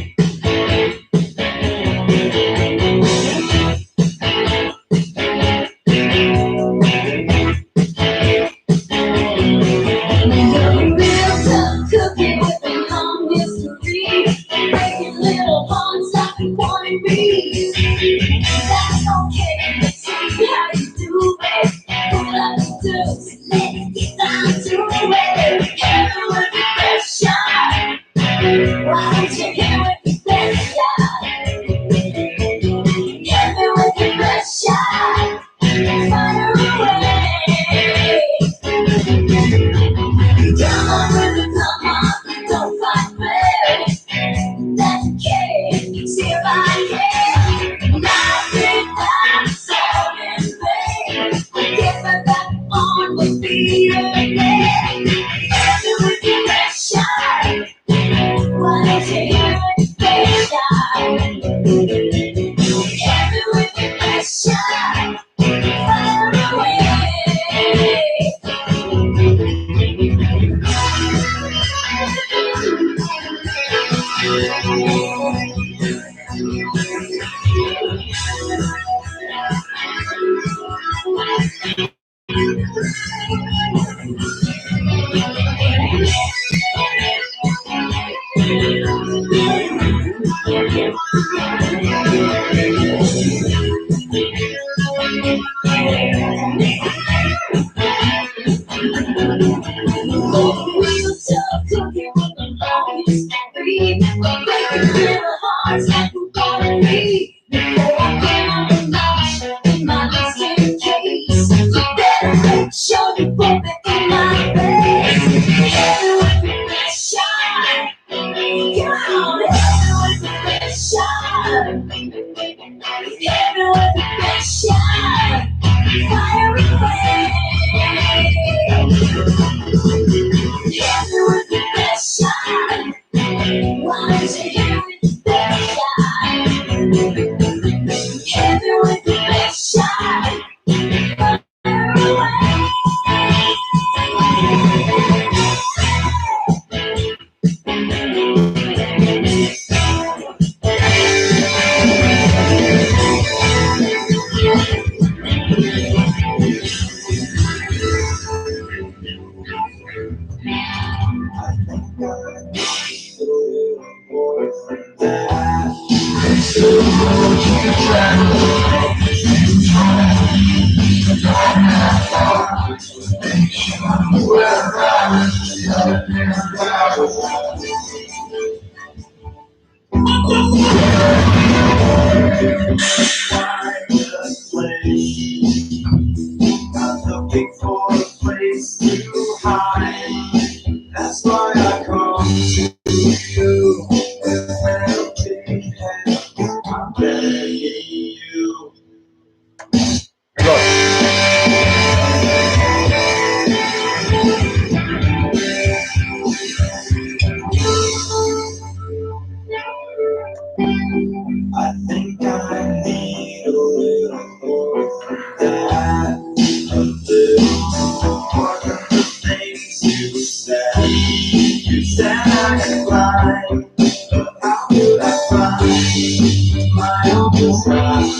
Shine. Real tough cooking with the longest street. Breaking little hearts like you gotta leave. Before I get on the line in my listening case, you better make sure you put it in my face. Hit me with the best shot. Come on, hit me with the best shot. Hit me with the best shot. Fire away. Hit me with the best shot. Why don't you hit me with the best shot? Hit me with the best shot. Fire away. I'm looking for a place to hide. That's why I come to you with melting hand. I'm begging you. Look, I think I need a little more than that. A little more than the things you said. You said I could fly, but how could I find my own design?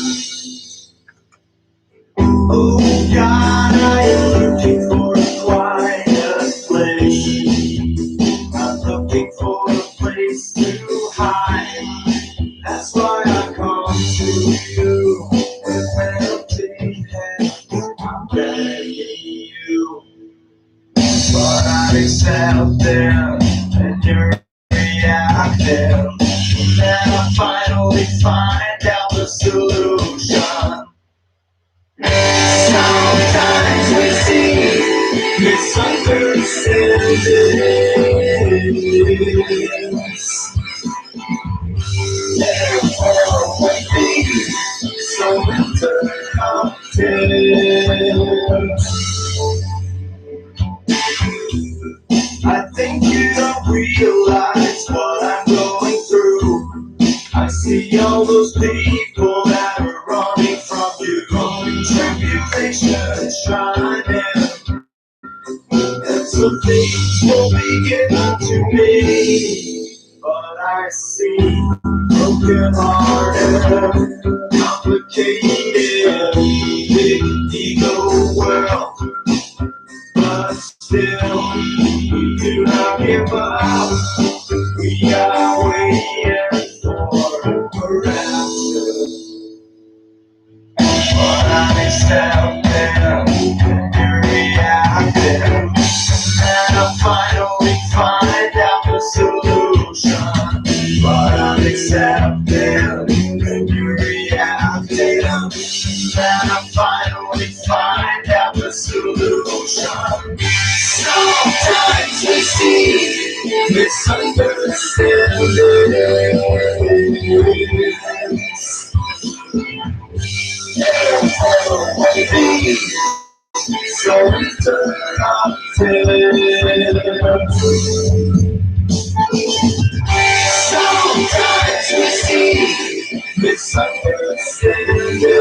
Oh God, I am looking for a quiet place. I'm looking for a place to hide. That's why I come to you with melting hand. I'm begging you, but I accept them and you're reacting. Then I finally find out the solution. Sometimes we see misunderstandings. Therefore, we be so interrupted. I think you don't realize what I'm going through. I see all those people that are running from you. Tribulation shining, and some things will be given to me. But I see broken hearted, complicated, big ego world. But still, we do not give up. We are waiting for a rapture. But I'm accepting and you're reacting. And I finally find out the solution. But I'm accepting and you're reacting. And I finally find out the solution. Sometimes we see misunderstandings. Therefore, we be so interrupted. Sometimes we see misunderstandings.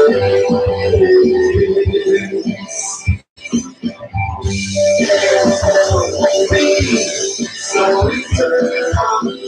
Therefore, we be so interrupted.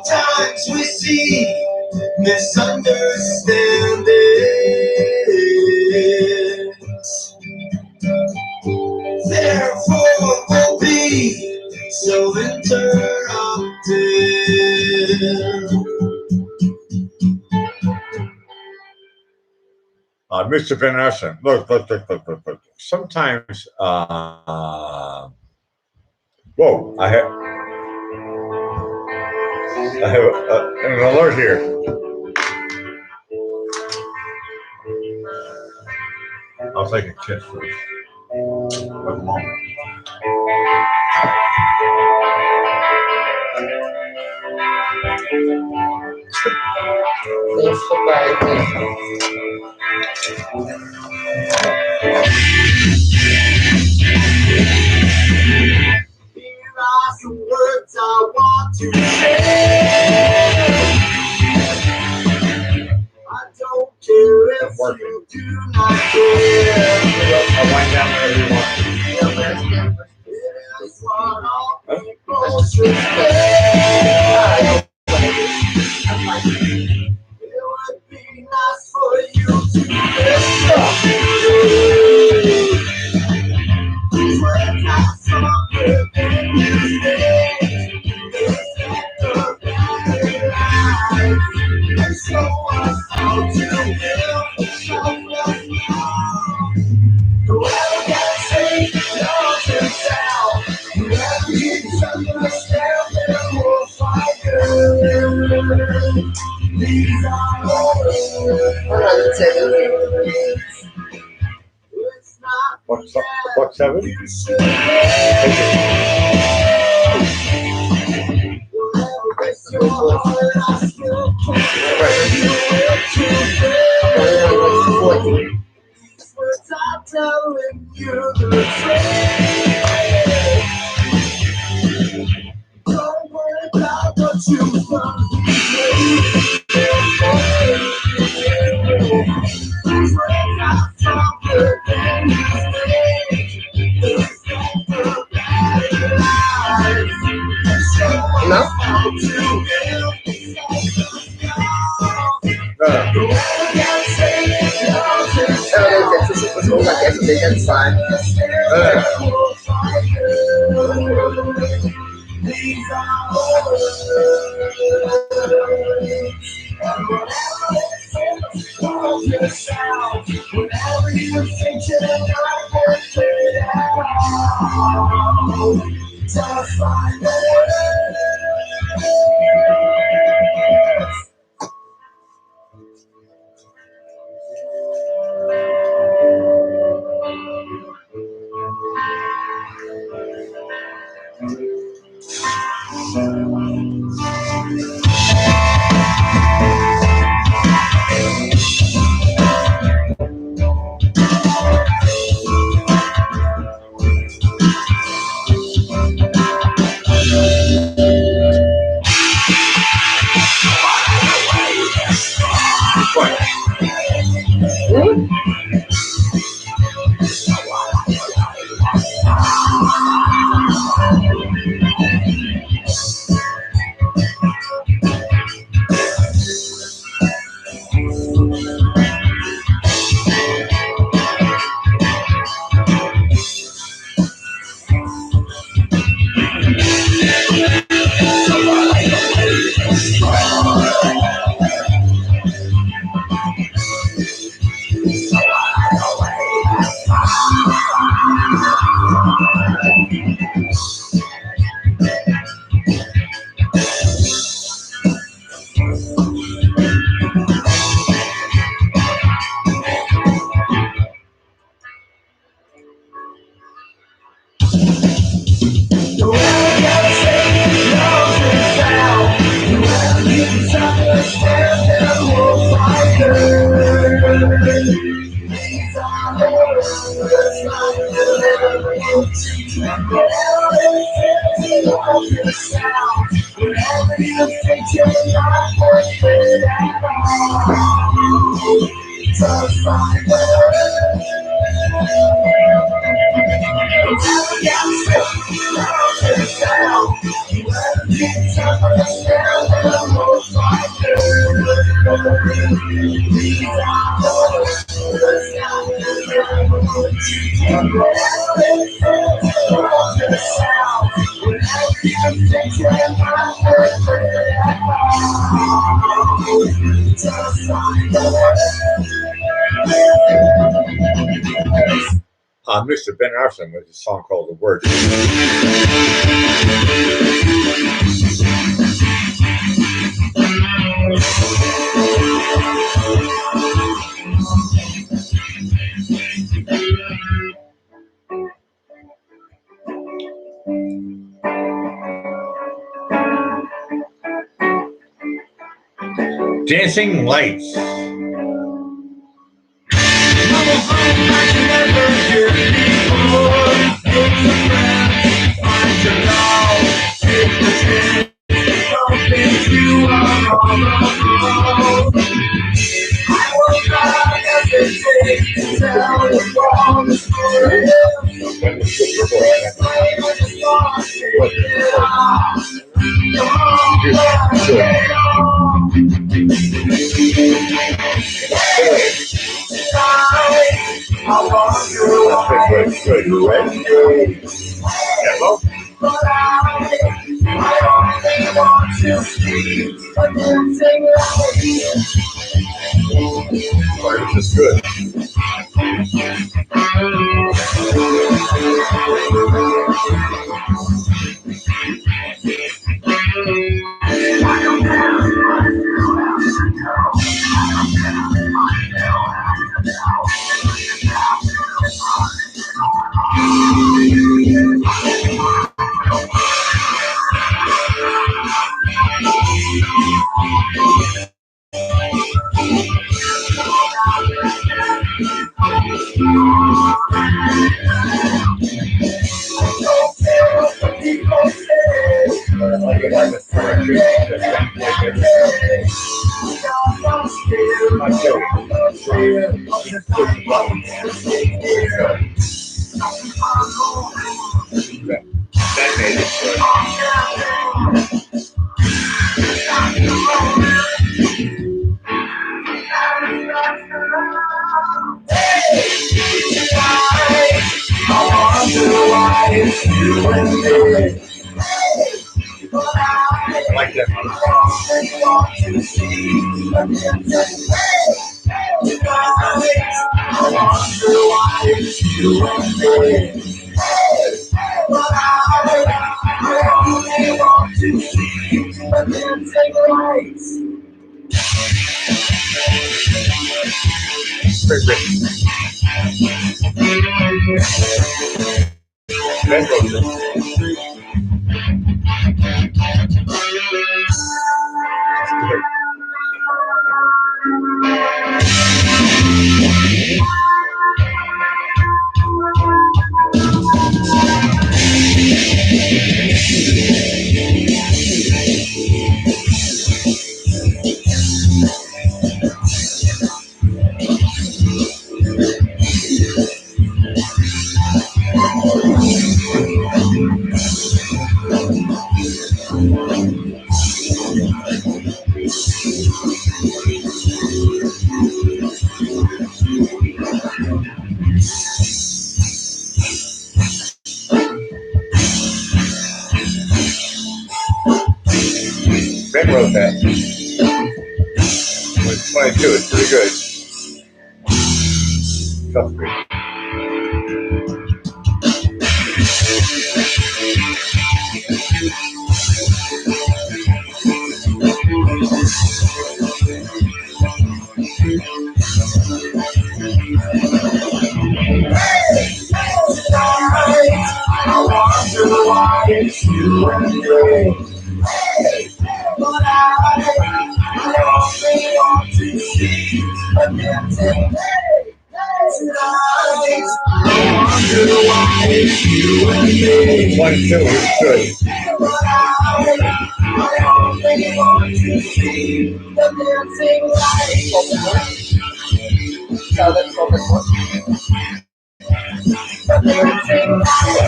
Sometimes we see misunderstandings. Therefore, we'll be so interrupted. Mr. Van Assen, look. Sometimes, whoa, I have an alert here. I'll take a kiss first. One moment. Here are some words I want to say. I don't care if you do not care. I'll wind down wherever you want. It is what all people should say. It would be nice for you to listen. These words are stronger than you think. It's at the very life. And show us how to live. Show us how. Whoever can sing, knows himself. Whoever needs understand, then will find good. These are words. It's not What's 7? you should live. Whatever breaks your heart, I still care. You will to live. These words are telling you the truth. Don't worry about what you've done. These words are stronger than you think. It's at the very life. Show us how to live. Whoever can say it knows himself. These are words. And whatever it is, hold yourself. Whenever you think you're not worth it at all, just find the words. Understand Mr. Ben Arson with a song called The Word. Dancing Lights. This is good. Ben wrote that. It's 22. It's pretty good. Tough grade.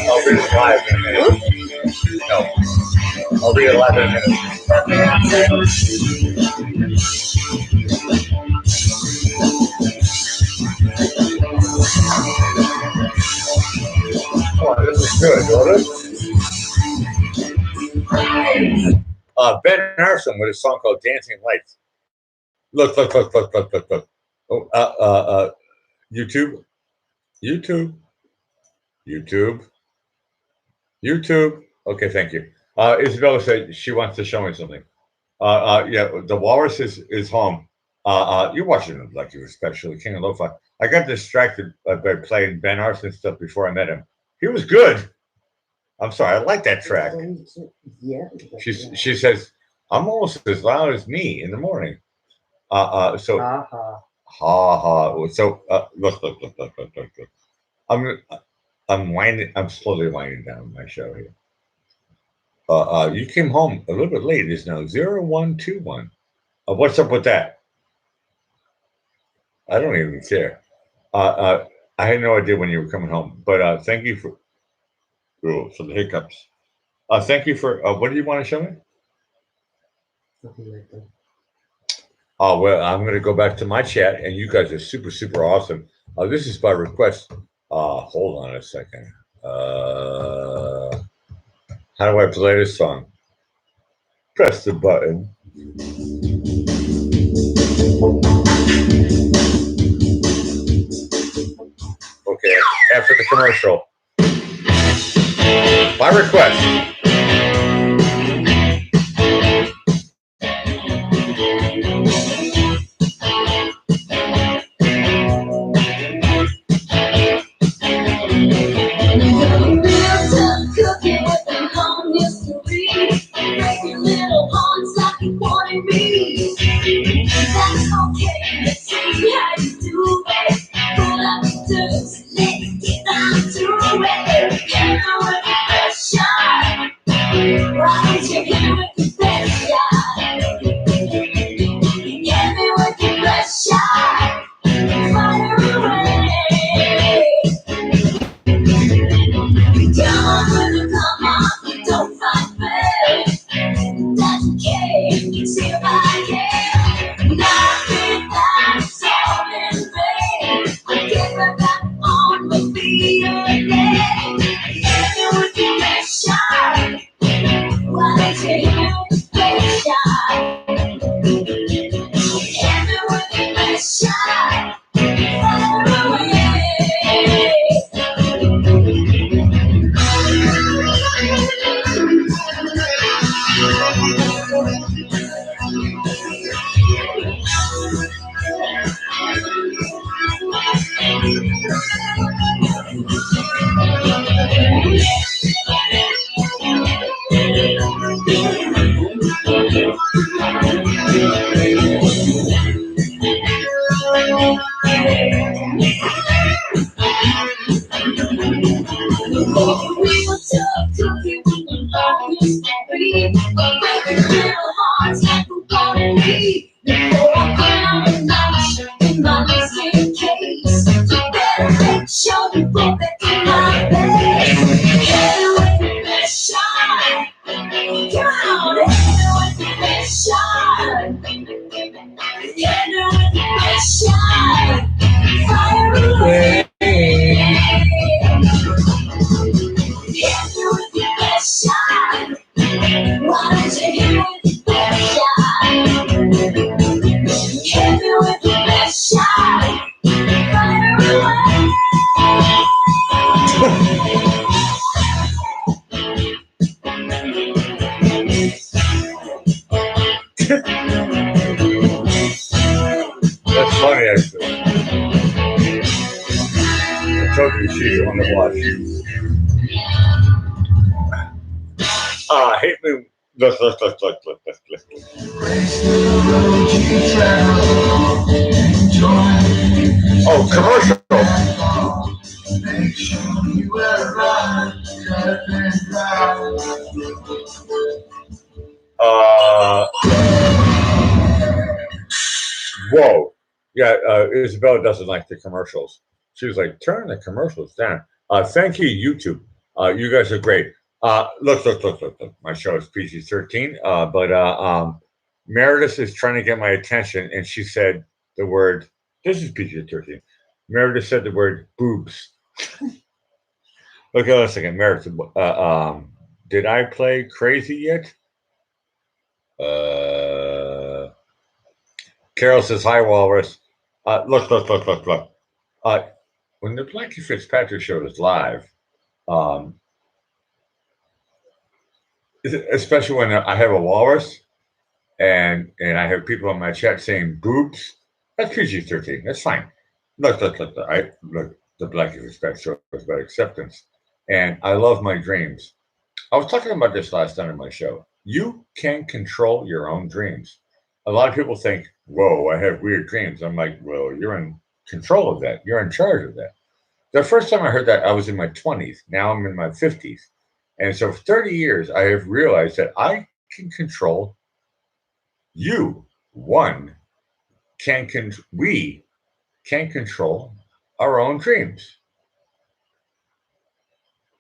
I'll read it live in a minute. No, I'll read it live in a minute. Oh, this is good, wasn't it? Ben Harrison with a song called Dancing Lights. Look. Oh, YouTube. Okay, thank you. Isabella said she wants to show me something. Yeah, the Walrus is home. You're watching it like you were especially King of Lo-Fi. I got distracted by playing Ben Harrison stuff before I met him. He was good. I'm sorry, I like that track. Yeah. She says, I'm almost as loud as me in the morning. So Ha ha. ha. So look. I'm slowly winding down my show here. You came home a little bit late. It's now 0121. What's up with that? I don't even care. I had no idea when you were coming home, but thank you for the hiccups. Thank you for what do you want to show me? Nothing like that. Oh, well, I'm going to go back to my chat, and you guys are super awesome. This is by request. Hold on a second. How do I play this song? Press the button. Okay, after the commercial. By request. Cooking with the home mystery, breaking little hearts like you wanted me. That's okay, let's see how you do it. Pull up the dukes, let's get down to it. Get me with the best shot. Why don't you get me with the best shot? Get me with the best shot. Fire away. Come on, don't fight fair. That's okay, it's here I am. Nothing that's all in vain. I get right back on my feet again. Hit me with the best shot. Why don't you hit me with the best shot? Hit me with the best shot. Fire away. We were tough cooking with the longest free. Breaking little hearts like we wanted me. Before I put on the notch in my missing case, you better make sure you put that in my face. Hit it with the best shot. Come on, hit it with the best shot. Hit it with the best shot. Fire away. Hit me with the best shot. Why don't you hit me with the best shot? Hit me with the best shot. Fire away. That's funny, actually. I told you she's on the watch. Hit me. Look. Oh, commercial. Whoa. Yeah, Isabella doesn't like the commercials. She was like, turn the commercials down. Thank you, YouTube. You guys are great. Look. My show is PG-13, but Meredith is trying to get my attention, and she said the word, this is PG-13. Meredith said the word boobs. Look at us again, Meredith. Did I play Crazy yet? Carol says, hi, Walrus. Look. When the Blackie Fitzpatrick show is live, especially when I have a walrus and I have people in my chat saying boobs, that's PG-13. That's fine. Look. The Blackie Fitzpatrick show is about acceptance. And I love my dreams. I was talking about this last night on my show. You can control your own dreams. A lot of people think, whoa, I have weird dreams. I'm like, well, you're in control of that. You're in charge of that. The first time I heard that, I was in my 20s. Now I'm in my 50s. And so for 30 years, I have realized that I can control you. We can control our own dreams.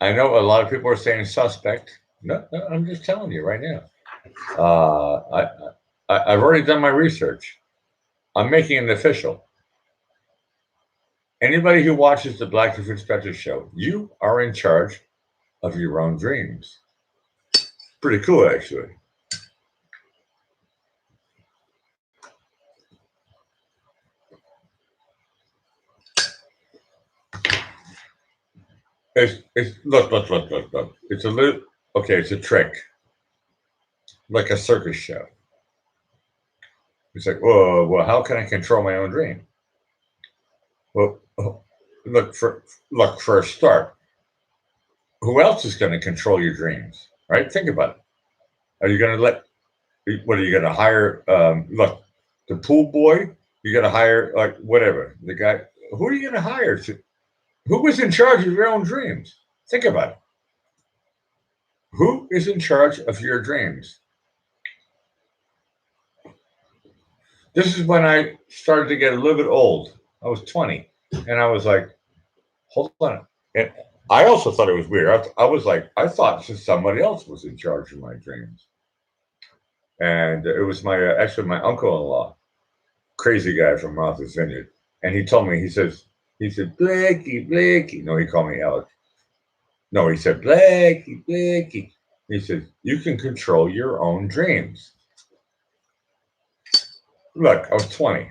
I know a lot of people are saying suspect. No, I'm just telling you right now. I've already done my research. I'm making it official. Anybody who watches the Blackie Fitzpatrick show, you are in charge of your own dreams. Pretty cool, actually. Look. It's a little, okay, it's a trick. Like a circus show. It's like, well, how can I control my own dream? Well, look for a start. Who else is going to control your dreams? Right? Think about it. Are you going to what are you going to hire? Look, the pool boy, you're going to hire, like, whatever. The guy, who are you going to hire? Who is in charge of your own dreams? Think about it. Who is in charge of your dreams? This is when I started to get a little bit old. I was 20, and I was like, hold on. And I also thought it was weird. I was like, I thought somebody else was in charge of my dreams. And it was actually my uncle-in-law, crazy guy from Martha's Vineyard. And he told me, he said, Blackie. No, he called me Alex. No, he said, Blackie. He said, you can control your own dreams. Look, I was 20.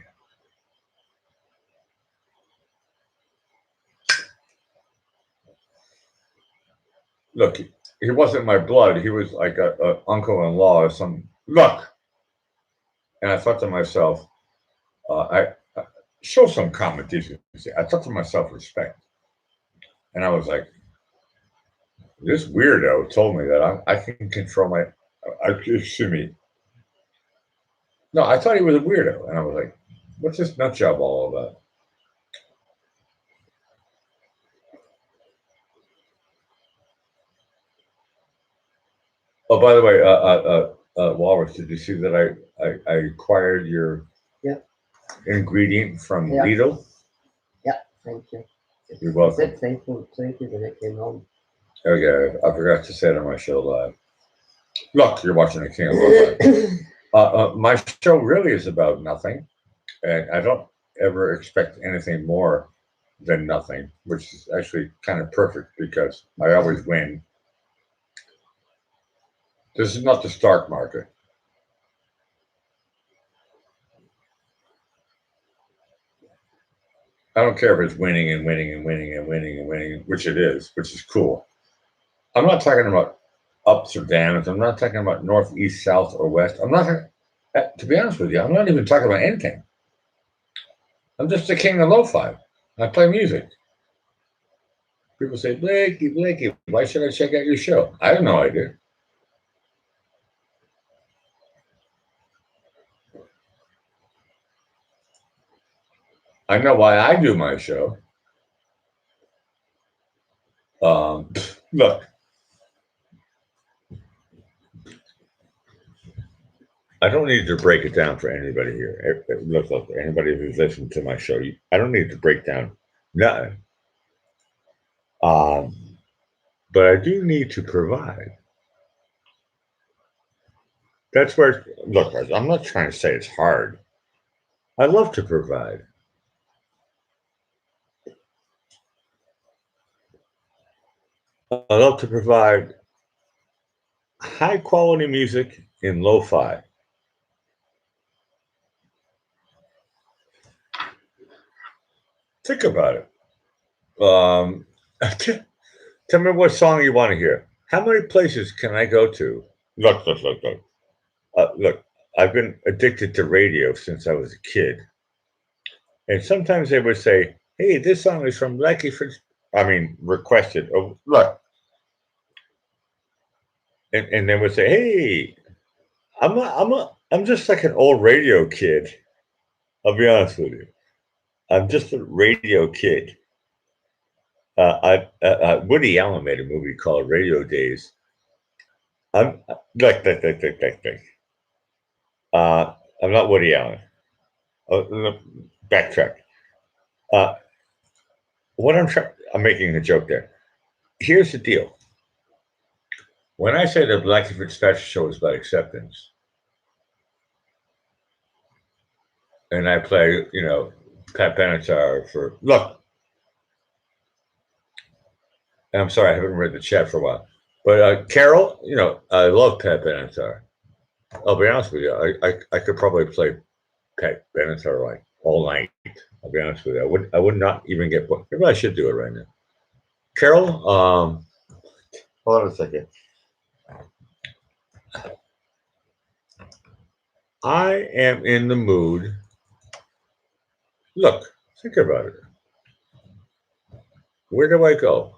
Look, he wasn't my blood. He was like a uncle-in-law or some. Look. And I thought to myself, I show some common decency. I thought to myself, respect. And I was like, this weirdo told me that I can control excuse me. No, I thought he was a weirdo. And I was like, what's this nut job all about? Oh, by the way, Walrus, did you see that I acquired your ingredient from Lidl? Yeah, thank you. You're welcome. Thank you when I came home. Okay, I forgot to say it on my show live. Look, you're watching the King of Love Live. My show really is about nothing, and I don't ever expect anything more than nothing, which is actually kind of perfect because I always win. This is not the stock market. I don't care if it's winning and winning and winning and winning and winning, which it is, which is cool. I'm not talking about ups or downs. I'm not talking about north, east, south, or west. I'm not, to be honest with you, I'm not even talking about anything. I'm just the king of lo-fi. I play music. People say, Blackie, why should I check out your show? I have no idea. I know why I do my show. Look, I don't need to break it down for anybody here. Look, anybody who's listened to my show, I don't need to break down nothing. But I do need to provide. That's where, look, I'm not trying to say it's hard. I love to provide. I love to provide high quality music in lo-fi. Think about it. Tell me what song you want to hear. How many places can I go to? Look. Look, I've been addicted to radio since I was a kid. And sometimes they would say, hey, this song is from Blackie Fitz. I mean, requested. Oh, look. And they would say, hey, I'm just like an old radio kid. I'll be honest with you. I'm just a radio kid. Woody Allen made a movie called Radio Days. I'm like. I'm not Woody Allen. Backtrack. I'm making a joke there. Here's the deal. When I say the Blackie Fitzpatrick show is about acceptance, and I play, Pat Benatar for look. And I'm sorry, I haven't read the chat for a while. But Carol, I love Pat Benatar. I'll be honest with you. I could probably play Pat Benatar like all night. I'll be honest with you. I would not even get booked. Maybe I should do it right now. Carol, hold on a second. I am in the mood. Look, think about it. Where do I go?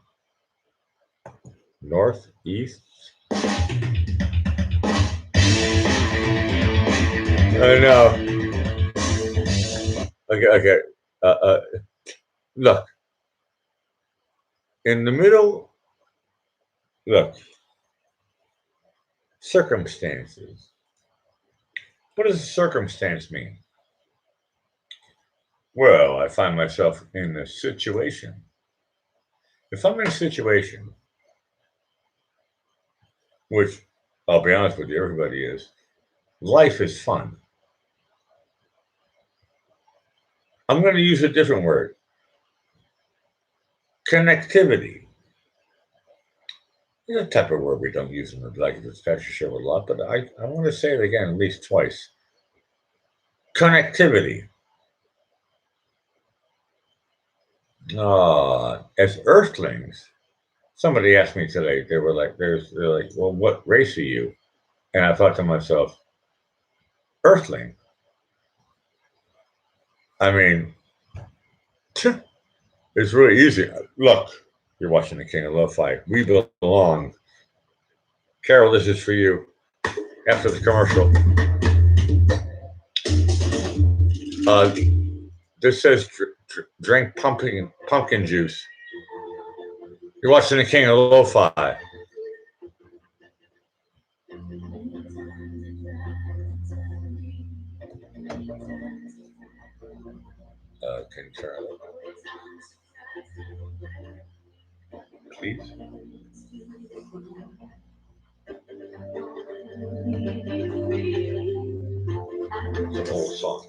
North, east? I know. Okay. Look. In the middle, look. Circumstances. What does circumstance mean? Well, I find myself in a situation. If I'm in a situation, which I'll be honest with you, everybody is, life is fun. I'm going to use a different word. Connectivity. It's a type of word we don't use in the Blackie Fitzpatrick show a lot, but I want to say it again at least twice. Connectivity. As Earthlings, somebody asked me today, they're like, well, what race are you? And I thought to myself, Earthling. I mean, it's really easy. Look, you're watching the King of Lo-Fi. We belong. Carol, this is for you. After the commercial. This says drink pumpkin juice. You're watching the King of Lo-Fi. Can you turn it on? Please. It's an old song.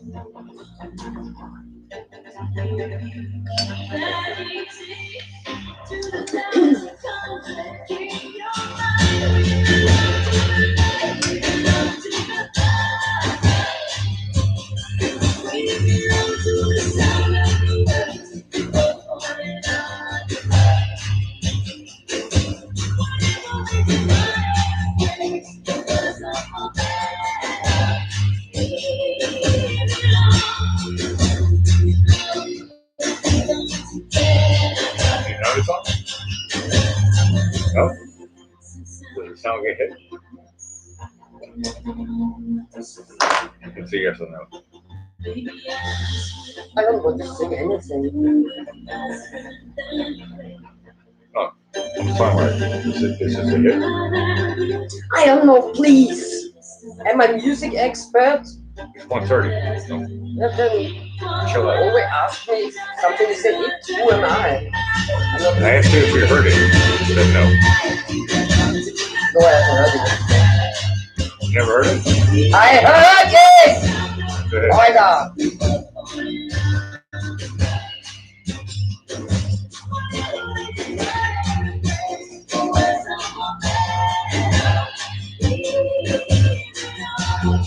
No? Does the sound get hit? It's a yes or no. I don't want to sing anything. Oh, songwriter. Is this a hit? I don't know, please. Am I a music expert? It's 1:30. No. Then Chill out. always ask me something is a hit. Who am I? I asked you if you heard it. You said no. No, I haven't heard it. You never heard it? I heard it! Go ahead. Oh my God. Don't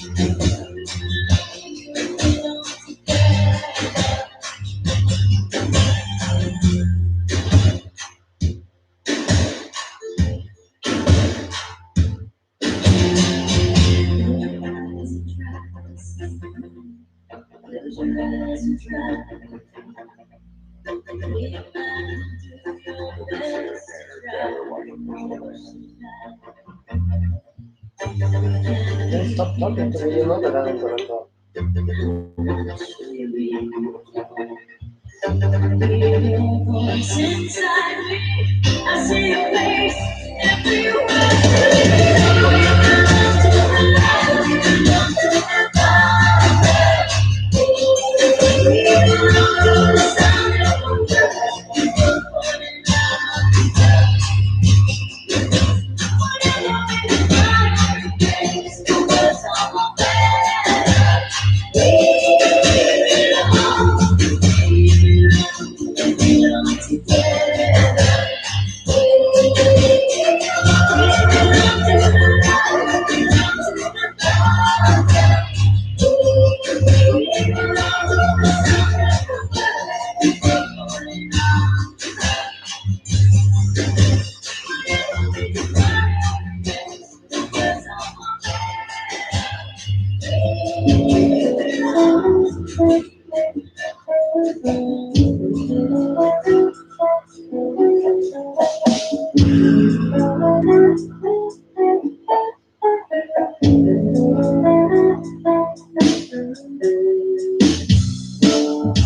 stop talking to me, you know that I'm gonna talk. Voice inside me, I see your face everywhere.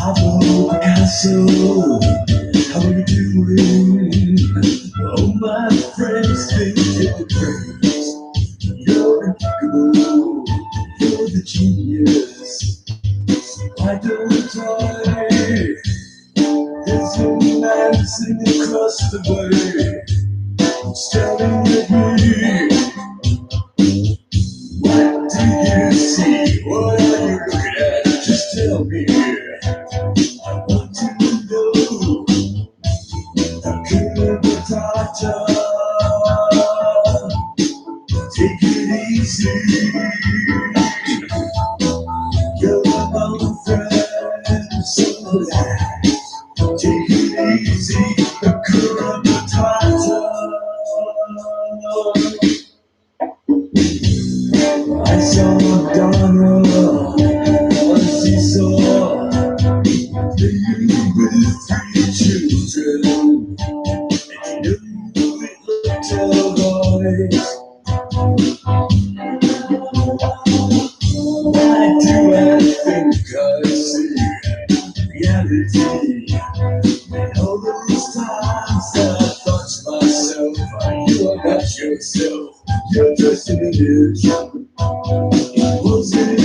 Pablo Picasso, how are you doing? Oh, my friends, they give the praise. You're impeccable, you're the genius. Why don't I? There's a man sitting across the way, staring at me. What do you see? What are you looking at? Just tell me. I want to know. Hakuna Matata. Take it easy. You're my friend, so relax. Take it easy. Hakuna Matata. I saw Madonna on a seesaw, playing with 3 children, and you knew it looked alright. Why do I think I see reality? And all those times I thought to myself, you are not yourself, you're just an image. Was it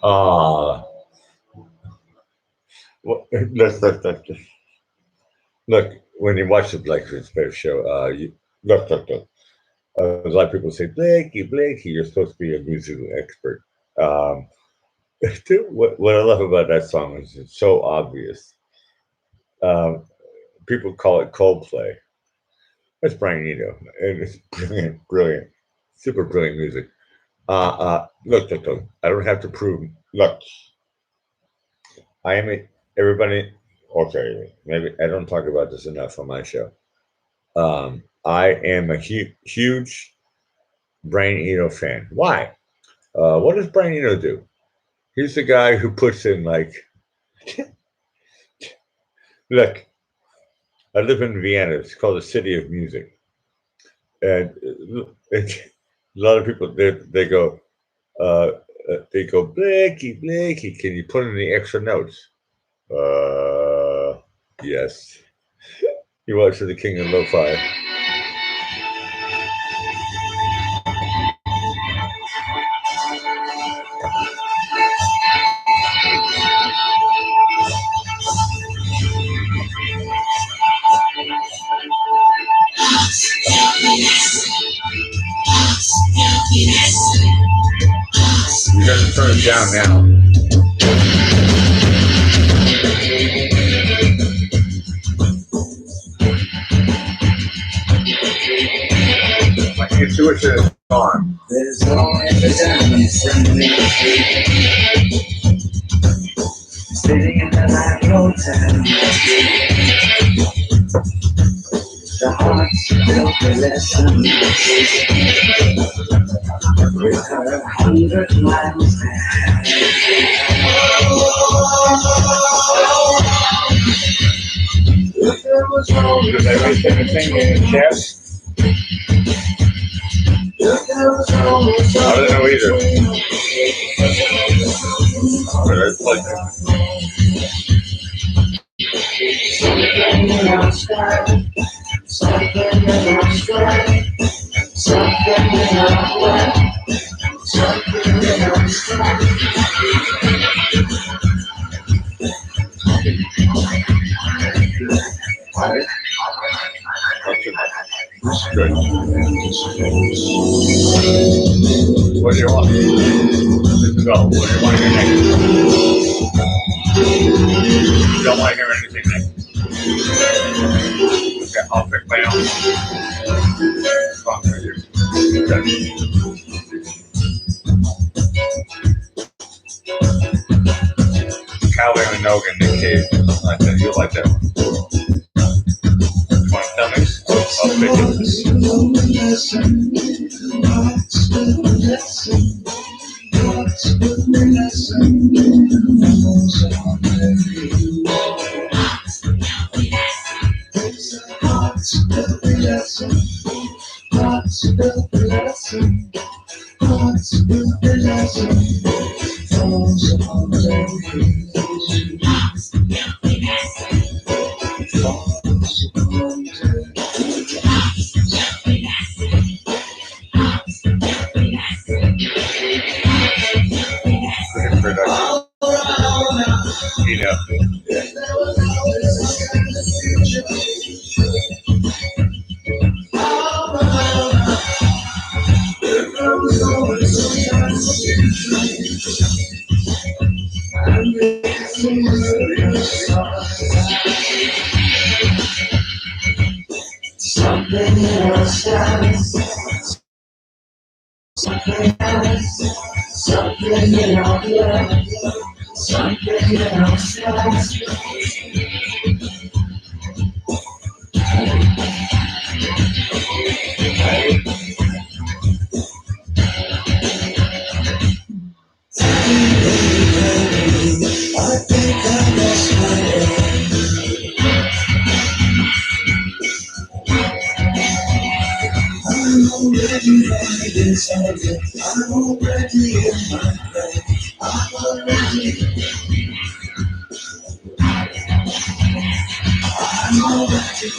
Ah, well, look. When you watch the Blake Space show, look. A lot of people say, Blakey, you're supposed to be a musical expert. Um, dude, what I love about that song is it's so obvious. Um, People call it Coldplay. That's Brian Eno, and it's brilliant, super brilliant music. Look. I don't have to prove. Look, I am everybody. Okay, maybe I don't talk about this enough on my show. I am a huge Brian Eno fan. Why? What does Brian Eno do? He's the guy who puts in like Look, I live in Vienna. It's called the city of music, and a lot of people they go, Blakey, can you put in the extra notes? Yes. You watch The King of Lo-Fi. You gotta turn it down now. My intuition is gone. There's always a diamond friendly sitting in the night hotel. The heart's built a lesson with her 100 miles ahead. If there was only Did I miss anything in the chat? if there was only I don't know either. But it's like something in our sky, something in our sky, something in our way, something in our sky. good. What do you want? Let's go. What do you want to hear next? You don't want to hear anything next. Okay, I'll pick my own. Fuck you. Okay. Calvin Minogue, Nick Cave. Like that. You'll like that one. You want to tell me? I'll pick it. You know. Something in our skies, something else, something in our blood, something in our skies. I think I lost my head. I'm already right inside it. I'm already in my bed. I'm already. I'm already.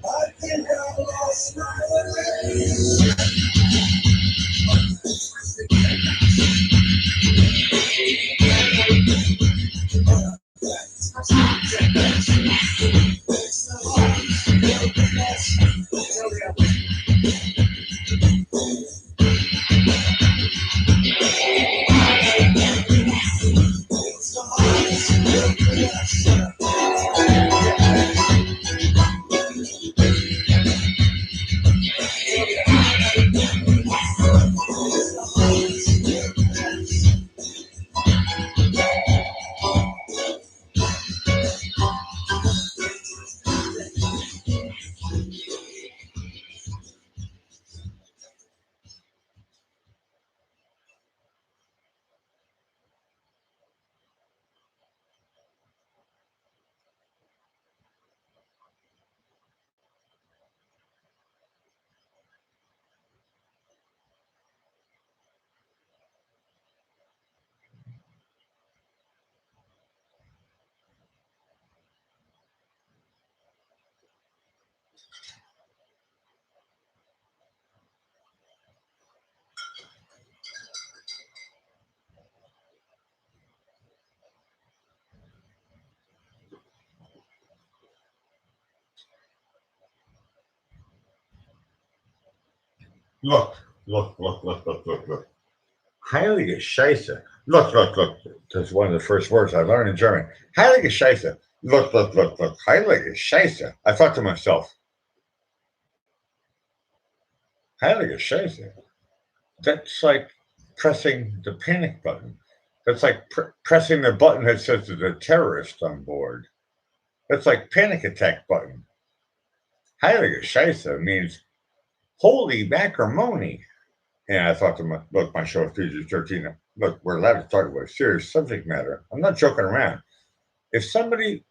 I think I lost my way. Look, look. Heilige Scheiße. Look. That's one of the first words I learned in German. Heilige Scheiße. Look. Heilige Scheiße. I thought to myself, Heilige Scheiße. That's like pressing the panic button. That's like pressing the button that says there's a terrorist on board. That's like panic attack button. Heilige Scheiße means holy macrimony. And I thought to myself, look, my show is PG-13. Look, we're allowed to talk about serious subject matter. I'm not joking around. If somebody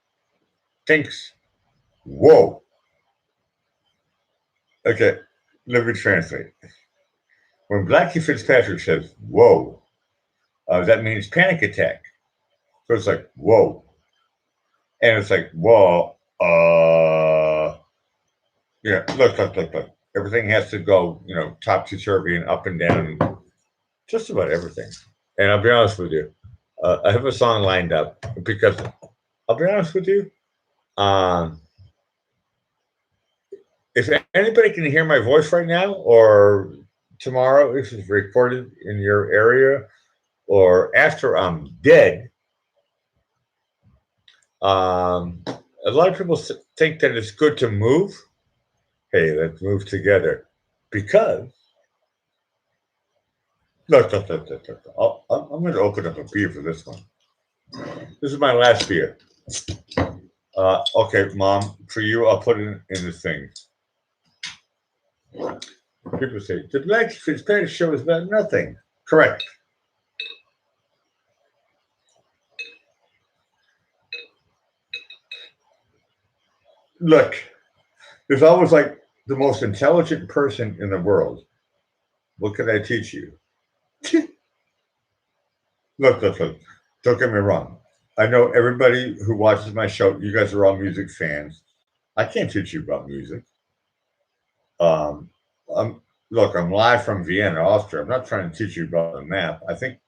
thinks, whoa, okay, let me translate. When Blackie Fitzpatrick says, whoa, that means panic attack. So it's like, whoa. And it's like, whoa, yeah, look. Everything has to go, topsy-turvy and up and down, just about everything. And I'll be honest with you, I have a song lined up because I'll be honest with you, if anybody can hear my voice right now or tomorrow, this is recorded in your area, or after I'm dead, a lot of people think that it's good to move. Hey, let's move together. Because, look. I'm going to open up a beer for this one. This is my last beer. Okay, Mom, for you, I'll put it in the thing. People say, the Blackie Fitzpatrick show is about nothing. Correct. Look, if I was like the most intelligent person in the world, what could I teach you? Look. Don't get me wrong. I know everybody who watches my show, you guys are all music fans. I can't teach you about music. I'm live from Vienna, Austria. I'm not trying to teach you about the map. I think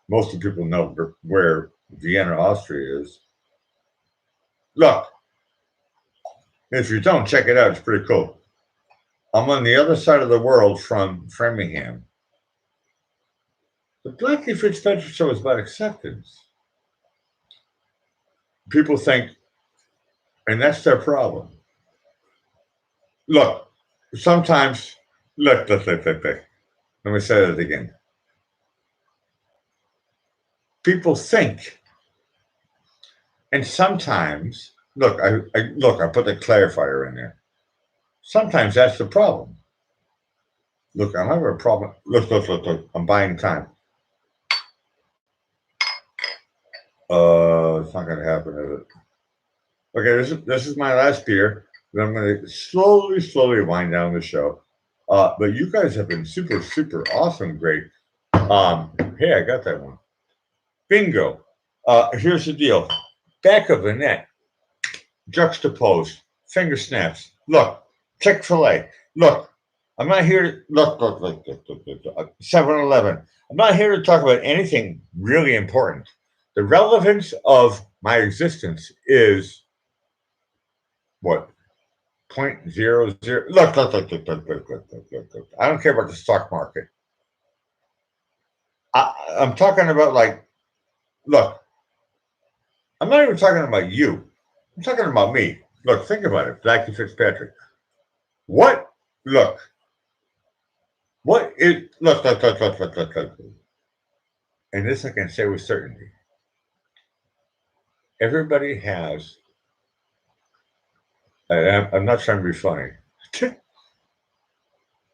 most of the people know where Vienna, Austria is. Look, if you don't, check it out. It's pretty cool. I'm on the other side of the world from Framingham. The Blackie Fitzpatrick show is about acceptance. People think, and that's their problem. Look, sometimes, look. Let me say that again. People think, and sometimes, look, I put the clarifier in there. Sometimes that's the problem. Look, I'm having a problem. Look. I'm buying time. It's not going to happen, is it? Okay, this is my last beer. Then I'm going to slowly wind down the show. But you guys have been super awesome, great. Hey, I got that one. Bingo. Here's the deal. Back of the net, juxtaposed, finger snaps. Look. Chick-fil-A. Look, I'm not here to look. 7-Eleven. I'm not here to talk about anything really important. The relevance of my existence is what? 0.00. Look. I don't care about the stock market. I'm talking about look. I'm not even talking about you. I'm talking about me. Look, think about it. Blackie Fitzpatrick. What? Look. What is look. And this I can say with certainty. Everybody has, and I'm not trying to be funny.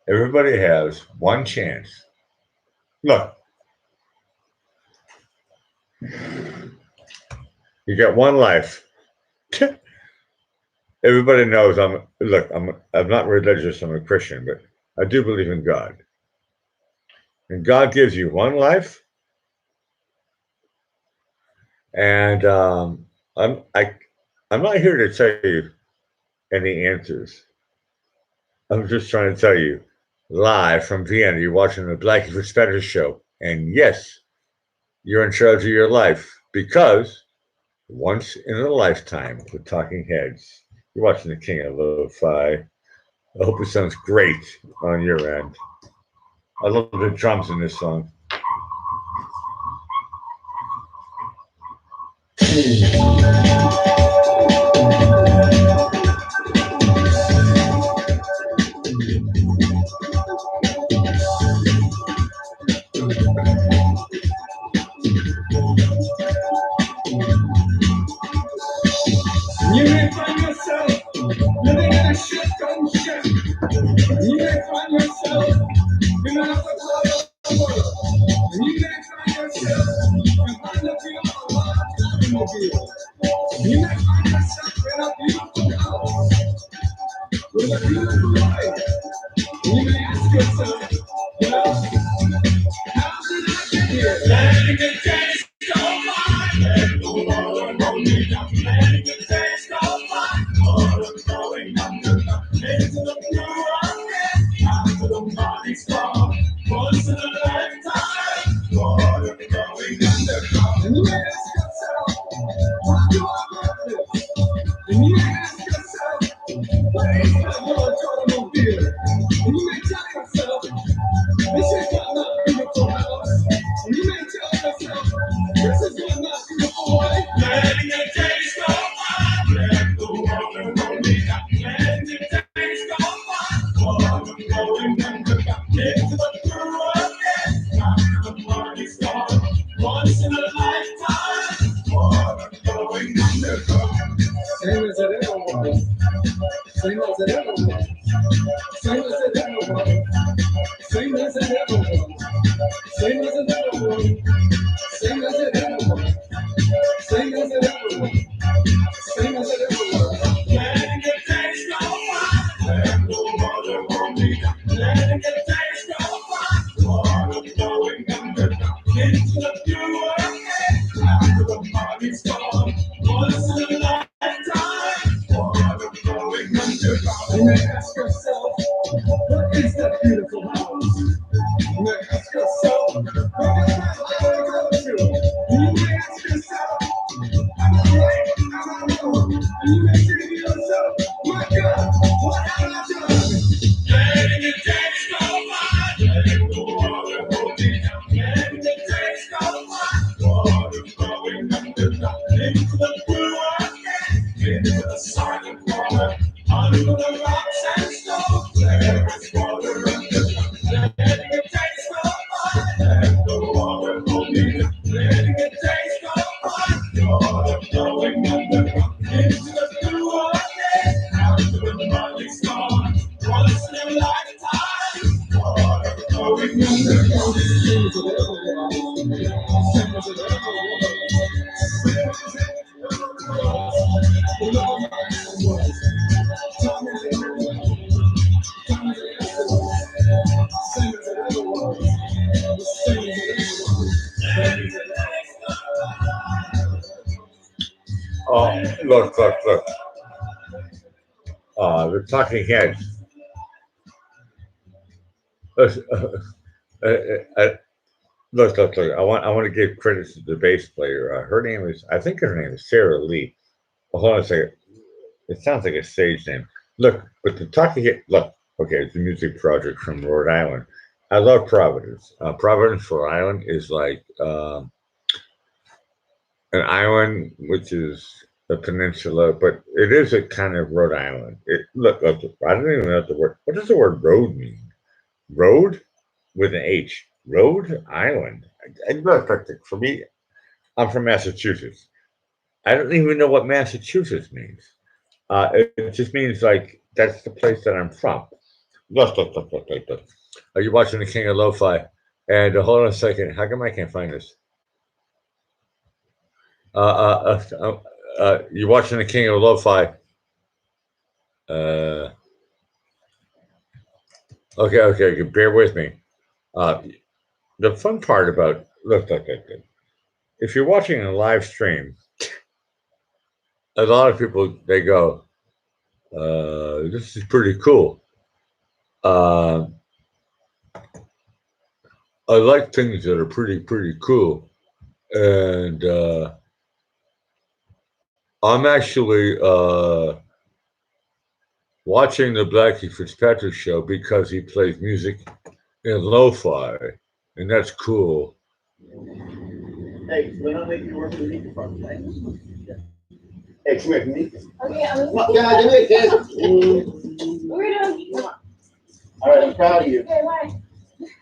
Everybody has one chance. Look. You got one life. Everybody knows I'm not religious, I'm a Christian, but I do believe in God. And God gives you one life. And I'm not here to tell you any answers. I'm just trying to tell you, live from Vienna, you're watching the Blackie Fitzpatrick show. And yes, you're in charge of your life because once in a lifetime with Talking Heads. You're watching the King of Lo-Fi. I hope it sounds great on your end. I love the drums in this song. You may find yourself living in a shotgun shack. You may find yourself in another part of the world. And you may find yourself behind the wheel of a large automobile. You may find yourself in a beautiful house with a beautiful wife. And you may ask yourself, well, how did I get here? Letting the days go by. Let the water roll me down. Letting the days go by. Water going under into the blue again. After the morning storm. Once in a lifetime. Water going underground. And you may ask yourself, what do I want this? And you may ask yourself, what is that large automobile? And you may tell yourself, this is not my beautiful house. And you may tell yourself, this is not my beautiful wife. Letting the days go by. Let the water roll me down. Letting the days go by. Water going underground. Into the blue again. After the morning's gone. Once in a lifetime. Water going underground. Same as it ever was. Same as it ever was. Same as it ever was. Same as it ever was. Same as it ever was. Same as it ever was. Same as it ever was. Same as it ever was. Letting the days go by. Let the water roll me down. Letting the days go by. Water flowing underground. Into the blue again. After the morning's gone. Once in a lifetime. Water flowing underground. You may ask yourself, what is that beautiful house? You may ask yourself, what is that life I go to? You may ask yourself, am I right? Am I wrong? And you may say to yourself, my God, what have I done? Letting the days go by. Letting the water roll me down. Letting the days go by. Water flowing underground. Into the blue again. Into the silent water. Under the rocks and stones. There is water underground. Letting the days go by. Let the water roll me down. Letting the days go by. Water flowing underground. Into the blue again. After the morning's gone. Once in a lifetime. Water flowing underground. Same as it ever was. Same as it ever was. Same as it ever was. The Lord was. Time as it ever was. Time as it ever was. Same as it ever was. Same as it ever was. Same as it ever was. Oh, look. The Talking Heads. Look. I want to give credit to the bass player. I think her name is Sarah Lee. Well, hold on a second. It sounds like a stage name. Look, but the Talking Head. Look, okay, it's a music project from Rhode Island. I love Providence. Providence, Rhode Island is like an island, which is a peninsula, but it is a kind of Rhode Island. Look, I don't even know the word. What does the word road mean? Road with an H. Rhode Island. Look, for me, I'm from Massachusetts. I don't even know what Massachusetts means. It just means like that's the place that I'm from. Look. Are you watching the King of Lo-Fi? And hold on a second. How come I can't find this? You watching the King of Lo-Fi? Okay. Bear with me. The fun part about look. If you're watching a live stream, a lot of people they go, "This is pretty cool." I like things that are pretty cool, and I'm actually watching the Blackie Fitzpatrick show because he plays music in lo-fi, and that's cool. Hey, when I make you work with me for tonight. Hey, come here, me. Okay, I'm Come on, yeah, do it, kid. We're doing. All right, I'm proud of you. Okay, bye.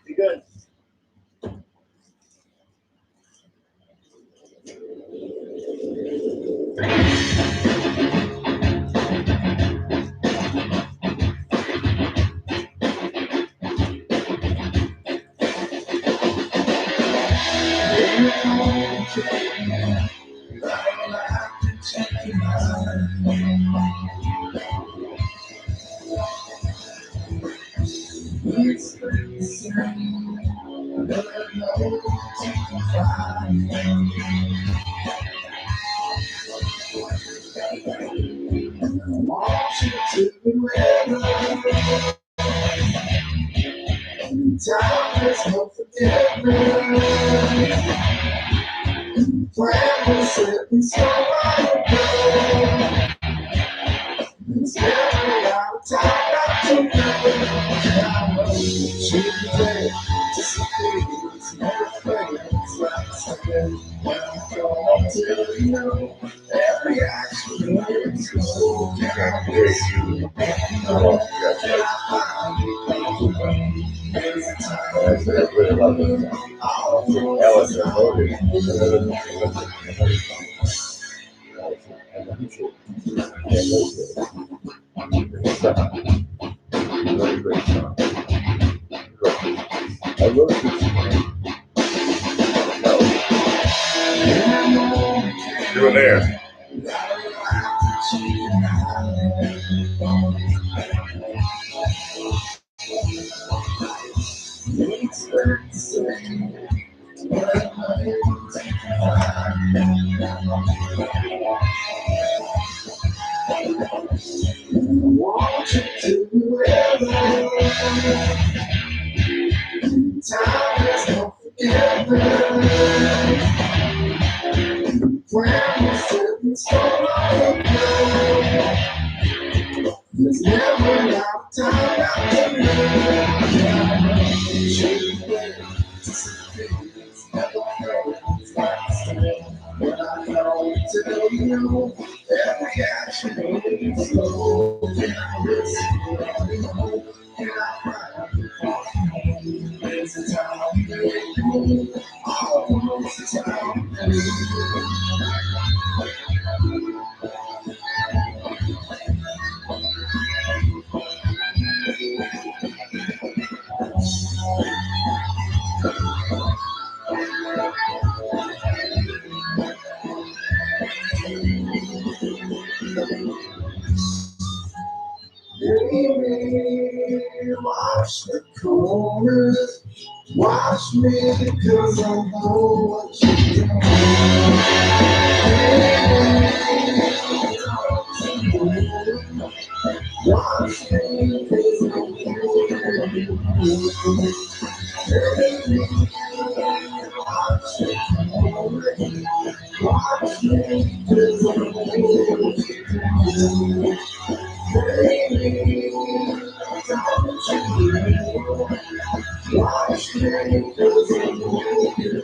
Be good. Time is no forgiveness. Plan was set in stone. There's never a lot of time not to remember. She today disappears, never fails. Like something when I'm gone till you know every action is slow. Can I miss you? There's a time You were there. want you to wherever. Time is no forgiveness. Plan was set in stone. There's never enough time not to live. She disappears, never fails. Like I said, when I know till you know every action is slow. Can I miss you? Can I cry? There's a time almost a time. Baby, watch the corners. Watch me, cause I know what you're doing. Watch me, cause I know what you're doing. Watch the corners. Watch me, cause I know what you're doing. Baby, don't you watch me, cause I know what you're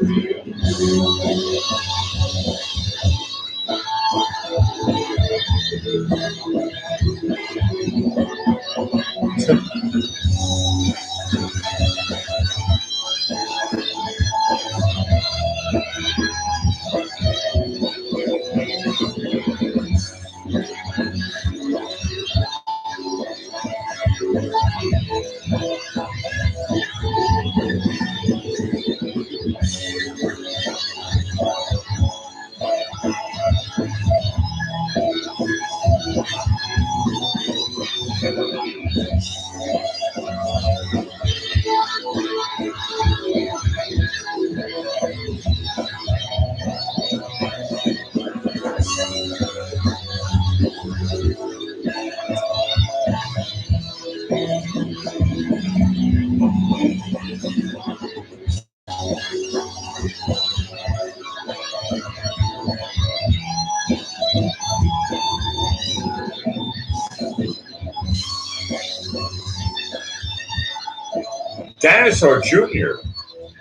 Dinosaur Jr.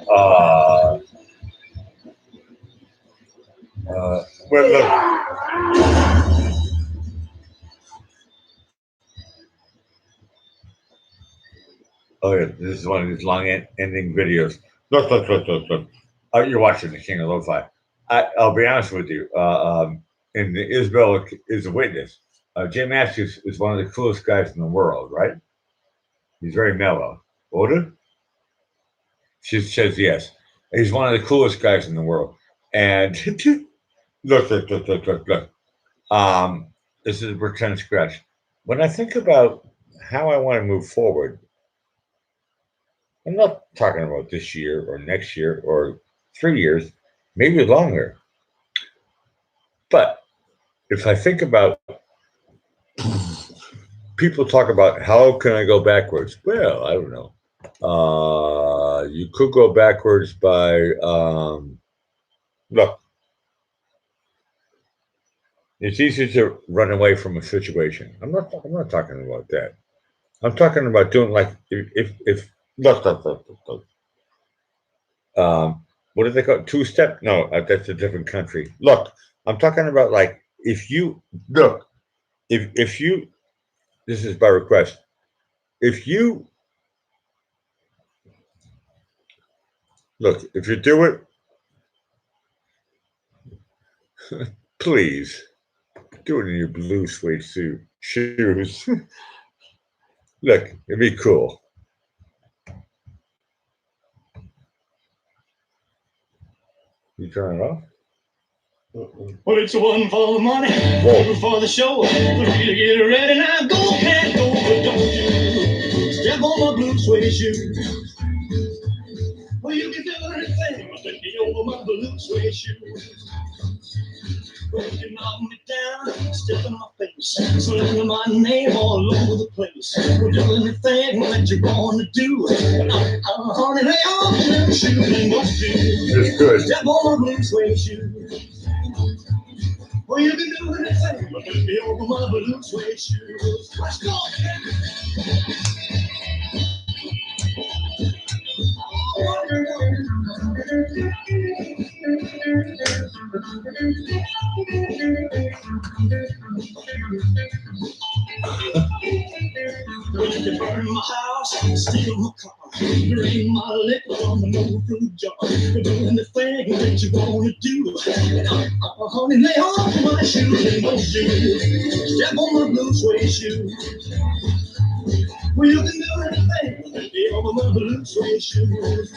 Well, look. Oh yeah, this is one of these long ending videos. Look. You're watching the King of Lo-Fi. I'll be honest with you. And Isabel is a witness. Jay Matthews is one of the coolest guys in the world, right? He's very mellow. Oder? She says yes. He's one of the coolest guys in the world. And look. This is a pretend scratch. When I think about how I want to move forward, I'm not talking about this year or next year or 3 years, maybe longer. But if I think about people talk about how can I go backwards? Well, I don't know. You could go backwards by look. It's easy to run away from a situation. I'm not talking about that. I'm talking about doing like if look. What do they call it? 2-step? No, that's a different country. Look, I'm talking about like if you look, if you, this is by request. If you look, if you do it, please do it in your blue suede suit shoes. Look, it'd be cool. You turn it off? Well, it's one for the money, one for the show. Really get ready now. Go, cat, go, but don't you step on my blue suede shoe. Well, you can do anything but take me over my blue suede shoe. Well, you knock me down, step in my face, slamming my name all over the place. Well, do anything that you want to do. Honey, lay on the blue shoe and go do. It's good. Step on my blue suede shoe. Well, you can do anything but take me over my blue suede shoes. Let's go. You burn my house, steal my car, drain my liquor from an old fruit jar. You do anything that you want to do. Honey, lay off my shoes and don't you step on my blue suede shoe. Well, you can do anything but take me over my blue suede shoes.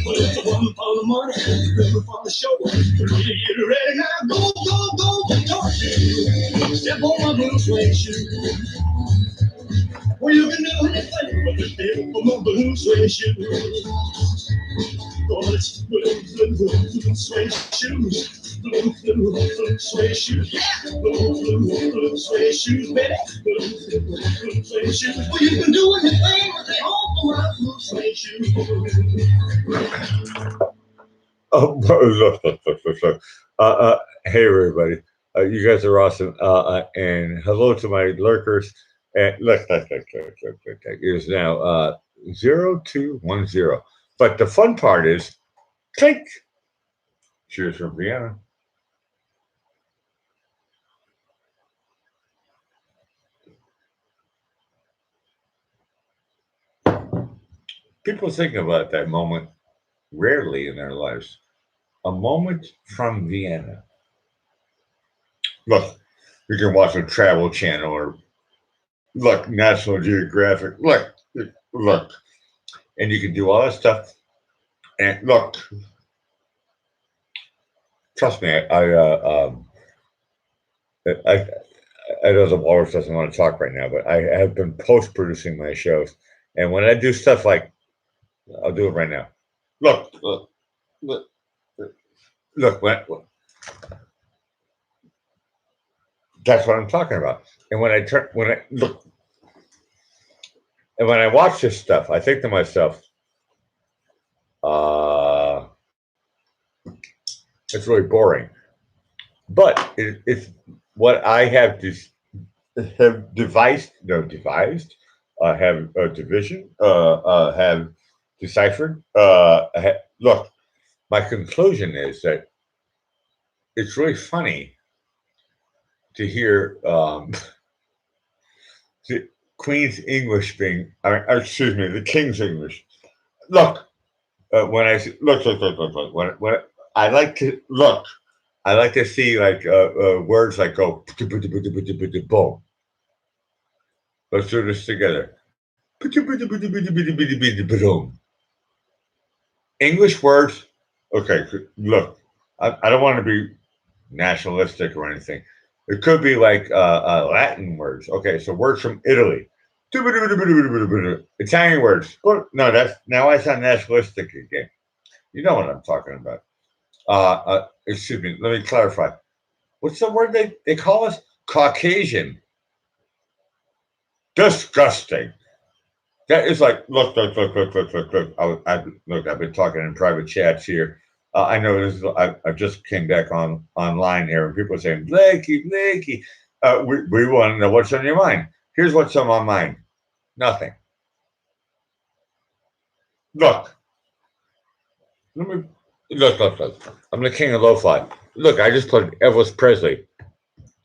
Well, it's a one for the money, one for the show. Really get ready now. Go, don't you step on my blue suede shoe. Well, you can do anything but just step on my blue suede shoe. Oh, let's blue suede shoes. Blue suede shoes, yeah. Blue suede shoes, baby. Blue suede shoes. Well, you can do anything but they all for my blue suede shoes. Oh, look. Hey, everybody. You guys are awesome. And hello to my lurkers. And look. It is now 0210. But the fun part is, clink. Cheers from Vienna. People think about that moment rarely in their lives. A moment from Vienna. Look, you can watch a Travel Channel or look, National Geographic. Look. And you can do all that stuff. And look, trust me, I know the Walrus doesn't want to talk right now, but I have been post-producing my shows. And when I do stuff like, I'll do it right now. Look. That's what I'm talking about. And when I look, And when I watch this stuff, I think to myself, it's really boring. But it's what I have have division, have deciphered. Look, my conclusion is that it's really funny to hear the Queen's English being, excuse me, the King's English. Look, when I say, look, when I like to look, I like to see like words like go boom. Let's do this together. English words. Okay, look, I don't want to be nationalistic or anything. It could be like Latin words. Okay, so words from Italy. Italian words. No, that's now I sound nationalistic again. You know what I'm talking about. Excuse me, let me clarify. What's the word they call us? Caucasian. Disgusting. That is like, look. Look, I've been talking in private chats here. I know this is, I just came back online here, and people are saying, Blakey. We want to know what's on your mind. Here's what's on my mind. Nothing. Look. Look. I'm the king of lo-fi. Look, I just put Elvis Presley.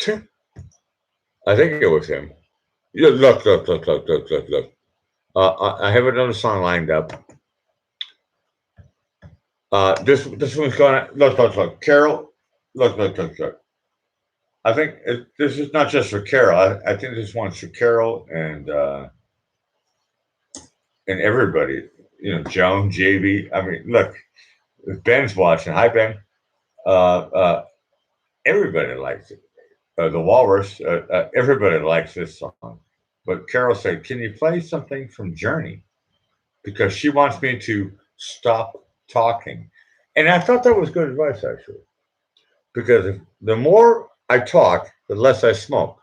I think it was him. Yeah, look. I have another song lined up. This one's going on. Look. Carol, look. I think this is not just for Carol. I think this one's for Carol and everybody. You know, Joan, JB. I mean, look, if Ben's watching. Hi, Ben. Everybody likes it. The Walrus. Everybody likes this song. But Carol said, "Can you play something from Journey?" Because she wants me to stop talking. And I thought that was good advice, actually. Because the more I talk, the less I smoke.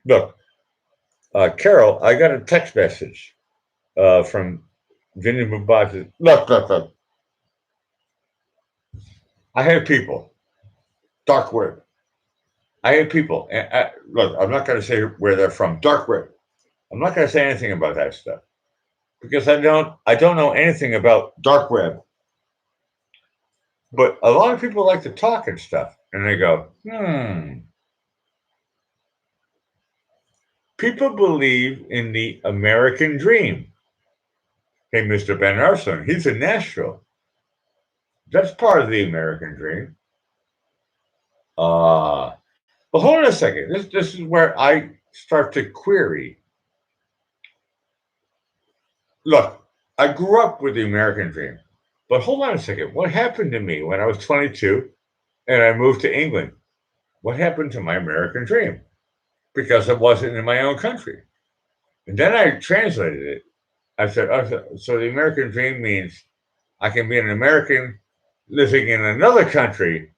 Look, Carol, I got a text message from Vinny Mubasi. Look. I have people. Dark web. I have people. And look, I'm not going to say where they're from. Dark web. I'm not going to say anything about that stuff. Because I don't know anything about dark web. But a lot of people like to talk and stuff. And they go, People believe in the American dream. Hey, Mr. Ben Arson, he's in Nashville. That's part of the American dream. But hold on a second. This is where I start to query. Look, I grew up with the American dream. But hold on a second. What happened to me when I was 22 and I moved to England? What happened to my American dream? Because it wasn't in my own country. And then I translated it. I said, so the American dream means I can be an American living in another country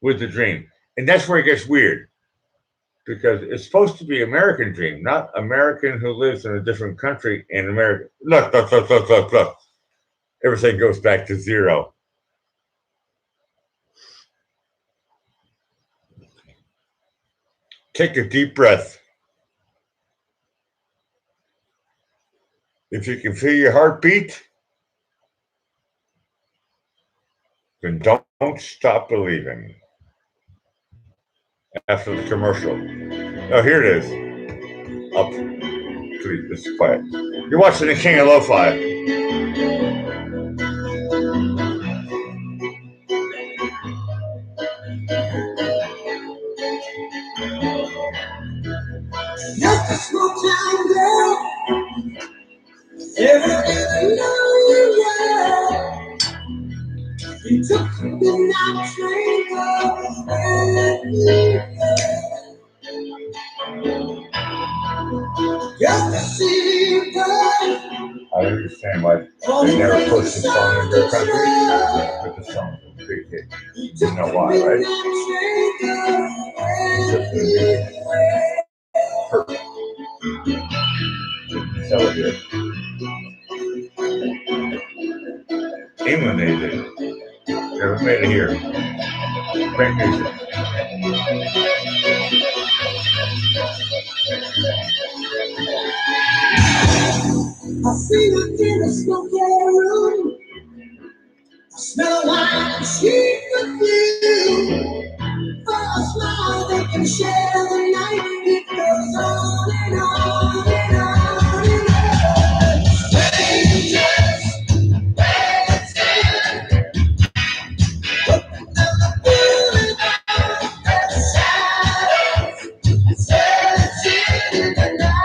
with the dream. And that's where it gets weird. Because it's supposed to be American dream, not American who lives in a different country in America. Look. Everything goes back to zero. Take a deep breath. If you can feel your heartbeat, then don't stop believing. After the commercial. Oh, here it is. Up. Please, it's quiet. You're watching the King of Lo-Fi. Just a small town girl. Everything I know, yeah. You took the midnight train. Just a city girl. I understand why they never pushed the song in their country. They put the song in the big hit. You know why, right? It's just a big perfect. So good. made it here. Great music. I see you in a smoky room. I smell wine and sweet perfume. For a smile they can share the night. It goes on and on and on and on. Strangers, dancing. And the feeling of the shadows. Searching in the night.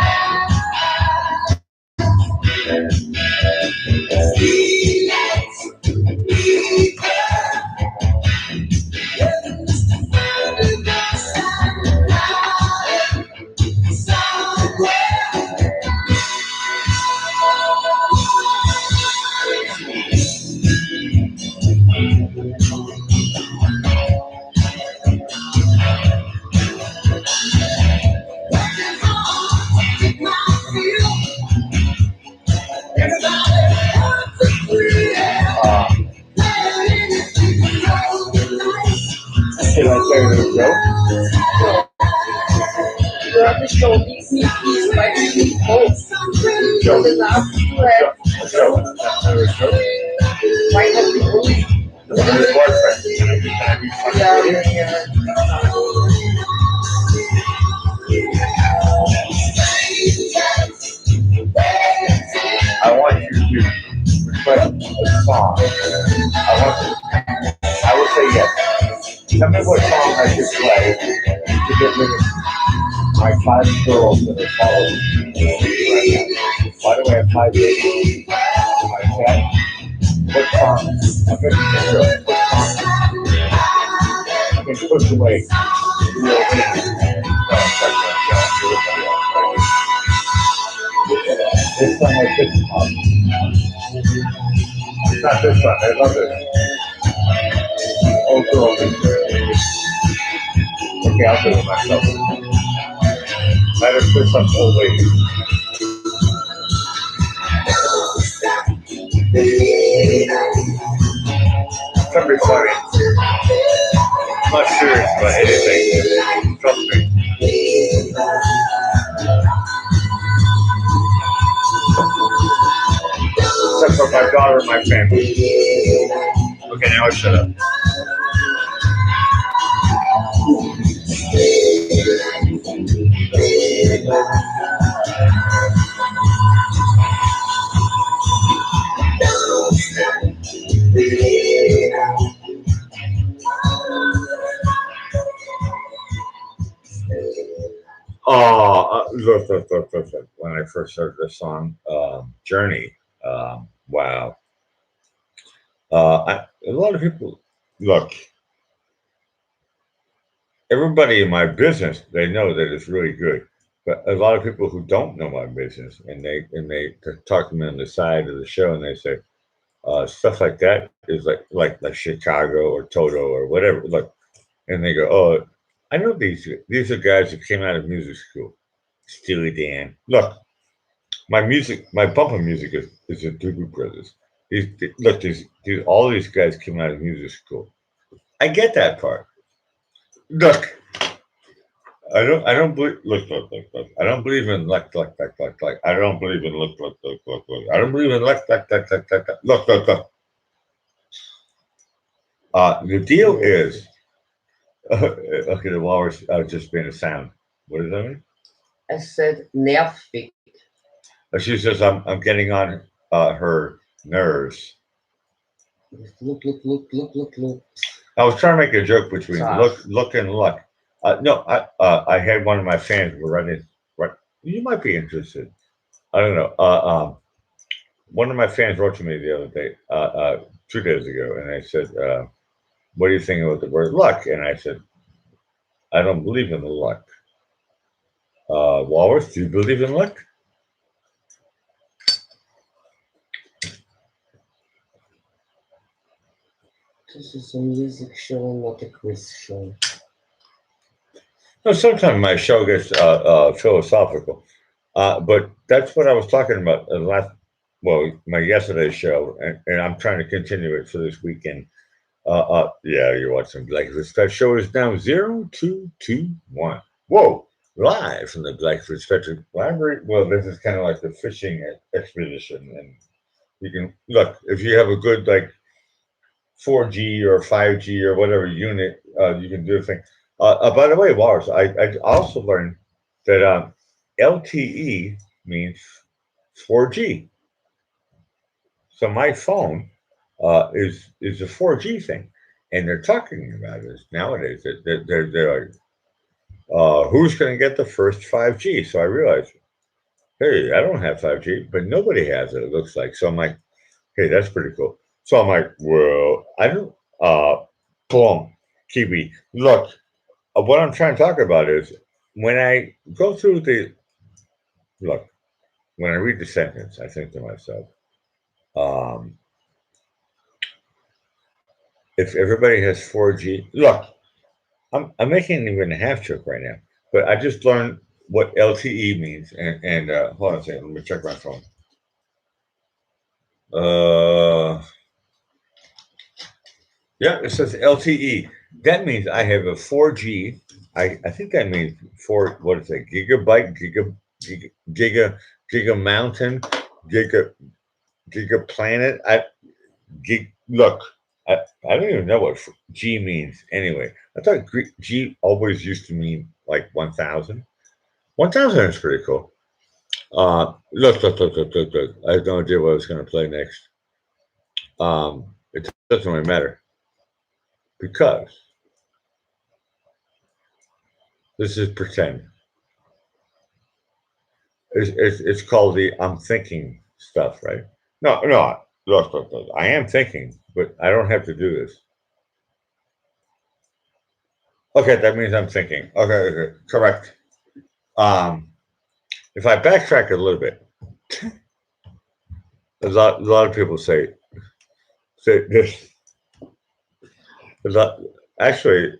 Should I say the joke? You have to show me sneak peeks by really close. Joke. The last two have Joke. might have been really. Your boyfriend. Can I be funny? Yeah. I want you to request a song. I will say yes. Tell me what song I should play to get rid of my 5 girls that are following me. Why do I have 5 ladies in my chat? What song? I'm going to get rid of what song? I'm going to push away. This song like this song. It's not this one. I love it. Oh, girl. Okay, I'll do it myself. Let us put some old lady. It's gonna be funny. I'm not serious about anything. Trust me. Except for my daughter and my family. Okay, now I shut up. Look. When I first heard this song, Journey, wow. A lot of people, look, everybody in my business, they know that it's really good. But a lot of people who don't know my business and they talk to me on the side of the show and they say, stuff like that is like Chicago or Toto or whatever. Look, and they go, oh, I know these are guys who came out of music school. Steely Dan. Look, my bumper music is the Doobie Brothers. All these guys came out of music school. I get that part. Look, I don't believe. Look. I don't believe in luck. I don't believe in look. I don't believe in luck. Look. The deal is, okay. The walrus just being a sound. What does that mean? I said nervig. She says I'm getting on her nerves. Look. I was trying to make a joke between look and luck. No, I had one of my fans were running. Right, you might be interested. I don't know. One of my fans wrote to me the other day, 2 days ago, and they said, "What do you think about the word luck?" And I said, "I don't believe in the luck." Walrus, do you believe in luck? This is a music show, not a quiz show. No, sometimes my show gets philosophical, but that's what I was talking about my yesterday's show, and I'm trying to continue it for this weekend. Yeah, you're watching Blackfoot's Pet Show is now 0221. Whoa, live from the Blackfoot's Pet Library. Well, this is kind of like the fishing expedition, and you can look if you have a good like 4G or 5G or whatever unit, you can do a thing. By the way, Walrus, I also learned that LTE means 4G. So my phone is a 4G thing, and they're talking about this nowadays. They're like, who's going to get the first 5G? So I realized, hey, I don't have 5G, but nobody has it. It looks like. So I'm like, hey, that's pretty cool. So I'm like, well, I don't. Boom, Kiwi. Look, what I'm trying to talk about is when I go through the look, when I read the sentence, I think to myself, um, if everybody has 4G, look, I'm making even a half joke right now, but I just learned what LTE means, and hold on a second, let me check my phone. Yeah, it says LTE. That means I have a 4G. I think that means what is it? Gigabyte, giga mountain, giga planet. Look, I don't even know what G means anyway. I thought G always used to mean like 1,000. 1,000 is pretty cool. Look. I have no idea what I was going to play next. It doesn't really matter because this is pretend. It's called the I'm thinking stuff, right? No. Look. I am thinking, but I don't have to do this. Okay, that means I'm thinking. Okay, correct. If I backtrack a little bit, a lot of people say this. Actually,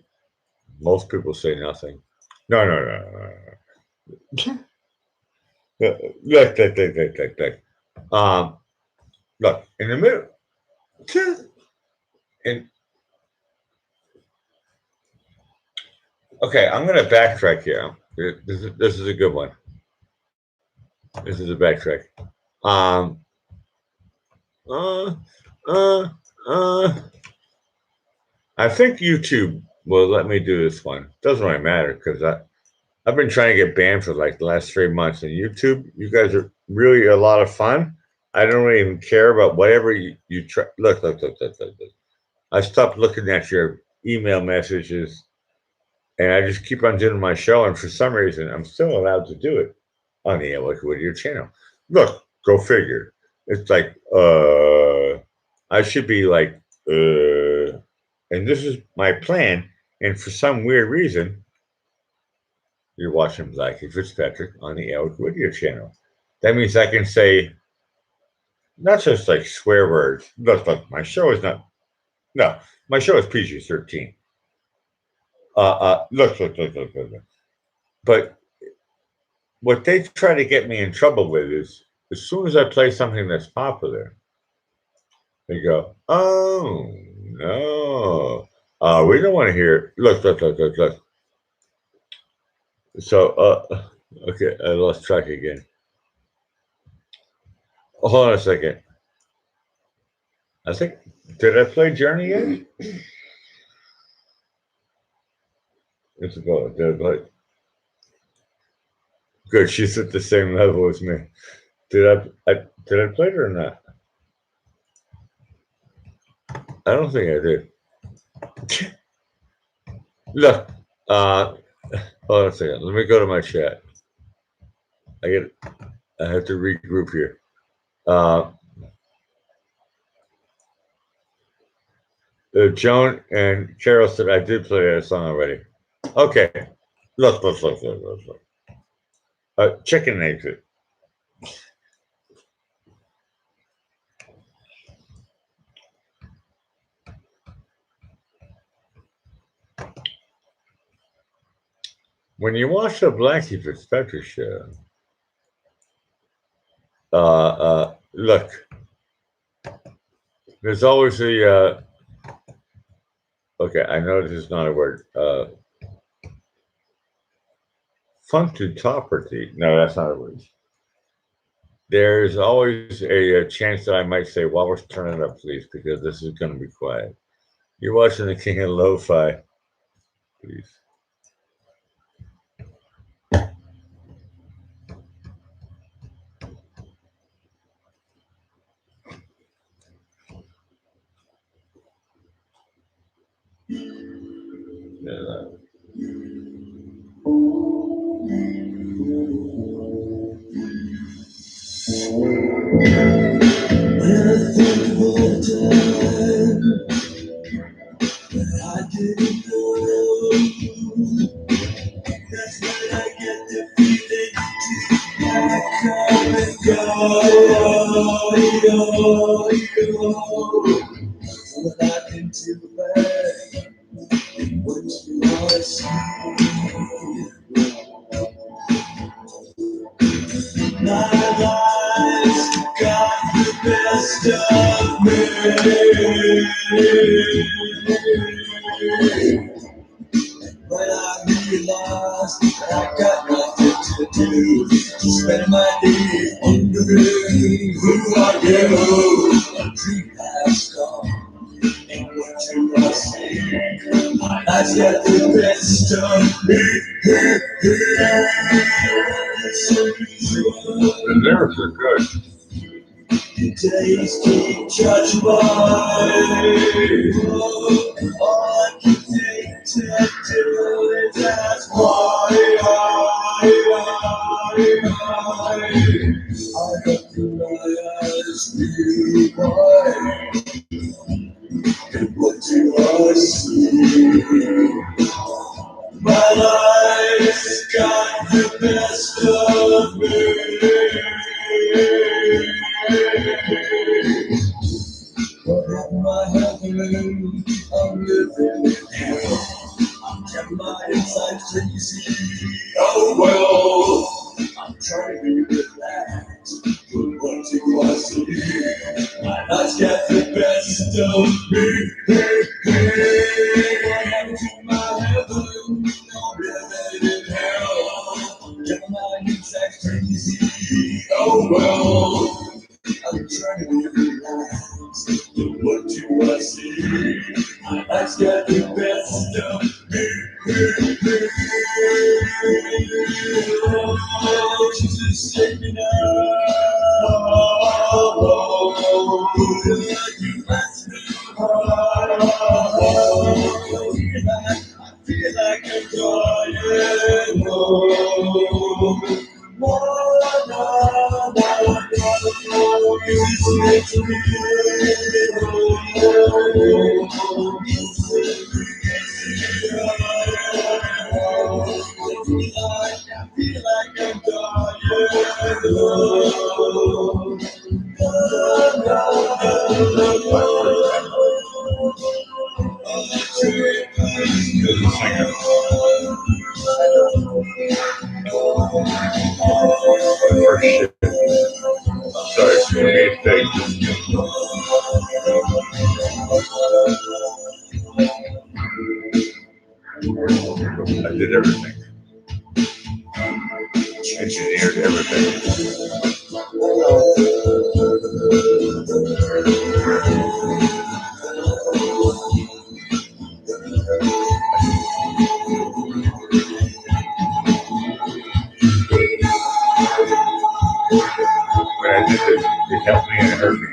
most people say nothing. No. Look. Look in the middle. And okay, I'm gonna backtrack here. This is a good one. This is a backtrack. Um. Uh. Uh. Uh. I think YouTube will let me do this one. Doesn't really matter because I've been trying to get banned for like the last 3 months. And YouTube, you guys are really a lot of fun. I don't even care about whatever you try. Look. I stopped looking at your email messages, and I just keep on doing my show. And for some reason, I'm still allowed to do it on the Alec Whittier channel. Look, go figure. It's like, I should be like, and this is my plan. And for some weird reason, you're watching Blackie Fitzpatrick on the Alec Whittier channel. That means I can say not just like swear words. Look, my show is not. No, my show is PG-13. Look. But what they try to get me in trouble with is as soon as I play something that's popular, they go, "Oh no, we don't want to hear." Look. So, okay, I lost track again. Hold on a second. I think did I play Journey yet? It's a go. Did I play? Good. She's at the same level as me. Did I play it or not? I don't think I did. Look. Hold on a second. Let me go to my chat. I have to regroup here. Joan and Carol said I did play that song already. Okay. Look. Chicken exit. When you watch the Blackie Fitzpatrick show, look, there's always a Okay, I know this is not a word. Functopropy. No, that's not a word. There's always a chance that I might say, "Well, turn it up, please," because this is going to be quiet. You're watching the King of Lo-Fi, please. Yeah. When I think of all the time I didn't know, that's when I get the feeling I come and go. When I can do back what you always see. My life's got the best of me. When I realized that I got nothing to do, to spend my days wondering who are you. A dream has come, and what do I see? My life's got the best of me. The lyrics are good. The days keep judging by. All I can think to do is ask why I look through my eyes, really wide. And what do I see? My life's got the best of me. But in my heaven, I'm living in hell. I'm kept my inside crazy. Oh well, I'm trying to relax. But what do I see? My life's got the best of me. I'm to my heaven, I'm living in hell. I'm kept my inside crazy. Oh well, I'm trying to relax. What do I see? My life's got the best of me. Oh, Jesus, save me now. Oh, you bless me. I feel like I'm dying. Sorry, it's going to be a thing. I did everything. Engineered everything. When I did this, it helped me and it hurt me.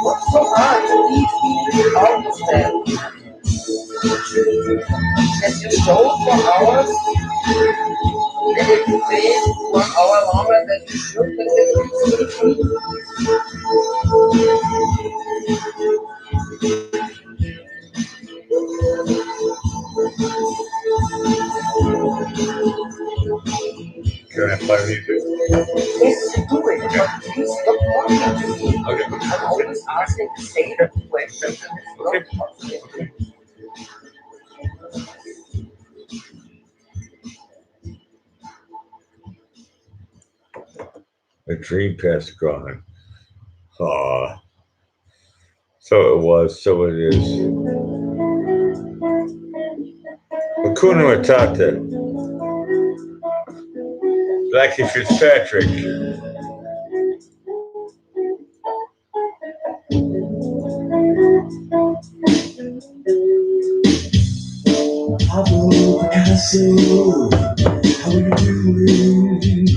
What's so hard to leave people out of that? That you show for hours, and if you play 1 hour longer than you should, then Can I play music? yes, you do it, but please stop talking to me. Okay. I'm always asking the same questions, and it's not possible. A dream past gone. So So it was, so it is. Hakuna Matata. Blackie Fitzpatrick. Pablo Picasso, how are you doing?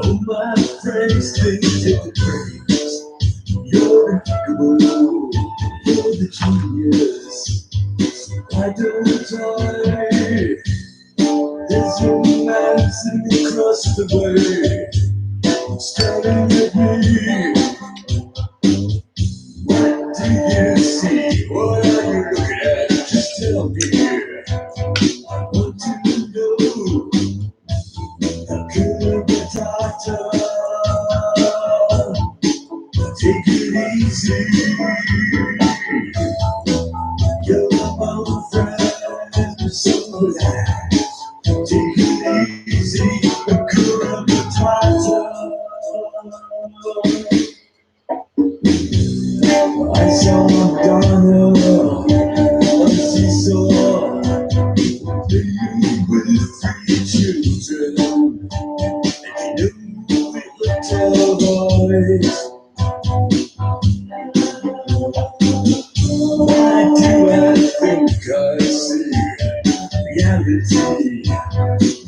Oh, my friends, they take the praise. You're impeccable, you're the genius. Why don't I? There's your man sitting across the way, staring at me. What do you see? What are you looking at? Just tell me. I want to know. Hakuna Matata. Take it easy. You're my friend, so relax. Take it easy. Hakuna Matata. I saw Madonna on the seesaw, playing with 3 children, and you knew it looked alright. Why do I think I see reality?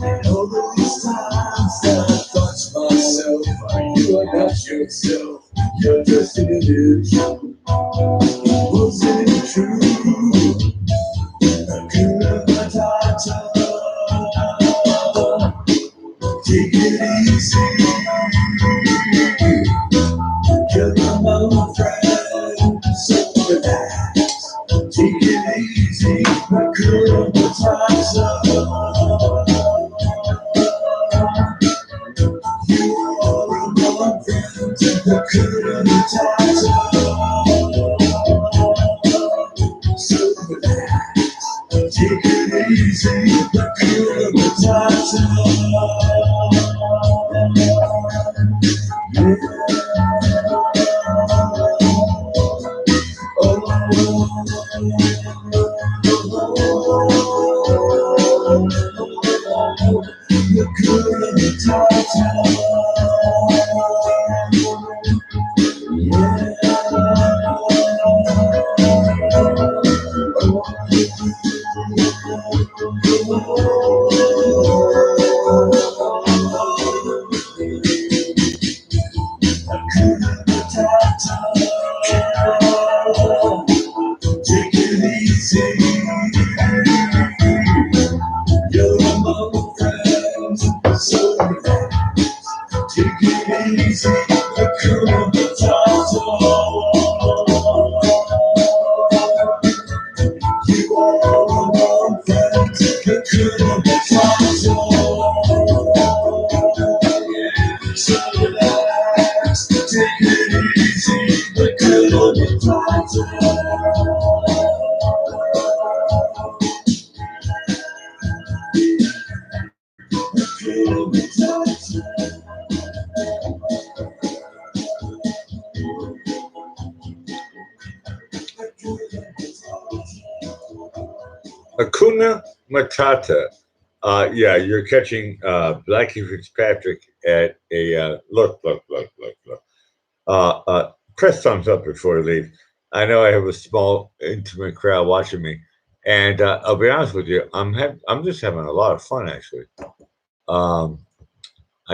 And all those times that I thought to myself, you are not yourself, you're just an image. Was it true? Hakuna Matata. Take it easy. You're my friend, so relax. Take it easy. Hakuna Matata. You are my friend. Hakuna Matata. So relax. Take it easy. Hakuna Matata. Take it easy. You're my friend, so relax. Take it easy. Hakuna Matata. You are my friend. Hakuna Matata. So relax. Take it easy. Hakuna Matata. Hakuna Matata. Yeah, you're catching Blackie Fitzpatrick at a look. Press thumbs up before you leave. I know I have a small, intimate crowd watching me, and I'll be honest with you, I'm just having a lot of fun actually. I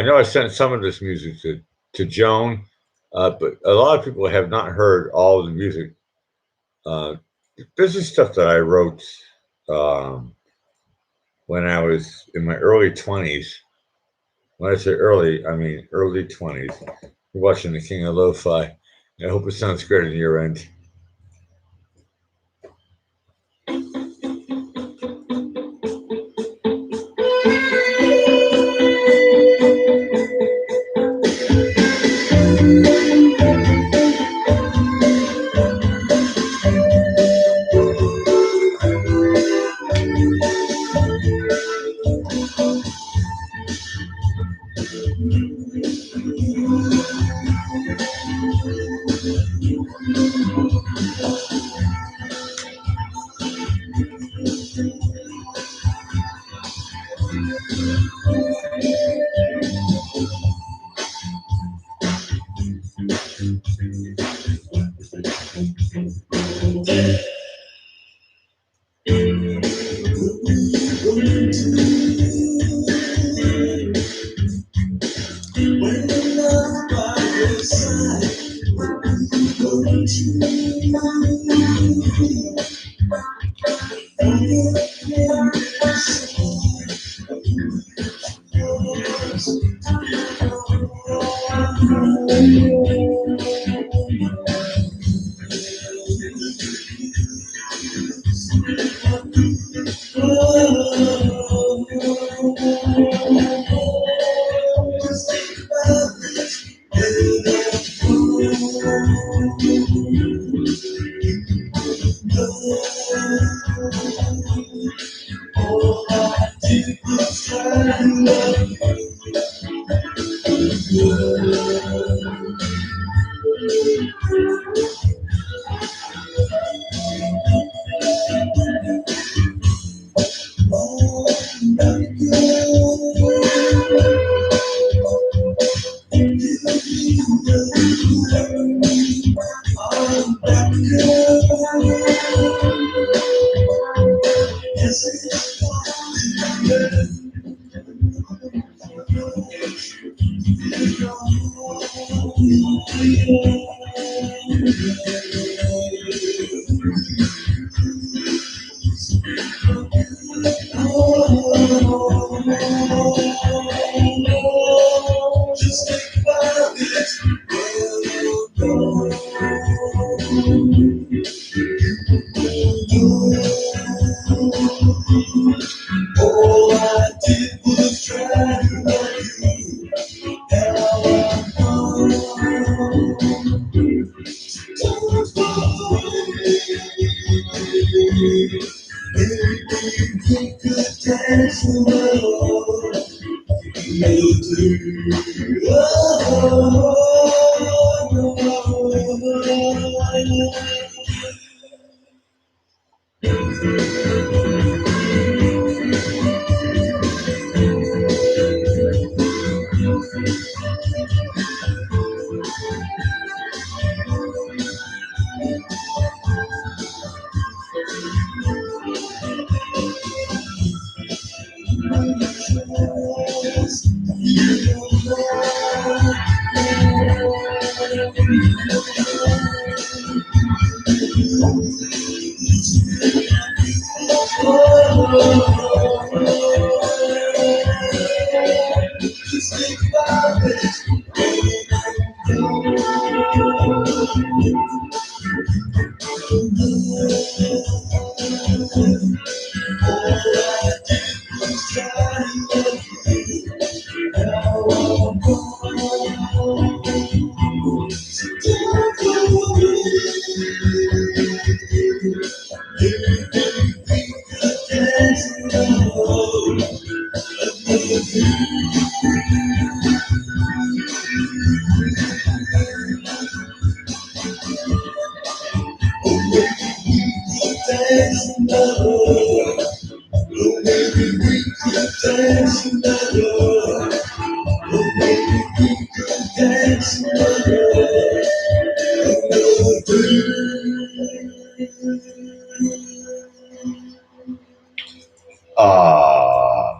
know I sent some of this music to Joan, but a lot of people have not heard all of the music. This is stuff that I wrote when I was in my early 20s. When I say early, I mean early 20s. You're watching the King of Lo-Fi. I hope it sounds great on your end.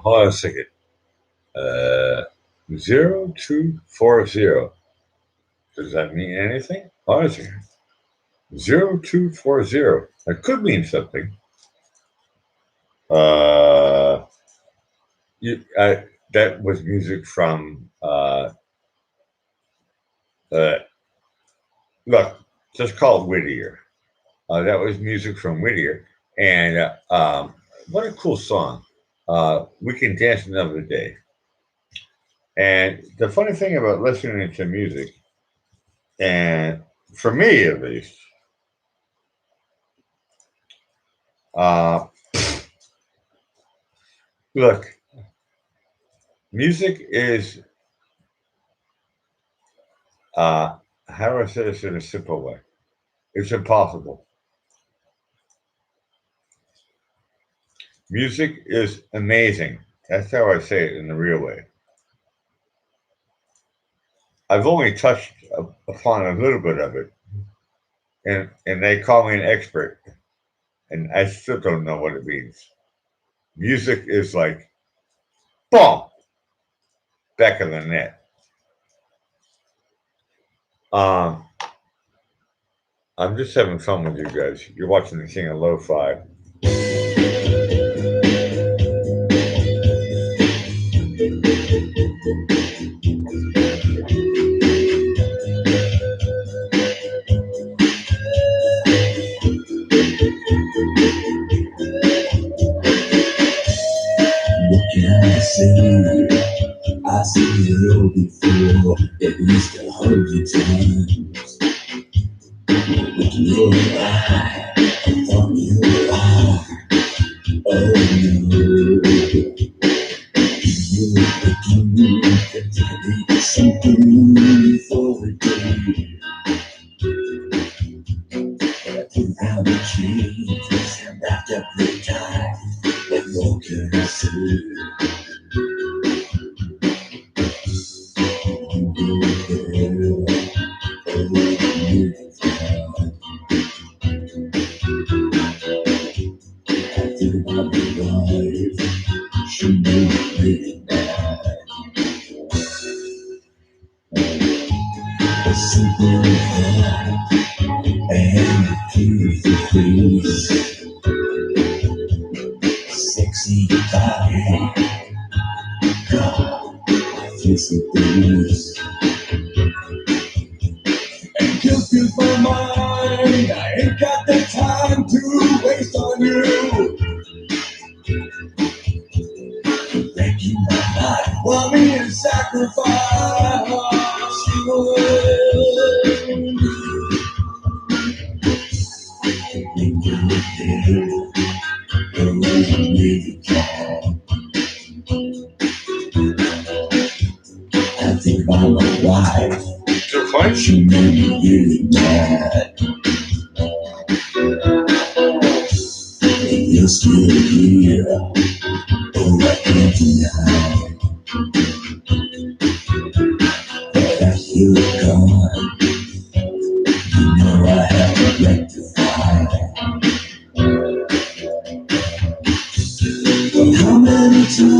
Hold on a second. 0240. Does that mean anything? Hold on a second. 0240. That could mean something. That was music from look, just call it Whittier. That was music from Whittier, and what a cool song. We Can Dance Another Day. And the funny thing about listening to music, and for me at least, look, music is, how do I say this in a simple way? It's impossible. Music is amazing. That's how I say it in the real way. I've only touched upon a little bit of it, and they call me an expert, and I still don't know what it means. Music is like, boom, back of the net. I'm just having fun with you guys. You're watching the King of Lo-Fi. What can I say? I seen it all before, at least 100 times. Look in your eye, from your eye. Oh no, you're looking to be something for a day. But I think how the changes and wrapped up the time. What more can I say? You go there, oh you I think about the life, she made me mad. A simple heart and a beautiful face, sexy body, God, I feel so blues. And just use my mind, I ain't got the time to waste on you. Making my life, want me to sacrifice you. Make you look there, oh, really can. I think about my wife, So fine. she made me really mad. And you're still here, oh, I can't deny. But I feel it gone, you know I have to rectify. How many times,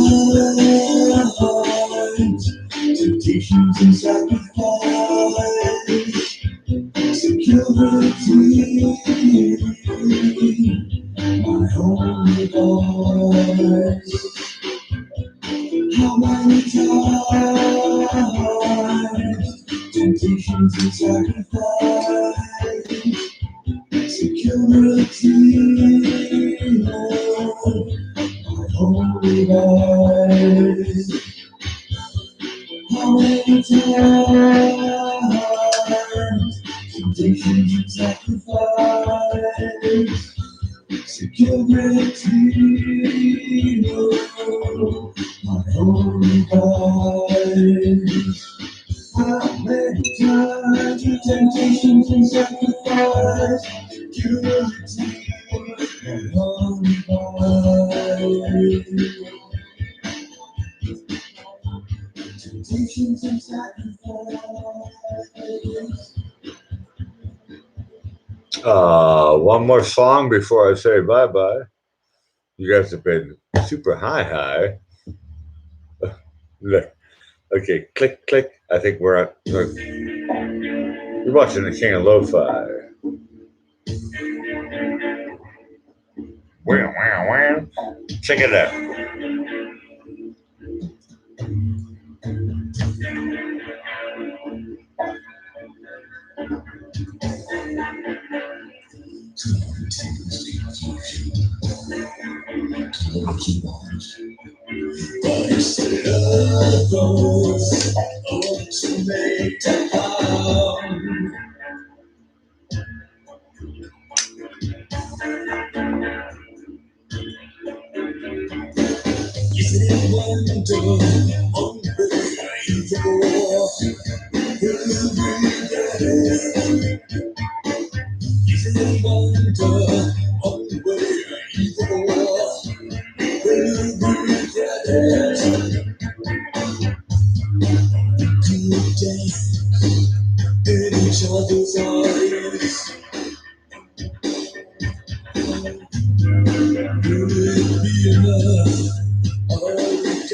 temptations and sacrifice, security, my only voice. How many times, temptations and sacrifice, security, my only voice. How many times, temptations and sacrifice, security, my only voice. How many times, temptations and sacrifice, security, my only voice. Temptations and sacrifice. One more song before I say bye-bye. You guys have been super high. Look. Okay, click, click. I think we're at. You're watching the King of Lo-Fi. Wow, wow, wow. Check it out. But instead of those to make the harm, is it wonder on where you go? Is it wonder on where you go?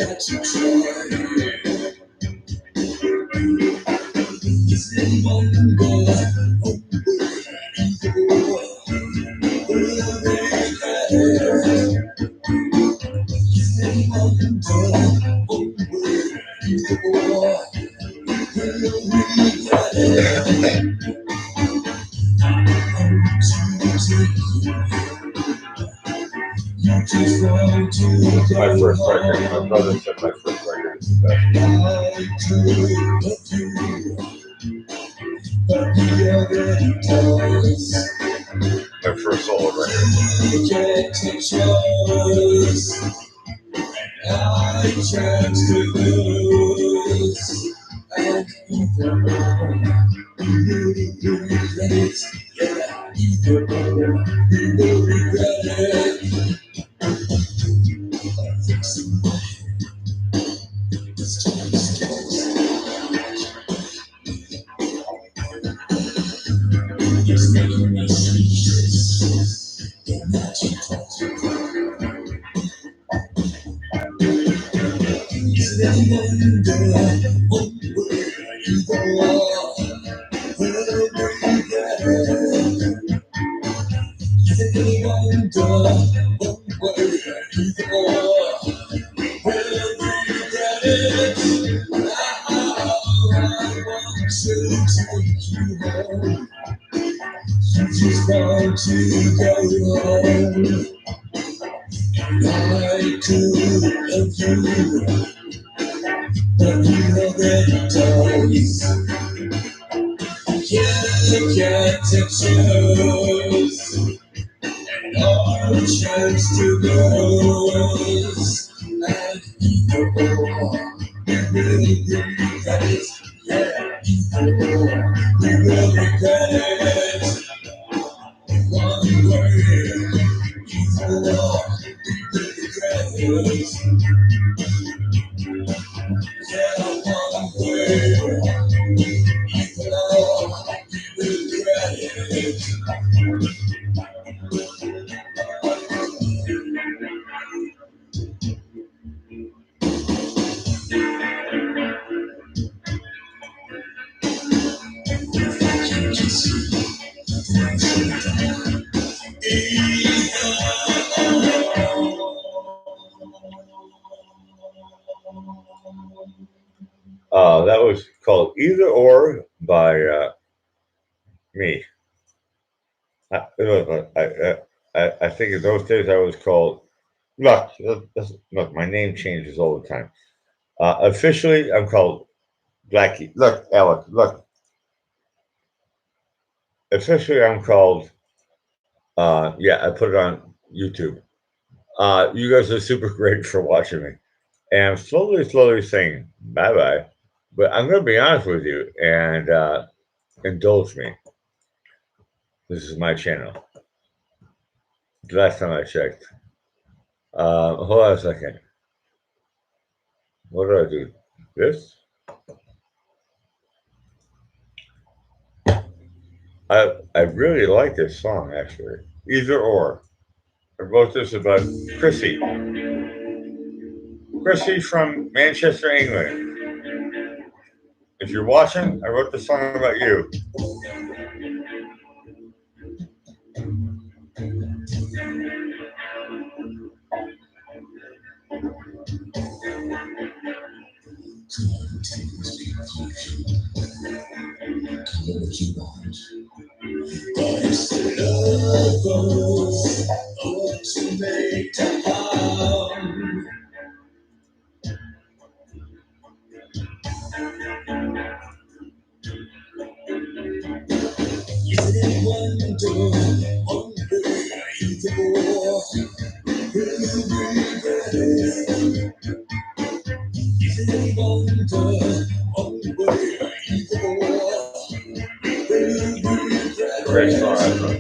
got to try. Is anyone My first record. My brother said my first record is the best. My first solo record. I chance to lose, and even you regret it. Yeah, you will regret it. This time skills. It's making me speechless. The magic is there wonder what where you go? Will regret it. Is there wonder what where you go? Will regret it. I want to take you home. You just want to go home. I could love you, but you already don't. You get to choose, and all chance to lose. And either or, we will regret it. Yeah, either or, we will regret it. One word, either or. That was called Either Or by me. I think in those days I was called. Look, my name changes all the time. Officially, I'm called Blackie. Look, Alec, look. Officially, I'm called. I put it on YouTube. You guys are super great for watching me. And I'm slowly saying bye-bye. But I'm going to be honest with you and indulge me. This is my channel. The last time I checked. Hold on a second. What do I do? This? I really like this song, actually. Either Or. I wrote this about Chrissy. Chrissy from Manchester, England. If you're watching, I wrote this song about you. Great song, I thought.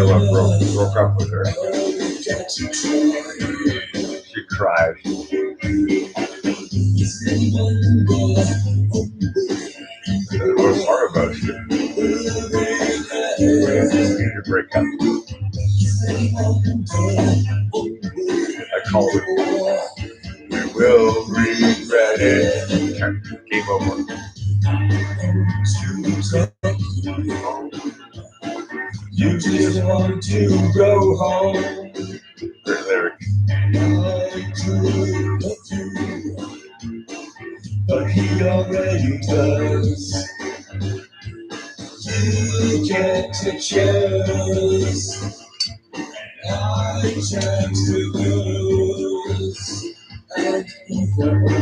I broke up with her. She cried. more emotion. Need to break up. I call it. We will regret it. Game over. You just want to go home. Great lyric. I could love you, but he already does. You get to choose. I chance to lose. And either we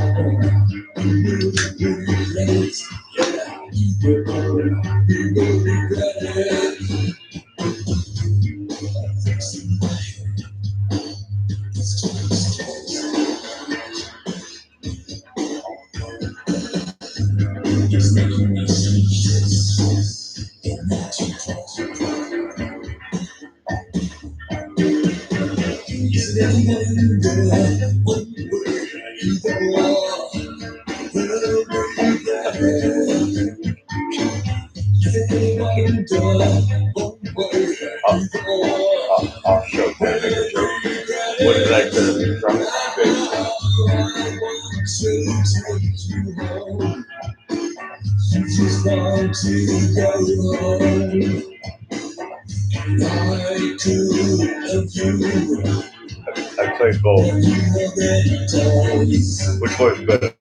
will regret it. Yeah, either we will regret it. It's making me speechless. Is it any good? What were you for? Will regret it. Is it anyone done? What were you for? I'll show that joke. What did I do? From it? You just want to go home. I could love you, I played both. but you already does. Which was better?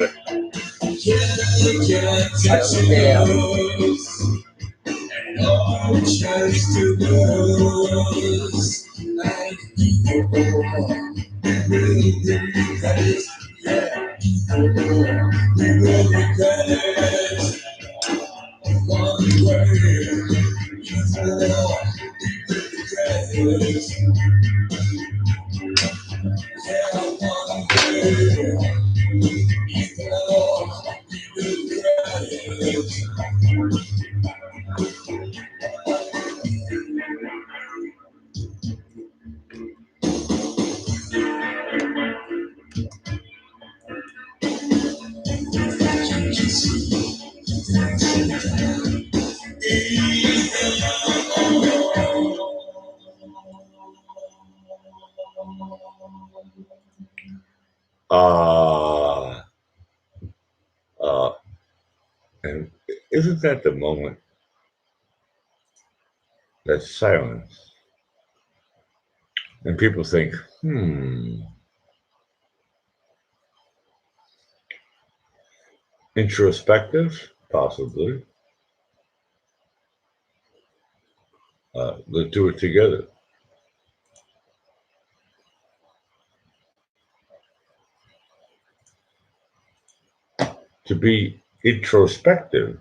No chance to lose. And either or, we will regret it. Yeah, either or, we will regret it. One word, either or, we will regret it. Yeah, one word, either or, we will regret it. And isn't that the moment? That silence. And people think, introspective, possibly. Let's do it together. To be introspective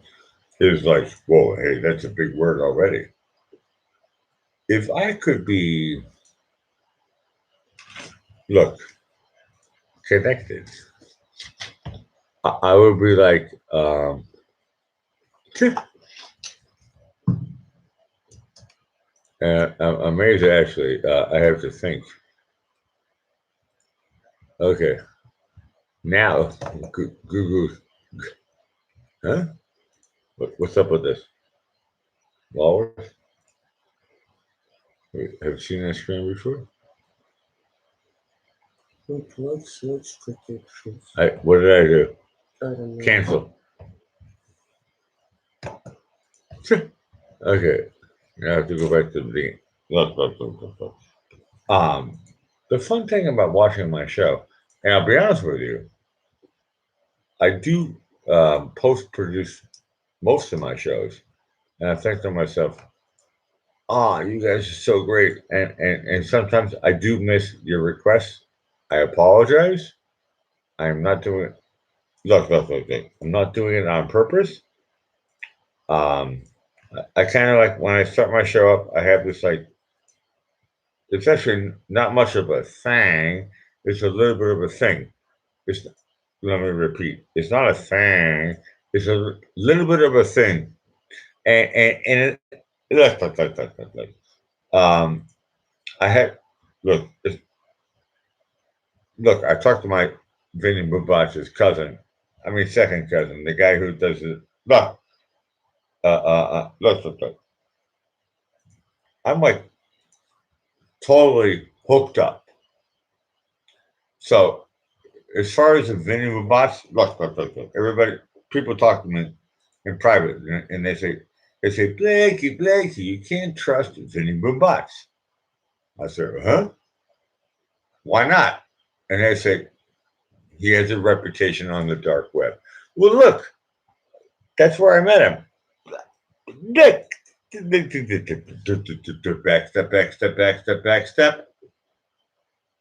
is like, whoa, hey, that's a big word already. If I could be, look, connected, I would be like, amazing, actually. I have to think. Okay. Now, Google, huh? What's up with this? Walrus? Have you seen that screen before? What did I do? Cancel. Okay. Now I have to go back to the beginning. Look. The fun thing about watching my show, and I'll be honest with you, I do post-produce most of my shows, and I think to myself, you guys are so great, and sometimes I do miss your requests. I apologize. I am not doing it. Look. I'm not doing it on purpose. I kind of like when I start my show up, I have this like, it's actually not much of a thing. It's a little bit of a thing. Let me repeat. It's not a thing. It's a little bit of a thing. And look. I had, look, I talked to my Vinny Bubach's cousin. I mean, second cousin, the guy who does it. Look, look. I'm like totally hooked up. So as far as the Vinny Robots, look. Everybody, people talk to me in private, and they say, Blakey, you can't trust Vinny Robots. I said, huh? Why not? And they say he has a reputation on the dark web. Well, look, that's where I met him. Nick, back step.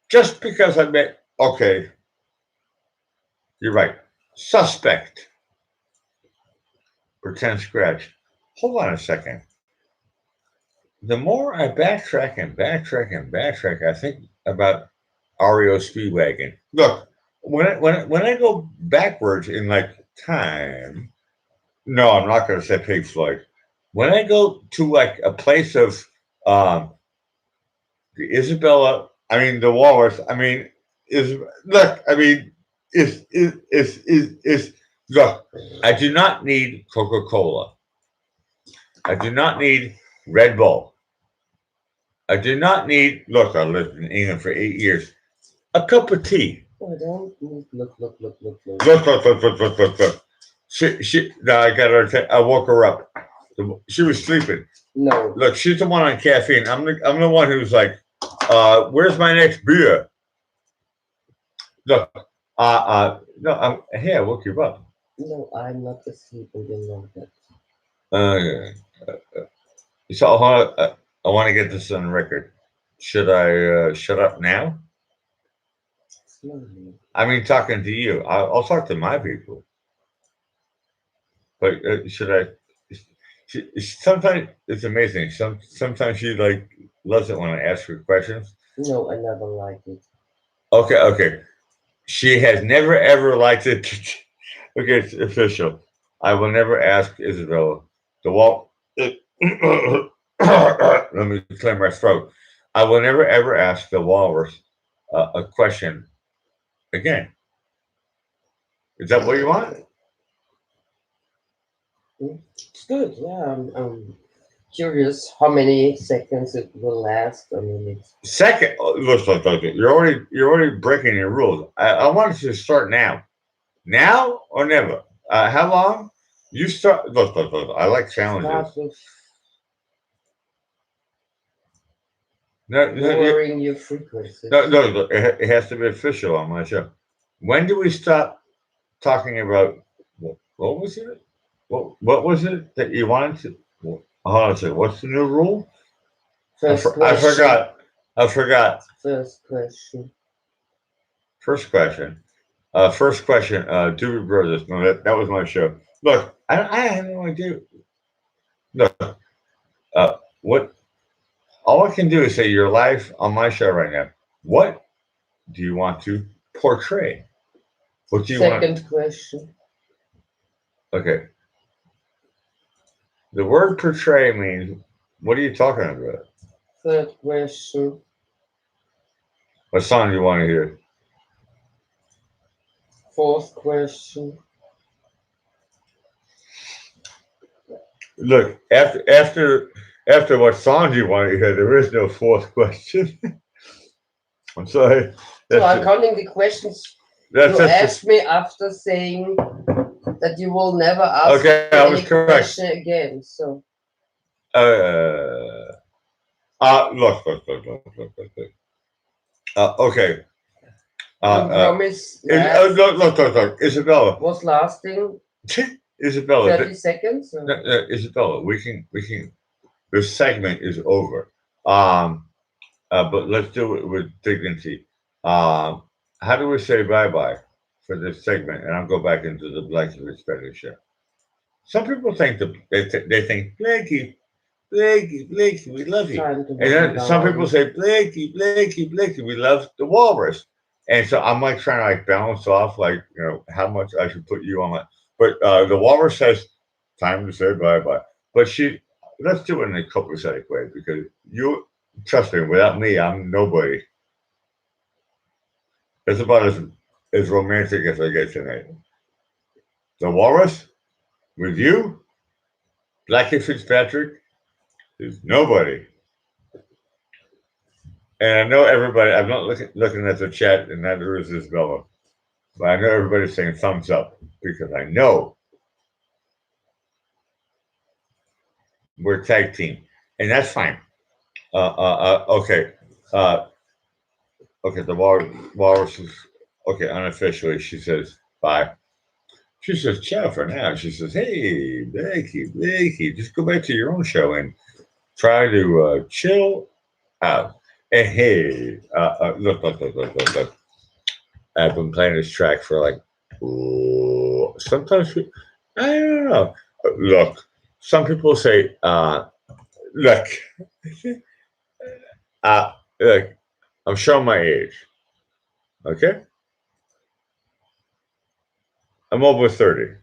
Just because I met, okay, you're right. Suspect. Pretend scratch. Hold on a second. The more I backtrack, I think about REO Speedwagon. Look, when I go backwards in like time, no, I'm not going to say Pink Floyd. When I go to like a place of the Isabella, I mean the Walrus, I mean is look, I mean is look. I do not need Coca-Cola. I do not need Red Bull. I do not need. Look, I lived in England for 8 years. A cup of tea. Oh, don't look. Look. She. No, I got her. I woke her up. She was sleeping. No. Look, she's the one on caffeine. I'm the one who's like, where's my next beer? Look, no, hey, I woke you up. No, I'm not asleep. I don't know that. So I want to get this on record. Should I shut up now? Slowly. I mean, talking to you. I'll talk to my people. But should I? Sometimes it's amazing. Sometimes she like loves it when I ask her questions. No, I never liked it. Okay. She has never ever liked it. Okay, it's official. I will never ask Isabella. The wall. Let me clear my throat. I will never ever ask the walrus a question again. Is that what you want? It's good. Yeah, I'm curious how many seconds it will last. I mean, it's Second, look. You're already breaking your rules. I want you to start now or never. How long? You start. Look. I like challenges. not with No, lowering your frequency. no. It has to be official on my show. When do we stop talking about what was it? What was it that you wanted to? Hold on a second. What's the new rule? First I question. forgot. First question. First question. Doobie Brothers. No, that was my show. Look, I have no idea. Look, what? All I can do is say you're live on my show right now. What do you want to portray? What do you want? Second question. Okay. The word portray means. What are you talking about? Third question. What song do you want to hear? Fourth question. Look, after what song do you want to hear? There is no fourth question. I'm sorry. So I'm counting the questions you asked me after saying that you will never ask Okay, I was any correct. question again. So Look. Okay. you promise Look. Isabella. was lasting Isabella. 30 seconds? Or? Isabella, we can. This segment is over. But let's do it with dignity. How do we say bye for this segment? And I'll go back into the Blackie Respected show. Some people think they think Blakey, we love you. And then some people say Blakey, we love the walrus. And so I'm like trying to like balance off like how much I should put you on my. But the walrus says time to say bye. But let's do it in a copacetic way because you trust me. Without me, I'm nobody. It's about as romantic as I get tonight. The walrus with you. Blackie Fitzpatrick is nobody. And I know everybody, I'm not looking at the chat, and neither is Isabella. But I know everybody's saying thumbs up because I know we're a tag team. And that's fine. Okay. Okay, the walrus is, okay, unofficially, she says, bye. She says, ciao for now. She says, hey, Blakey, just go back to your own show and try to chill out. And hey, look. I've been playing this track for like, sometimes, I don't know. Look, some people say, look, I'm showing my age. Okay? I'm over 30.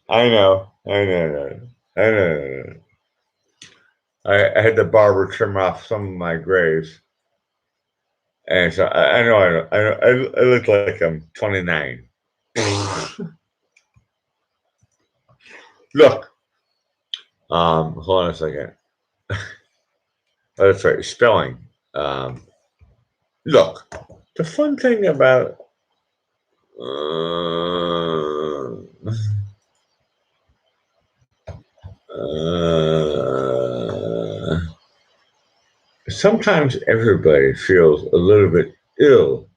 I know. I had the barber trim off some of my grays. And so I look like I'm 29. Look. Hold on a second. Oh, that's right, spelling. Look, the fun thing about sometimes everybody feels a little bit ill.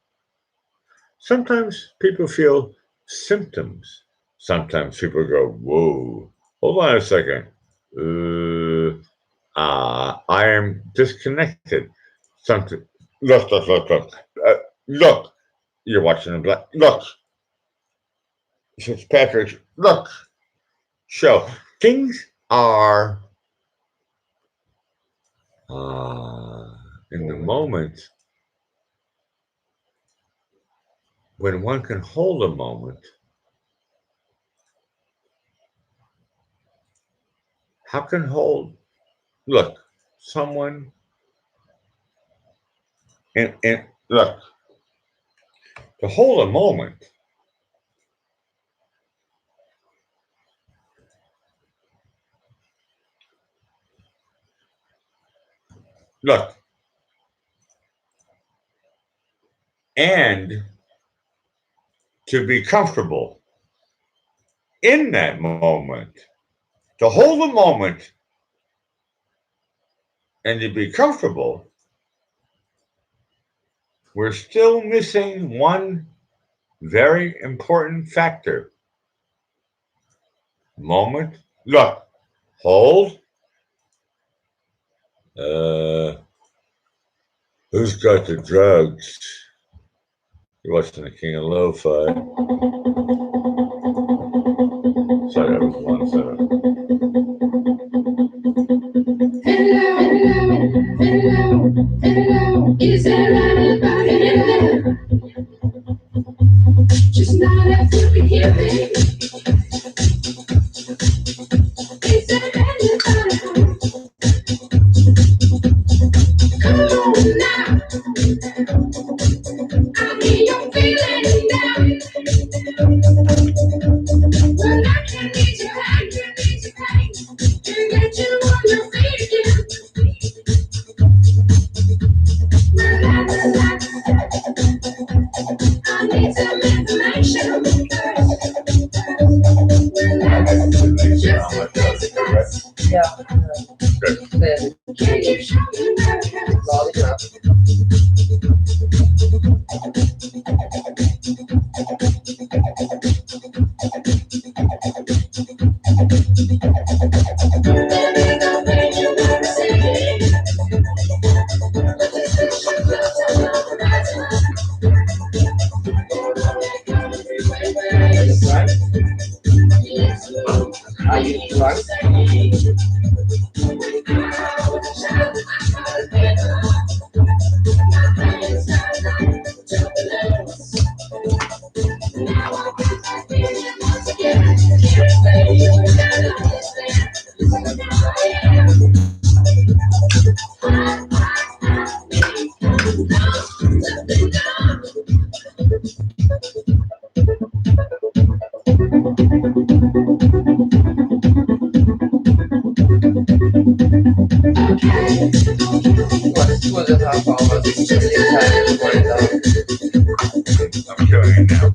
Sometimes people feel symptoms. Sometimes people go, whoa, hold on a second. I am disconnected. Something. Look. Look. You're watching the black. Look. Fitzpatrick's. Look. Show. Things are in the moment when one can hold a moment. How can hold? Look, someone. And look, to hold a moment, look, and to be comfortable in that moment, to hold a moment and to be comfortable, we're still missing one very important factor. Moment. Look. Hold. Who's got the drugs? You're watching the King of Lo-Fi. Sorry, that was 1 second. Hello, is there anybody in there? Just not if you can hear me. Is there anybody home? Come on now. I hear you're feeling down. Well, I can need your hand, and get you on your feet again. Relax. I need some information first. Yeah. Then Can you show me where it hurts? lollipop. There's no pain you never see. But this is your love, tell me about it. Are you drunk? 2.5 hours. It's really time to wind down. I'm killing it now.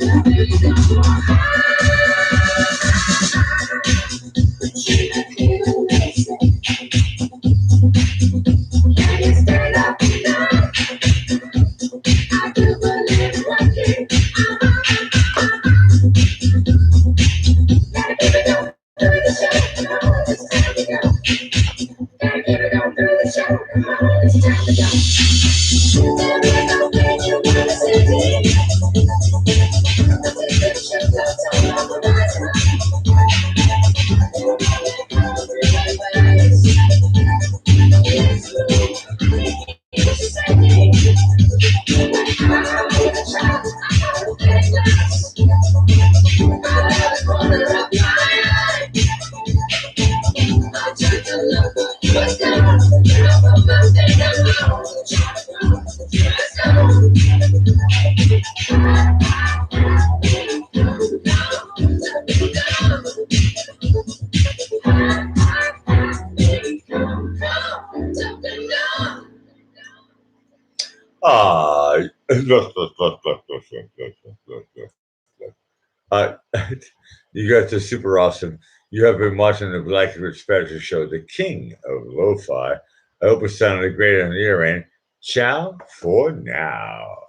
Look. You guys are super awesome. You have been watching the Black and Rich Special Show, the king of lo-fi. I hope it sounded great on the air end. Ciao for now.